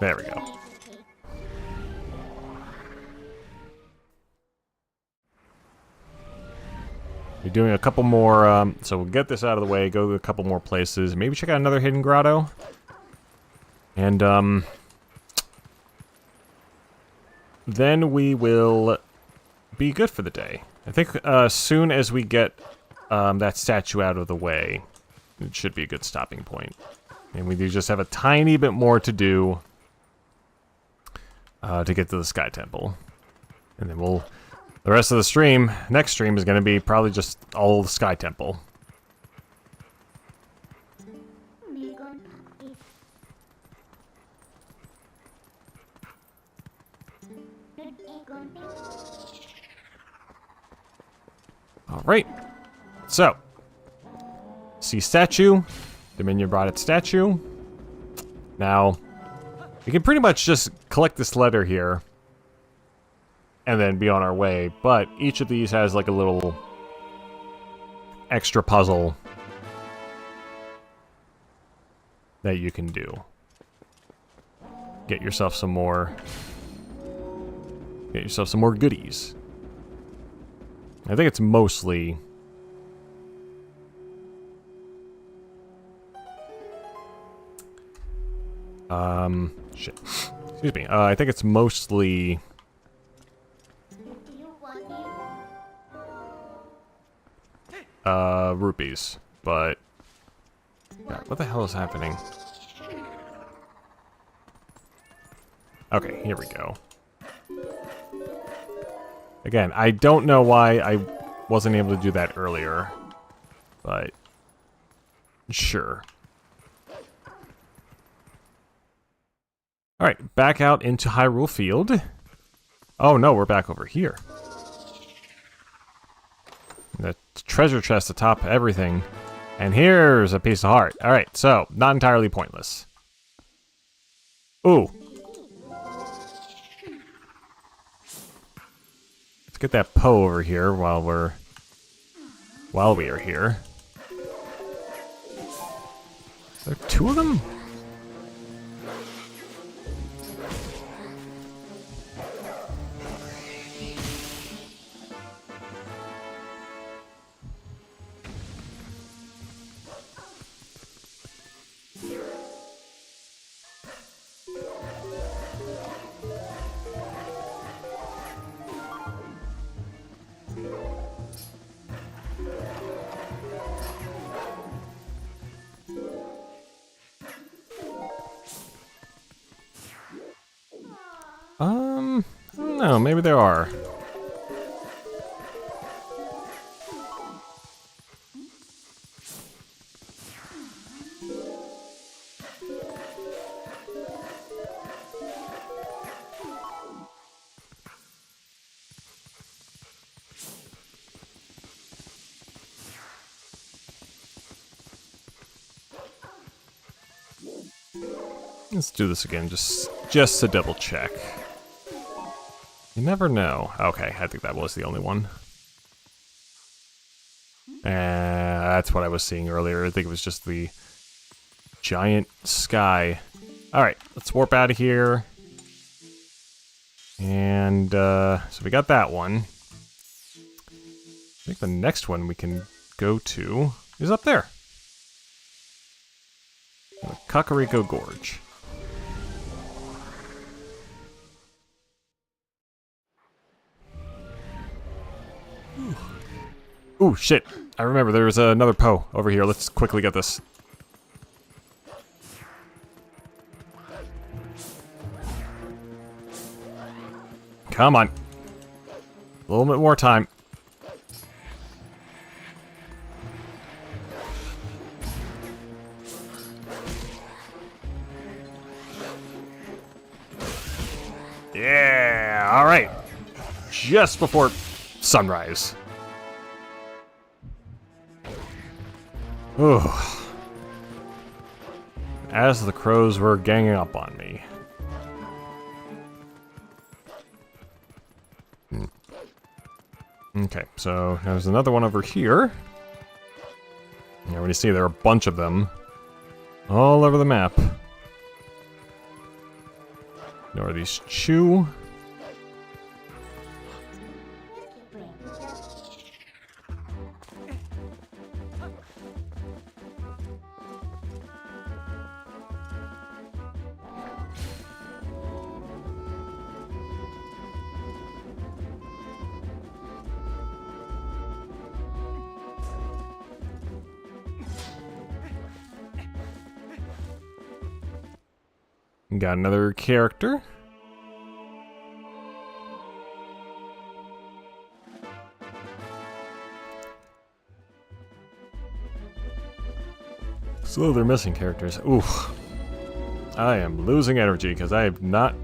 There we go. Be doing a couple more, so we'll get this out of the way, go to a couple more places, maybe check out another hidden grotto. And, then we will be good for the day. I think, as soon as we get, that statue out of the way, it should be a good stopping point. And we do just have a tiny bit more to do, to get to the Sky Temple. And then the rest of the stream, next stream is going to be probably just all the Sky Temple. Alright, so, see statue, Dominion brought its statue. Now, we can pretty much just collect this letter here, and then be on our way, but each of these has like a little extra puzzle that you can do. Get yourself some more goodies. I think it's mostly shit. Excuse me. I think it's mostly rupees, but God, what the hell is happening? Okay, here we go. Again, I don't know why I wasn't able to do that earlier, but sure. Alright, back out into Hyrule Field. Oh no, we're back over here. The treasure chest atop everything. And here's a piece of heart. Alright, so, not entirely pointless. Ooh. Let's get that Poe over here while we are here. Are there two of them? I don't know, maybe there are. Let's do this again, just to double check. You never know. Okay, I think that was the only one. That's what I was seeing earlier. I think it was just the giant sky. Alright, let's warp out of here. And, so we got that one. I think the next one we can go to is up there. The Kakariko Gorge. Ooh, shit. I remember there's another Poe over here. Let's quickly get this. Come on. A little bit more time. Yeah, all right. Just before sunrise. Ooh. As the crows were ganging up on me. Okay, so there's another one over here. You already see there are a bunch of them all over the map. Northeast Chew. Got another character. So they're missing characters. Oof. I am losing energy because I have not...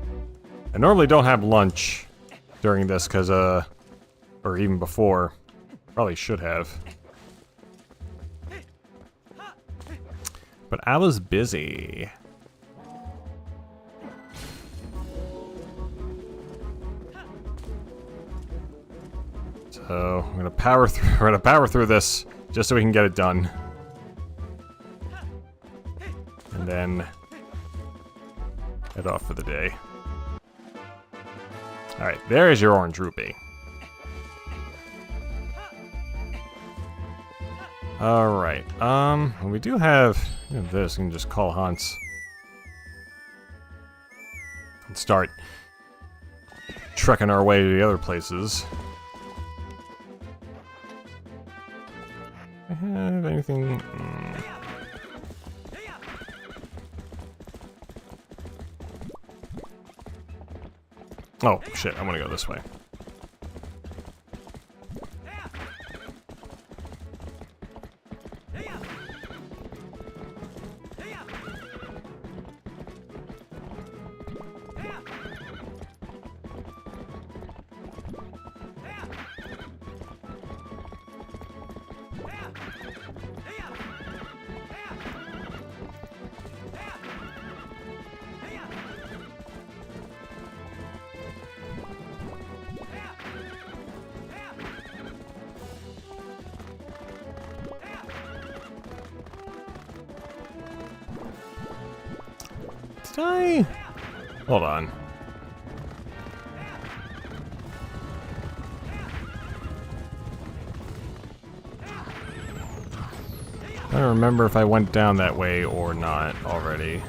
I normally don't have lunch during this because, or even before. Probably should have. But I was busy. So I'm gonna power through. We're gonna power through this just so we can get it done, and then head off for the day. All right, there's your orange rupee. All right. We do have this. We can just call Hans and start trekking our way to the other places. I have anything? Oh shit! I want to go this way. Did I? Hold on. I don't remember if I went down that way or not already.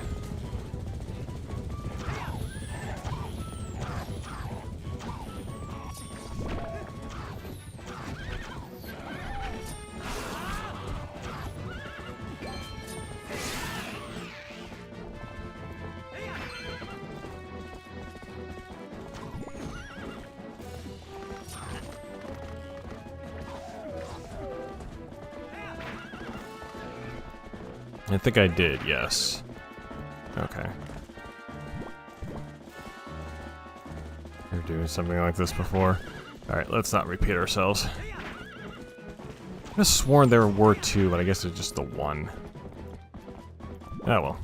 I think I did, yes. Okay. We're doing something like this before. Alright, let's not repeat ourselves. I could have sworn there were two, but I guess it's just the one. Oh well.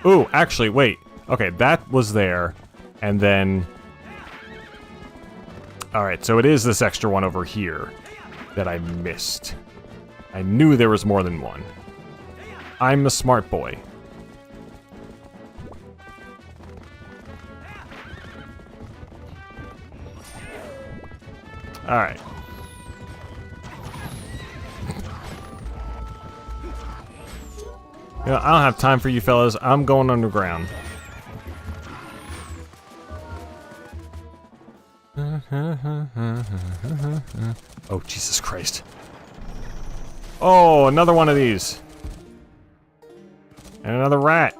Ooh, actually, wait. Okay, that was there, and then... Alright, so it is this extra one over here that I missed. I knew there was more than one. I'm a smart boy. Alright. You know, I don't have time for you fellas. I'm going underground. Oh, Jesus Christ. Oh, another one of these. And another rat.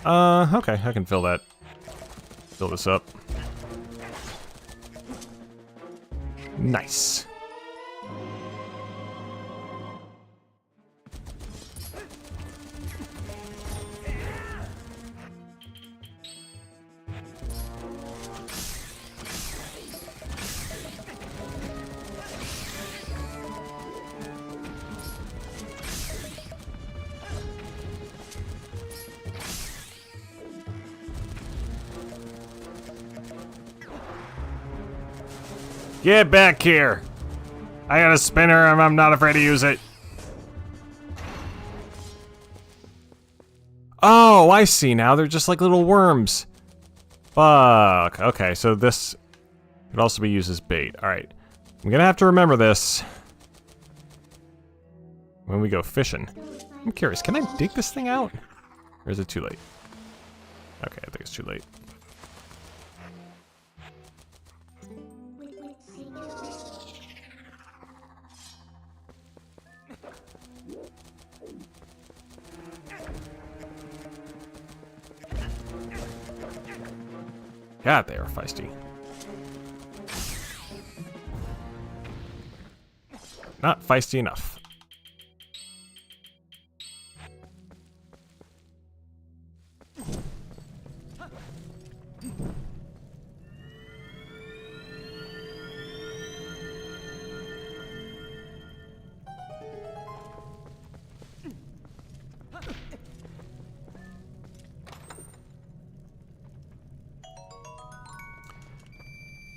Okay, I can fill that. Fill this up. Nice. Get back here! I got a spinner and I'm not afraid to use it. Oh, I see now. They're just like little worms. Fuck. Okay, so this could also be used as bait. Alright. I'm gonna have to remember this when we go fishing. I'm curious, can I dig this thing out? Or is it too late? Okay, I think it's too late. God, they are feisty. Not feisty enough.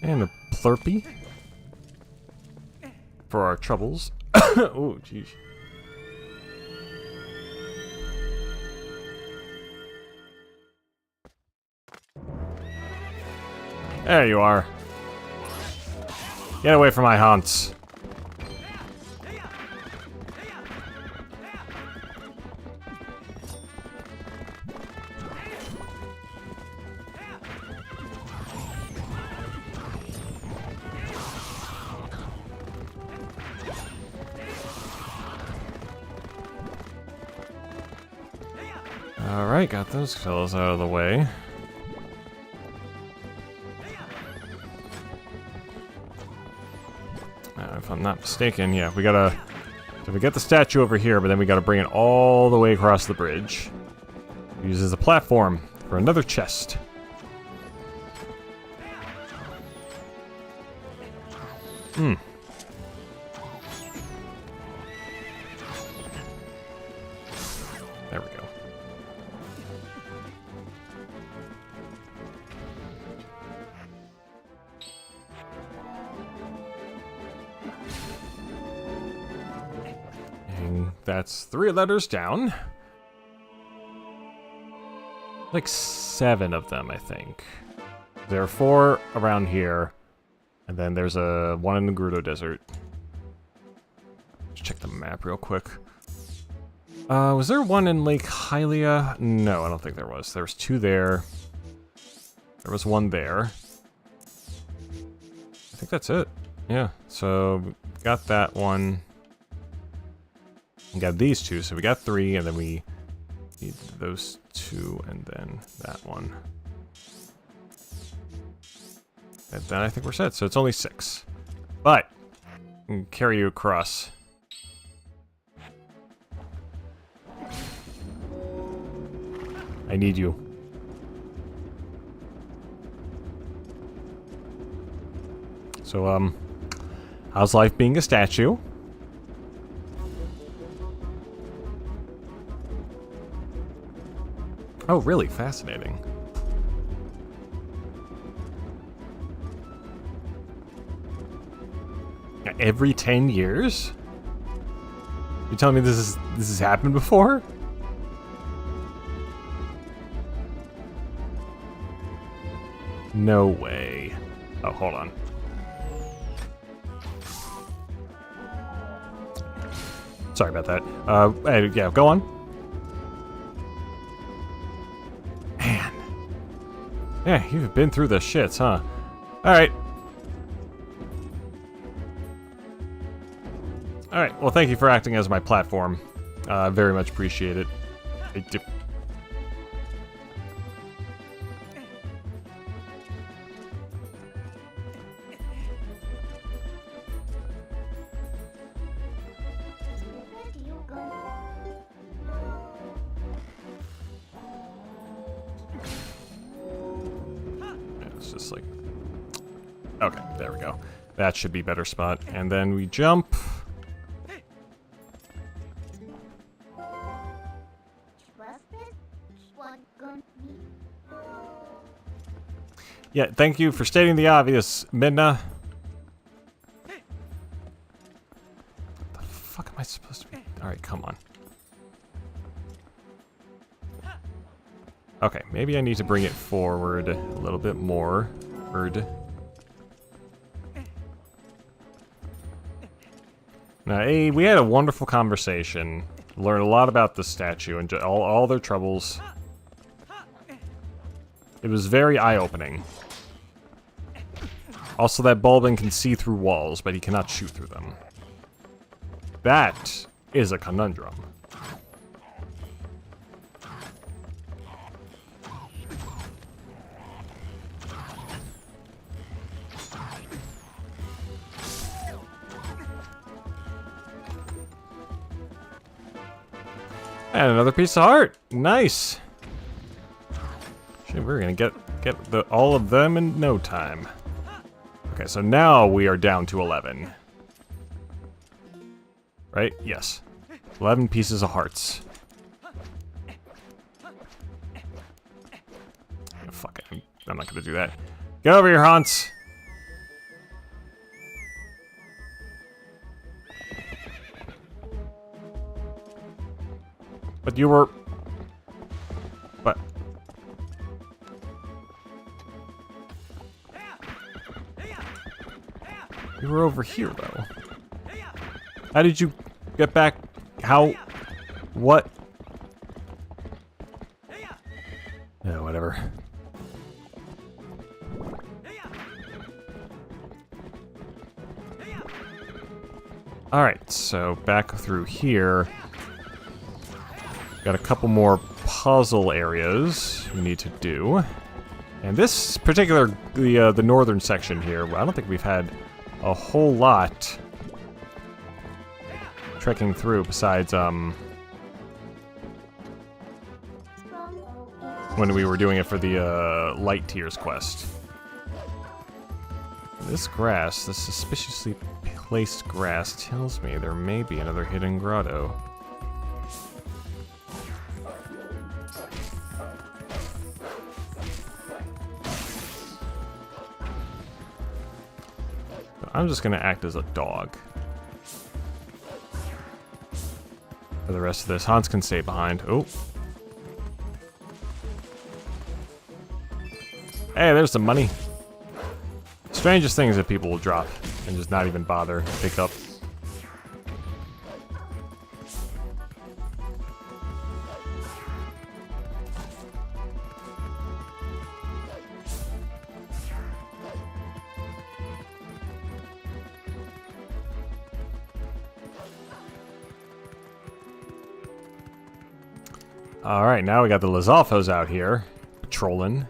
And a Plurpy for our troubles. Oh, jeez. There you are. Get away from my haunts. Alright, got those fellas out of the way. If I'm not mistaken, yeah, we gotta... So we get the statue over here, but then we gotta bring it all the way across the bridge. Use as a platform for another chest. Hmm. There we go. And that's 3 letters down. Like 7 of them, I think. There are 4 around here. And then there's a one in the Gerudo Desert. Let's check the map real quick. Was there one in Lake Hylia? No, I don't think there was. There was 2 there. There was 1 there. I think that's it. Yeah, so we got that one. We got these 2, so we got 3, and then we need those 2, and then that one. And then I think we're set, so it's only 6. But, I can carry you across. I need you. So, how's life being a statue? Oh, really? Fascinating. Every 10 years? You telling me this has happened before? No way. Oh, hold on. Sorry about that. Yeah, go on. Man. Yeah, you've been through the shits, huh? Alright. Alright, well, thank you for acting as my platform. Very much appreciate it. It's just like... Okay, there we go. That should be a better spot. And then we jump... Yeah, thank you for stating the obvious, Midna. What the fuck am I supposed to be? Alright, come on. Okay, maybe I need to bring it forward a little bit more. Now, hey, we had a wonderful conversation. Learned a lot about the statue and all their troubles. It was very eye-opening. Also, that Bulbin can see through walls, but he cannot shoot through them. That is a conundrum. And another piece of heart. Nice. Shit, we're gonna get all of them in no time. Okay, so now we are down to 11. Right? Yes. 11 pieces of hearts. Oh, fuck it. I'm not gonna do that. Get over here, Hans. But you were... But... You were over here, though. How did you get back? How? What? Yeah, whatever. Alright, so back through here. Got a couple more puzzle areas we need to do. And this particular, the northern section here, I don't think we've had a whole lot trekking through besides, when we were doing it for the, Light Tears quest. This grass, this suspiciously placed grass, tells me there may be another hidden grotto. I'm just gonna act as a dog for the rest of this. Hans can stay behind. Oh. Hey, there's some money. Strangest things that people will drop and just not even bother to pick up. Alright, now we got the Lizalfos out here, patrolling.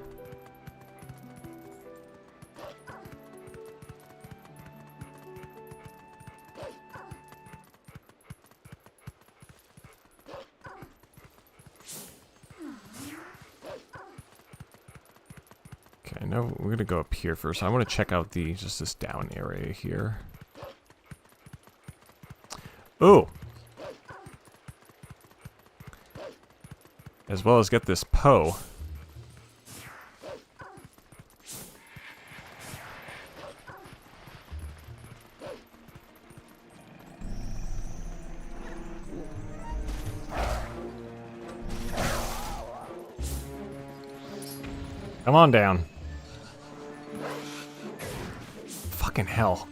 Okay, now we're gonna go up here first. I want to check out just this down area here. Ooh! As well as get this Poe. Come on down. Fucking hell.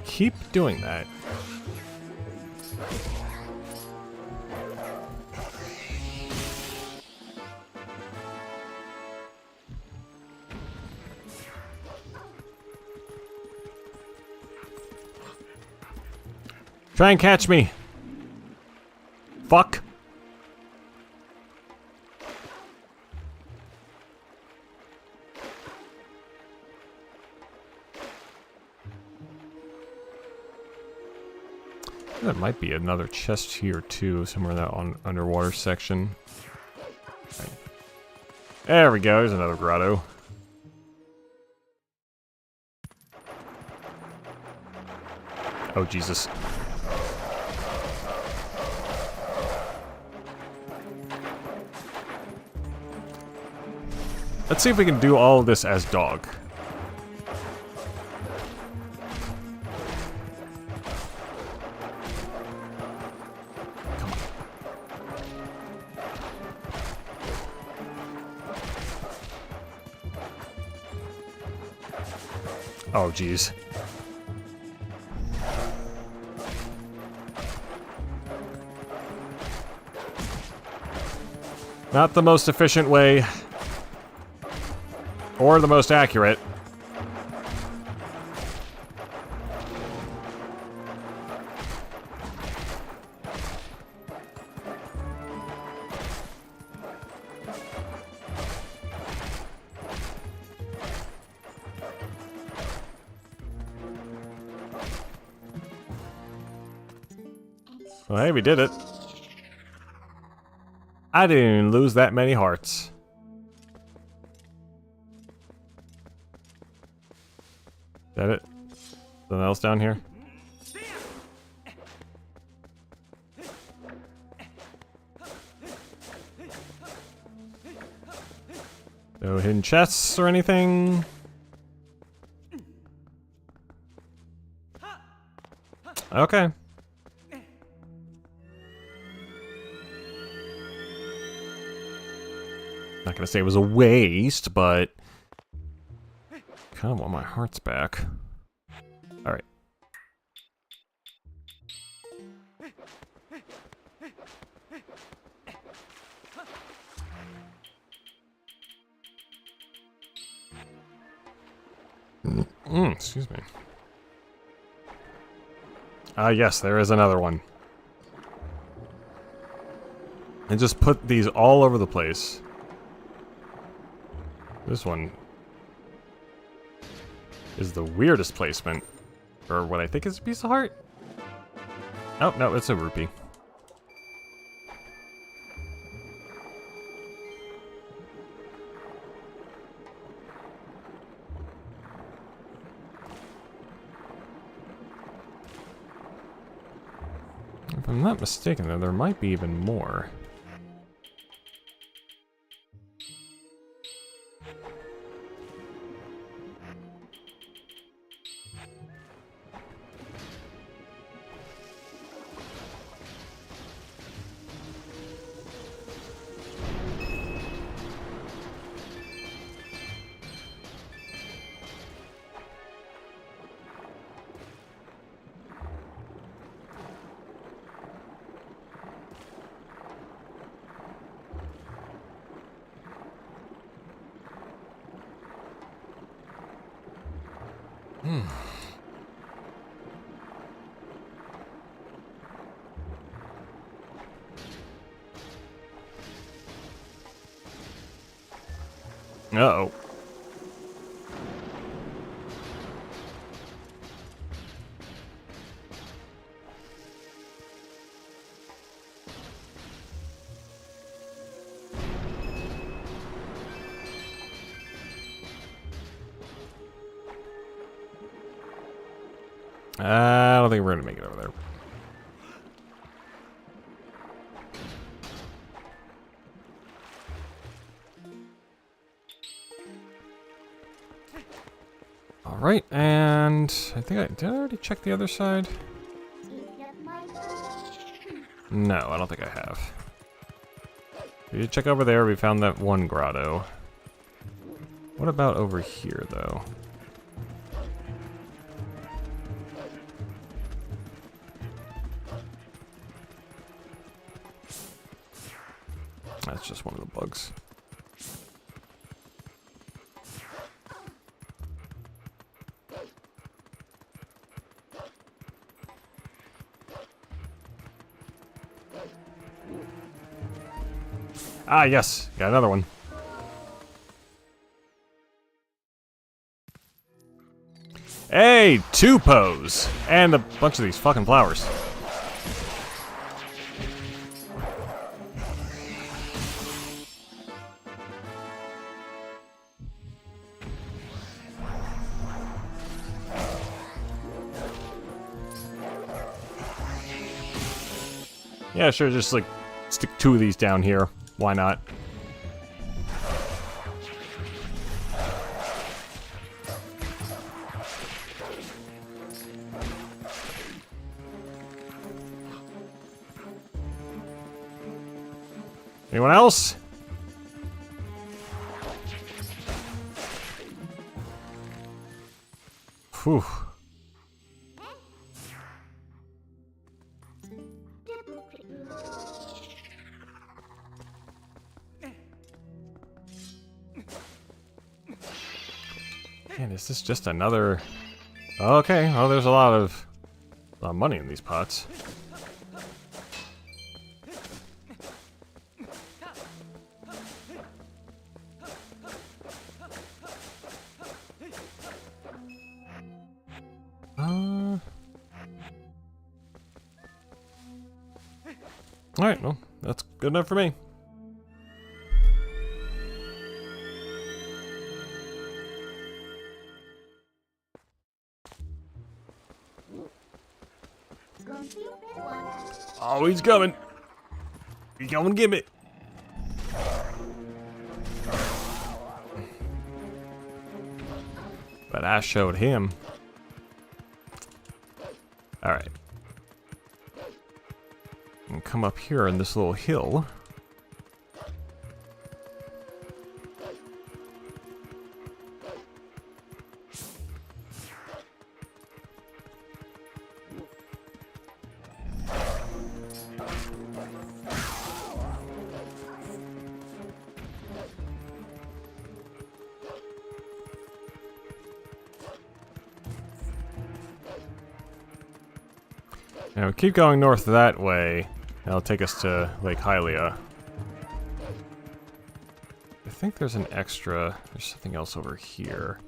Keep doing that. Try and catch me. Fuck. There might be another chest here too, somewhere in that underwater section. Right. There we go, there's another grotto. Oh, Jesus. Let's see if we can do all of this as dog. Come on. Oh, jeez. Not the most efficient way. Or the most accurate. Well, hey, we did it. I didn't lose that many hearts. Is that it? Something else down here? No hidden chests or anything? Okay. Not gonna say it was a waste, but kind of want my hearts back. All right. Excuse me. Yes, there is another one. And just put these all over the place. This one is the weirdest placement for what I think is a piece of heart. Oh, no, it's a rupee. If I'm not mistaken, though, there might be even more. Uh-oh. I don't think we're gonna make it over there. Alright, and I think did I already check the other side? No, I don't think I have. We did check over there, we found that one grotto. What about over here, though? That's just one of the bugs. Ah, yes. Got another one. Hey, two pose! And a bunch of these fucking flowers. Yeah, sure, just like stick two of these down here. Why not? Anyone else? Whew. Man, is this just another... Okay, well, there's a lot of money in these pots. Alright, well, that's good enough for me. he's coming. He's coming, give it. But I showed him. Alright. And come up here in this little hill. Now we keep going north that way. That'll take us to Lake Hylia. I think there's an extra... There's something else over here.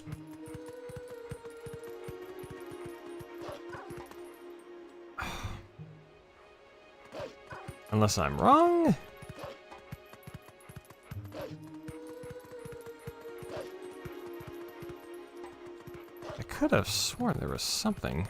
Unless I'm wrong? I could have sworn there was something.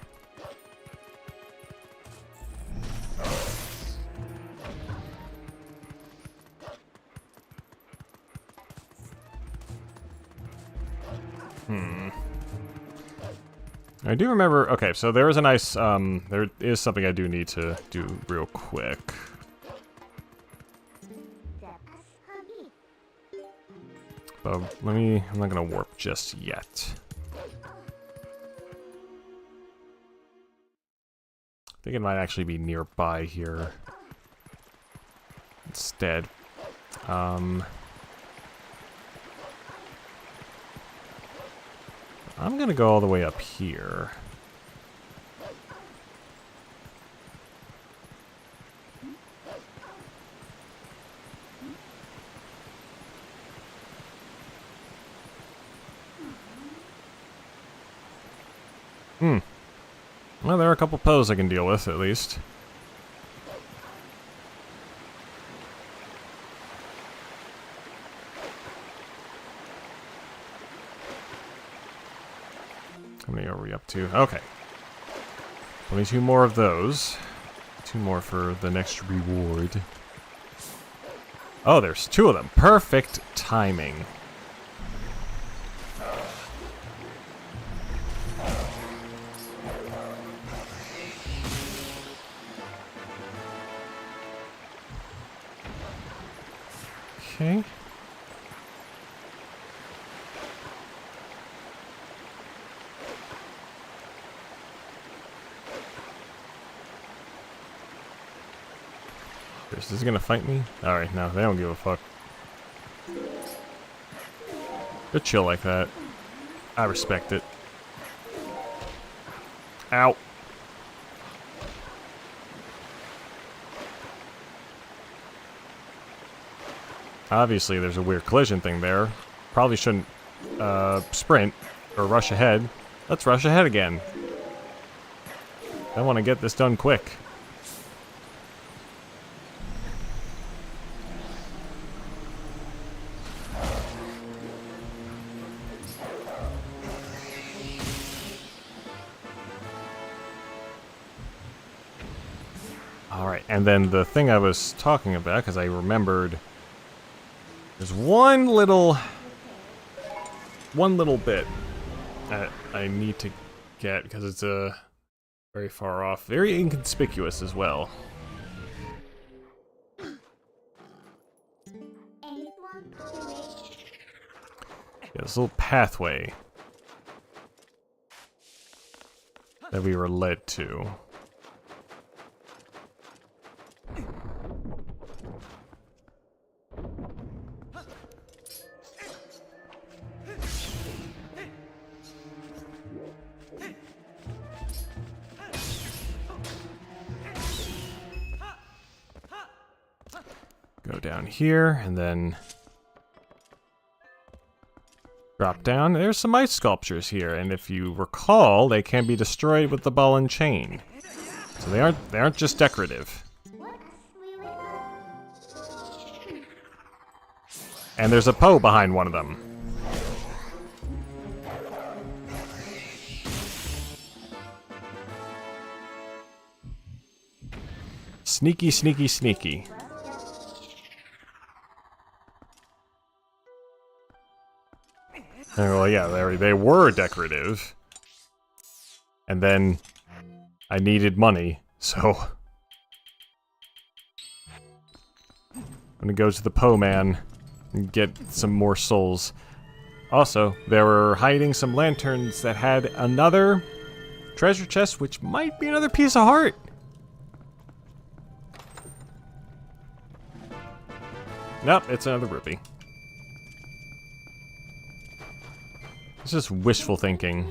I do remember, okay, so there is a nice, there is something I do need to do real quick. But I'm not gonna warp just yet. I think it might actually be nearby here instead. I'm gonna go all the way up here. Well, there are a couple pose I can deal with, at least. How many are we up to? Okay. 22 more of those. 2 more for the next reward. Oh, there's 2 of them. Perfect timing. Okay. Is this gonna fight me? Alright, no, they don't give a fuck. They're chill like that. I respect it. Ow. Obviously, there's a weird collision thing there. Probably shouldn't sprint or rush ahead. Let's rush ahead again. I want to get this done quick. Alright, and then the thing I was talking about, because I remembered... There's one little bit that I need to get, because it's very far off. Very inconspicuous as well. Yeah, this little pathway that we were led to. Go down here, and then drop down. There's some ice sculptures here, and if you recall, they can be destroyed with the ball and chain. So they aren't just decorative. And there's a Poe behind one of them. Sneaky, sneaky, sneaky. Oh, well, yeah, they were decorative. And then I needed money, so I'm gonna go to the Poe Man and get some more souls. Also, they were hiding some lanterns that had another treasure chest, which might be another piece of heart. Nope, it's another rupee. It's just wishful thinking.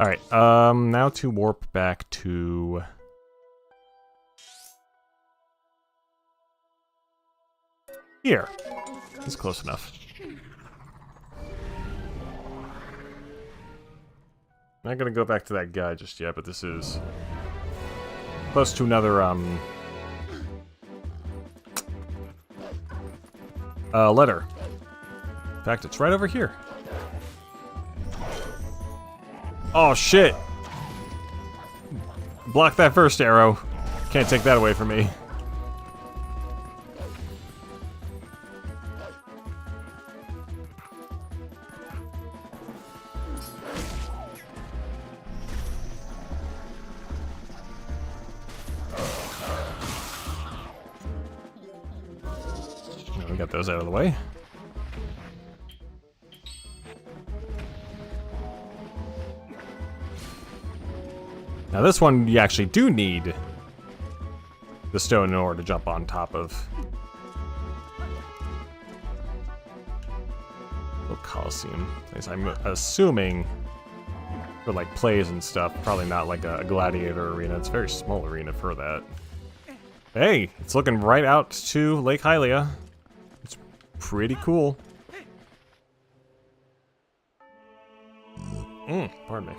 Alright, now to warp back to... here. It's close enough. Not gonna go back to that guy just yet, but this is close to another, letter. In fact, it's right over here. Oh, shit! Block that first arrow. Can't take that away from me. We got those out of the way. Now this one you actually do need the stone in order to jump on top of. Little Coliseum. At least I'm assuming for like plays and stuff, probably not like a gladiator arena. It's a very small arena for that. Hey, it's looking right out to Lake Hylia. It's pretty cool. Pardon me.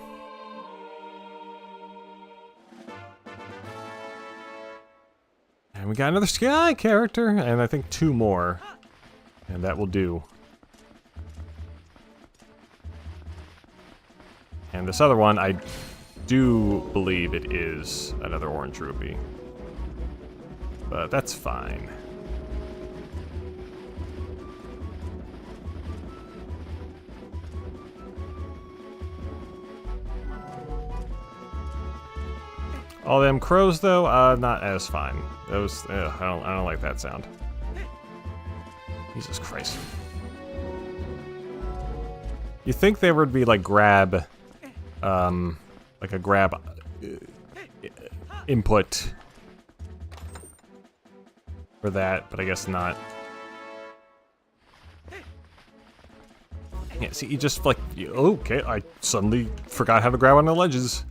And we got another sky character, and I think 2 more. And that will do. And this other one, I do believe it is another orange rupee. But that's fine. All them crows, though, not as fine. Those, I don't like that sound. Jesus Christ. You think there would be like grab, like a grab input for that, but I guess not. Yeah, see, you just like, okay, I suddenly forgot how to grab on the ledges.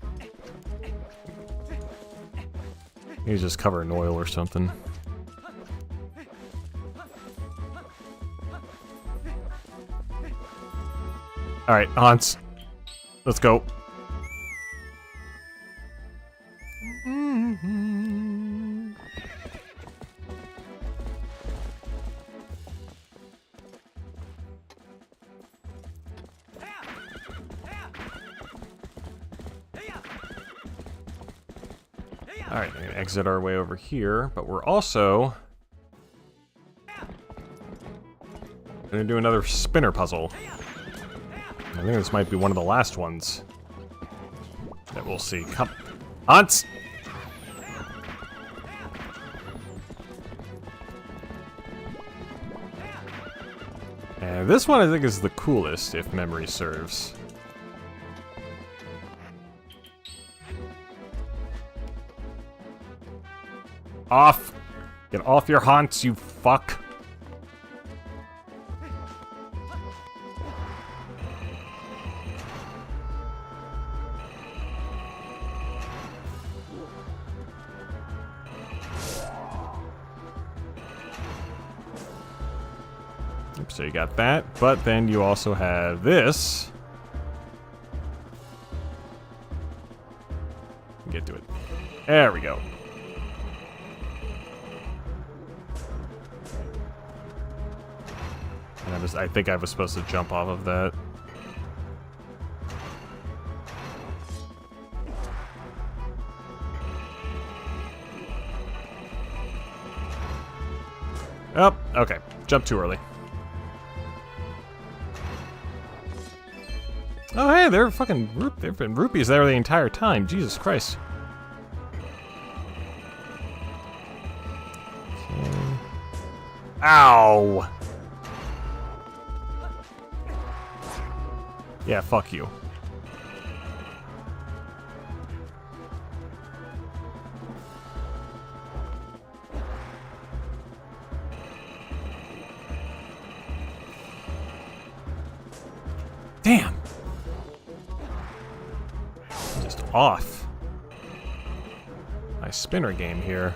You just cover in oil or something. Alright, Hans. Let's go. Alright, we're gonna exit our way over here, but we're also gonna do another spinner puzzle. I think this might be one of the last ones that we'll see. Come, Hans! And this one I think is the coolest, if memory serves. Off! Get off your haunts, you fuck! Oops, so you got that, but then you also have this. Get to it. There we go. I think I was supposed to jump off of that. Oh, okay. Jumped too early. Oh, hey, they're fucking they've been rupees there the entire time. Jesus Christ. Okay. Ow! Yeah, fuck you. Damn! Just off. My spinner game here.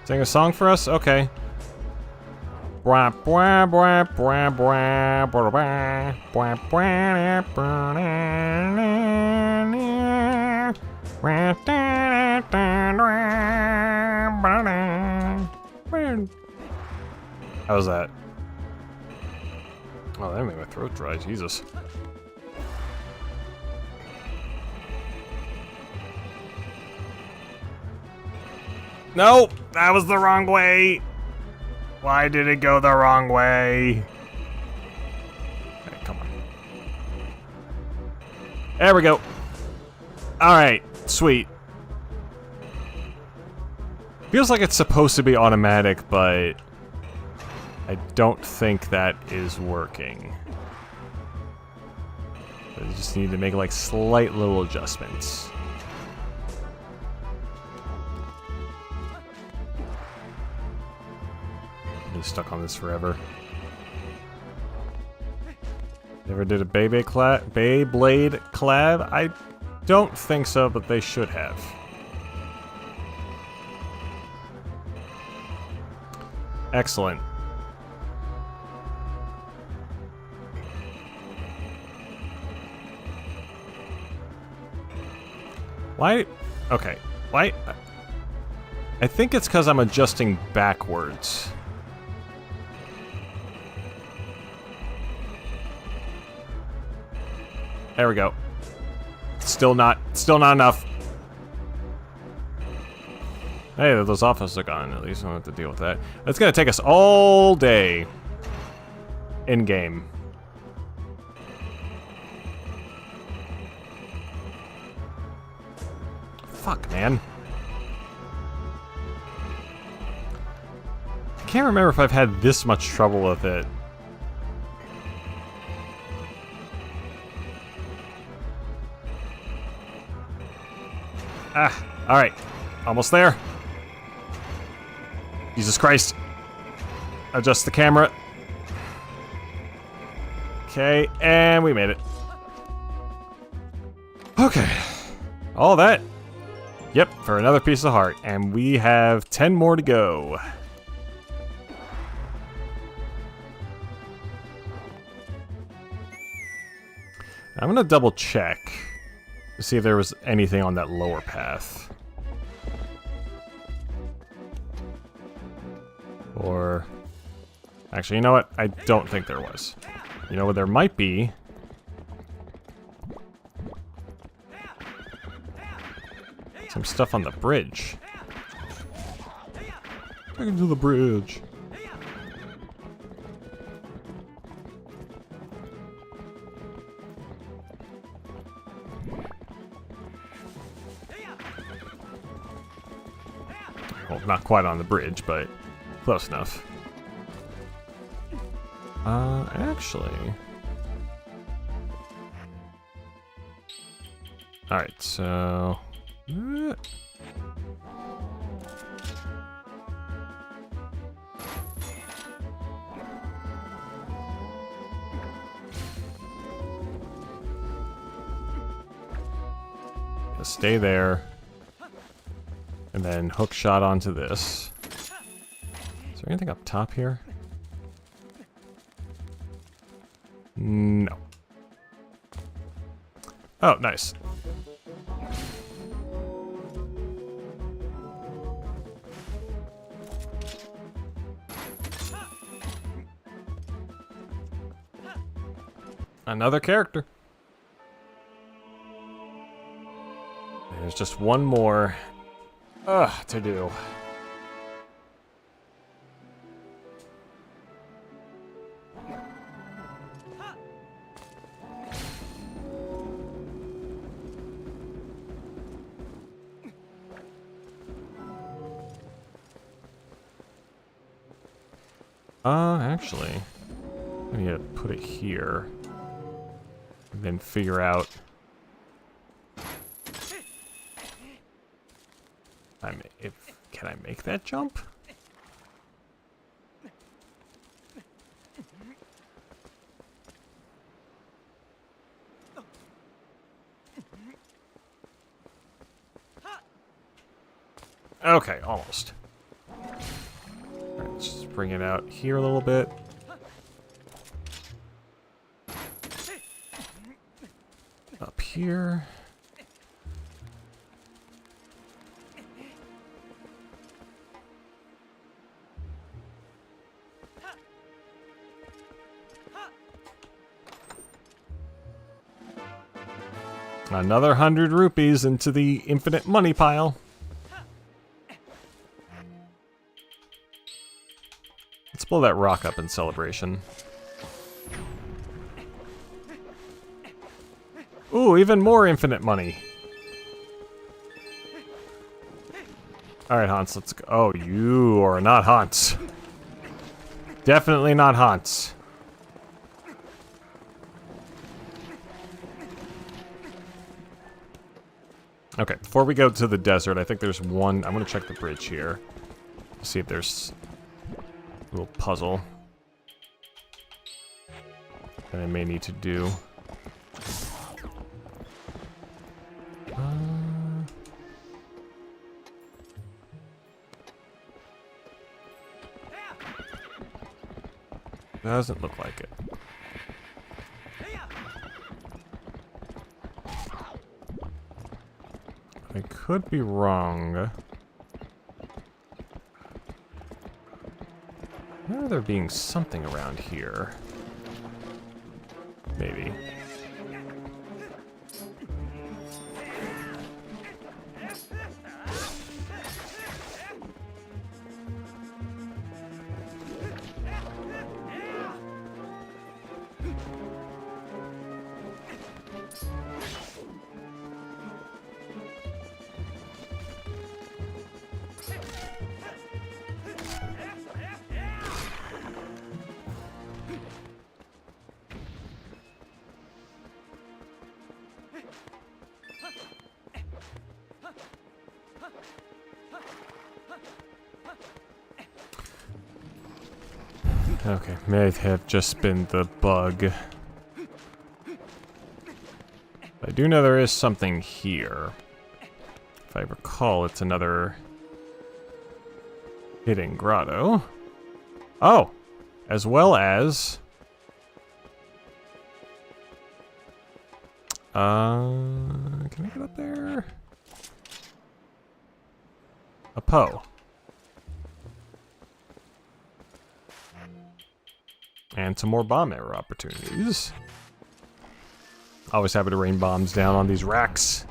Sing a song for us? Okay. Bwah, bwah, bwah, bwah, bwah, bwah, bwah, bwah, bwah, bwah. How was that? Oh, that made my throat dry. Jesus. No, that was the wrong way. Why did it go the wrong way? Okay, come on. There we go. Alright, sweet. Feels like it's supposed to be automatic, but I don't think that is working. I just need to make like slight little adjustments. I'm stuck on this forever. Never did a Beyblade collab? I don't think so, but they should have. Excellent. Why? Okay. Why? I think it's because I'm adjusting backwards. There we go. Still not enough. Hey, those offices are gone. At least I don't have to deal with that. It's gonna take us all day. In game. Fuck, man. I can't remember if I've had this much trouble with it. Ah, alright. Almost there. Jesus Christ. Adjust the camera. Okay, and we made it. Okay. All that. Yep, for another piece of heart. And we have 10 more to go. I'm gonna double check to see if there was anything on that lower path. Or... actually, you know what? I don't think there was. You know what there might be? Some stuff on the bridge. Take him to the bridge. Well, not quite on the bridge, but close enough. Actually... alright, so... stay there. And then hook shot onto this. Is there anything up top here? No. Oh, nice. Another character. There's just one more to do. Actually, I need to put it here. And then figure out... can I make that jump? Okay, almost. Alright, let's just bring it out here a little bit. Up here. Another 100 rupees into the infinite money pile. Let's blow that rock up in celebration. Ooh, even more infinite money. Alright, Hans, let's go. Oh, you are not Hans. Definitely not Hans. Okay, before we go to the desert, I think there's one... I'm gonna check the bridge here. See if there's a little puzzle that I may need to do. Doesn't look like it. I could be wrong. I remember there being something around here. Maybe. Okay, may have just been the bug. I do know there is something here. If I recall, it's another hidden grotto. Oh! As well as... can I get up there? A Poe. And some more bomb arrow opportunities. Always happy to rain bombs down on these racks.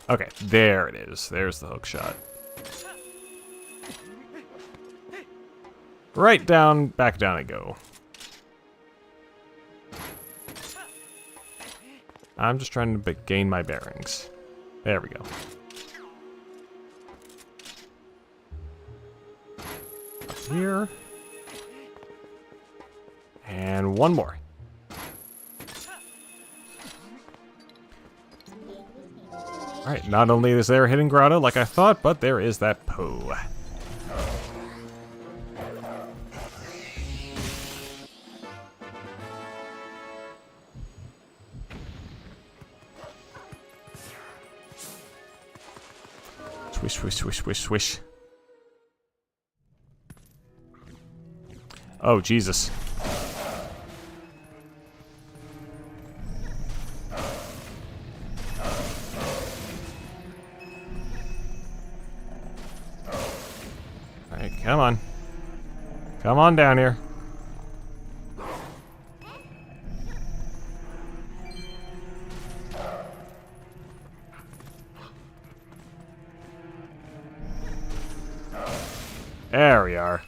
Okay, there it is. There's the hook shot. Right down, back down I go. I'm just trying to gain my bearings. There we go. Up here. And one more. Alright, not only is there a hidden grotto like I thought, but there is that Poe. Swish, swish, swish, swish, swish. Oh, Jesus. Alright, come on. Come on down here. There we are.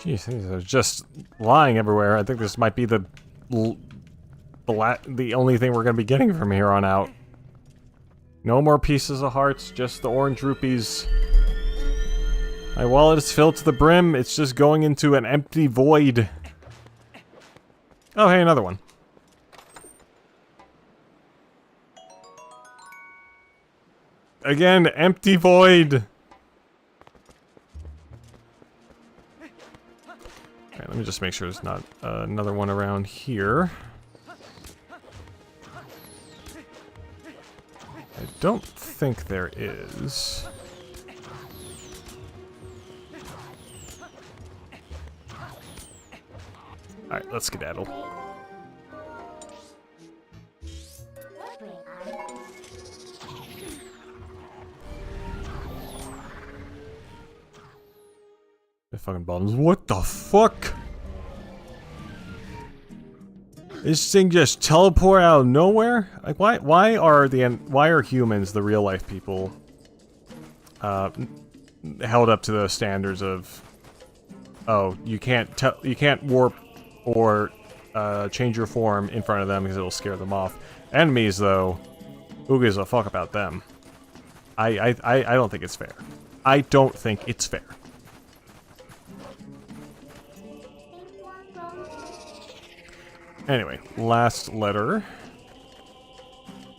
Jeez, these are just lying everywhere. I think this might be the only thing we're gonna be getting from here on out. No more pieces of hearts, just the orange rupees. My wallet is filled to the brim. It's just going into an empty void. Oh, hey, another one. Again, empty void. Okay, let me just make sure there's not another one around here. I don't think there is. Alright, let's skedaddle. The fucking bombs. What the fuck? This thing just teleport out of nowhere? Like, why are humans, the real life people, held up to the standards of, oh, you can't warp or change your form in front of them because it'll scare them off. Enemies, though, who gives a fuck about them? I don't think it's fair. I don't think it's fair. Anyway, last letter.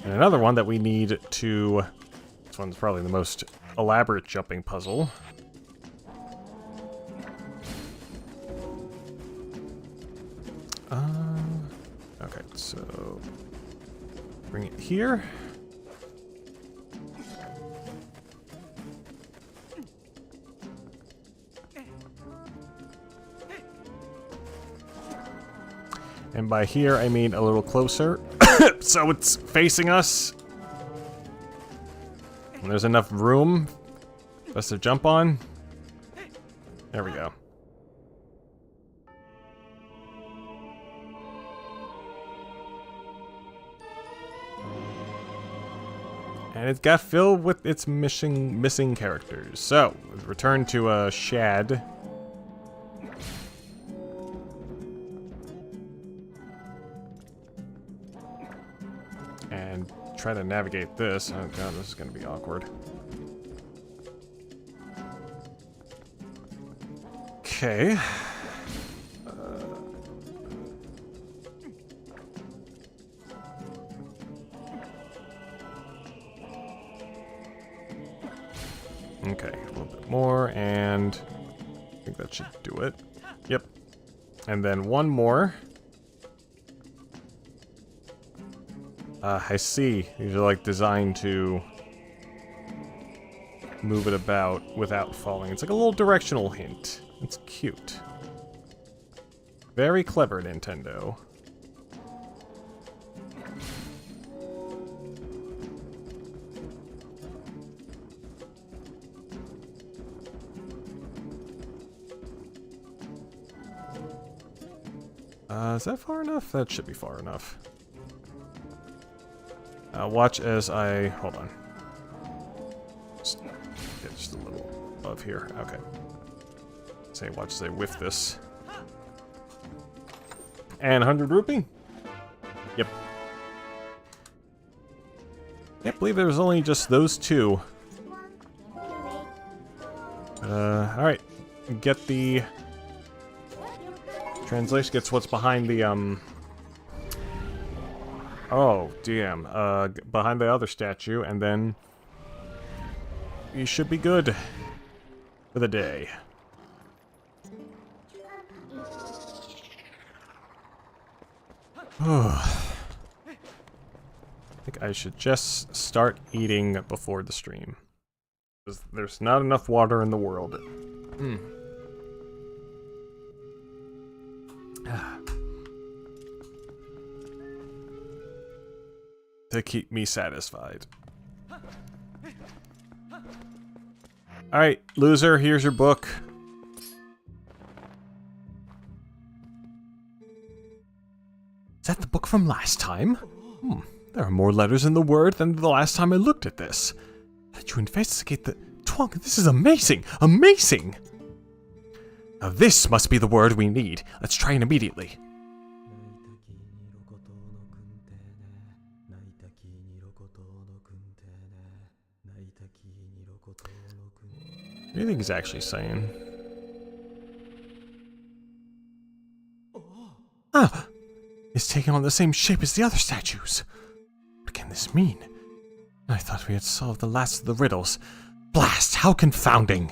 And another one that we need to... This one's probably the most elaborate jumping puzzle. Okay, so... Bring it here. And by here, I mean a little closer. So it's facing us. And there's enough room for us to jump on. There we go. And it got filled with its missing characters. So, return to Shad. And try to navigate this. Oh god, this is gonna be awkward. Okay. Okay, a little bit more, and I think that should do it. Yep. And then one more. I see. These are like designed to move it about without falling. It's like a little directional hint. It's cute. Very clever, Nintendo. Is that far enough? That should be far enough. Watch as I... Hold on. Just a little above here. Okay. Watch as I whiff this. And 100 rupee? Yep. Can't believe there was only just those two. Alright. Get the... Translation gets what's behind the, Oh, damn. Behind the other statue, and then... You should be good for the day. I think I should just start eating before the stream. There's not enough water in the world. to keep me satisfied. Alright, loser, here's your book. Is that the book from last time? There are more letters in the word than the last time I looked at this. Did you investigate the... Twonk, this is amazing! Amazing! Now this must be the word we need. Let's try it immediately. What do you think he's actually saying? Ah! It's taken on the same shape as the other statues. What can this mean? I thought we had solved the last of the riddles. Blast! How confounding!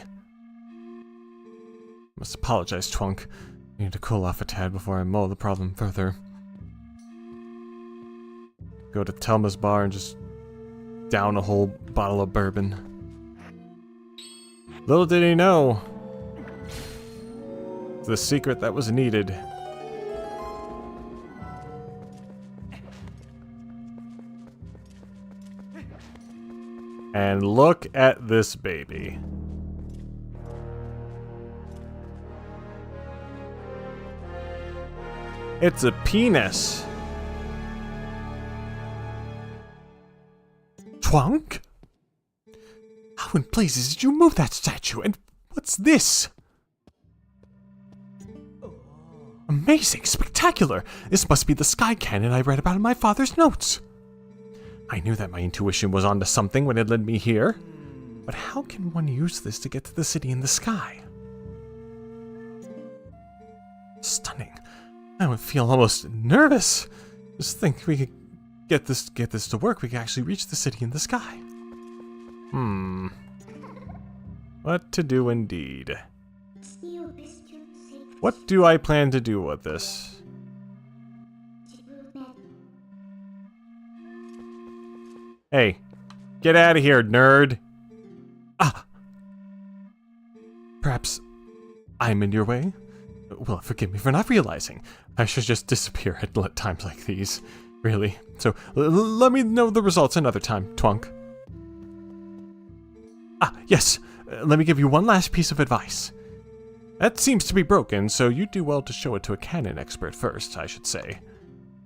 Must apologize, Twonk. I need to cool off a tad before I mull the problem further. Go to Telma's bar and just down a whole bottle of bourbon. Little did he know the secret that was needed. And look at this baby. It's a penis. Twonk? How in blazes did you move that statue? And what's this? Amazing! Spectacular! This must be the sky cannon I read about in my father's notes. I knew that my intuition was onto something when it led me here. But how can one use this to get to the city in the sky? Stunning. I would feel almost nervous. Just think we could get this to work. We could actually reach the city in the sky. What to do indeed. What do I plan to do with this? Hey, get out of here, nerd. Ah! Perhaps I'm in your way? Well, forgive me for not realizing. I should just disappear at times like these. Really. So, let me know the results another time, Twonk. Ah, yes. Let me give you one last piece of advice. That seems to be broken, so you do well to show it to a canon expert first, I should say.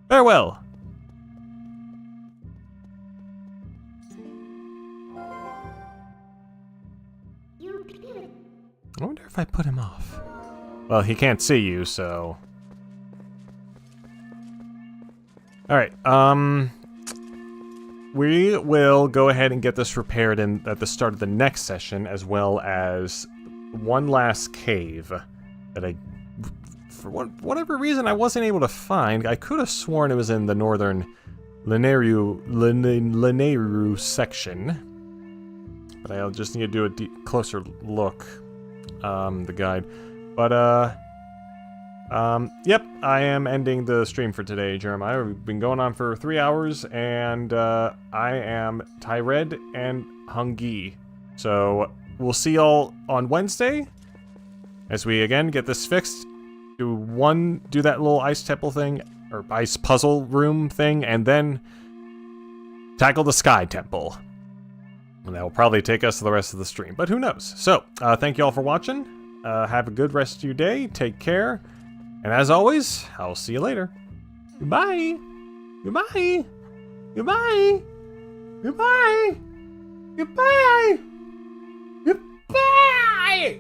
Farewell! I wonder if I put him off. Well, he can't see you, so... Alright, we will go ahead and get this repaired at the start of the next session, as well as one last cave that for whatever reason, I wasn't able to find. I could have sworn it was in the northern Lineru section, but I'll just need to do a closer look, the guide. But, yep, I am ending the stream for today, Jeremiah. We've been going on for 3 hours, and I am Tyred and Hungy. So, we'll see y'all on Wednesday, as we, again, get this fixed. Do that little ice temple thing, or ice puzzle room thing, and then tackle the sky temple. And that will probably take us to the rest of the stream, but who knows. So, thank you all for watching. Have a good rest of your day. Take care. And as always, I'll see you later. Goodbye. Goodbye. Goodbye. Goodbye. Goodbye. Goodbye.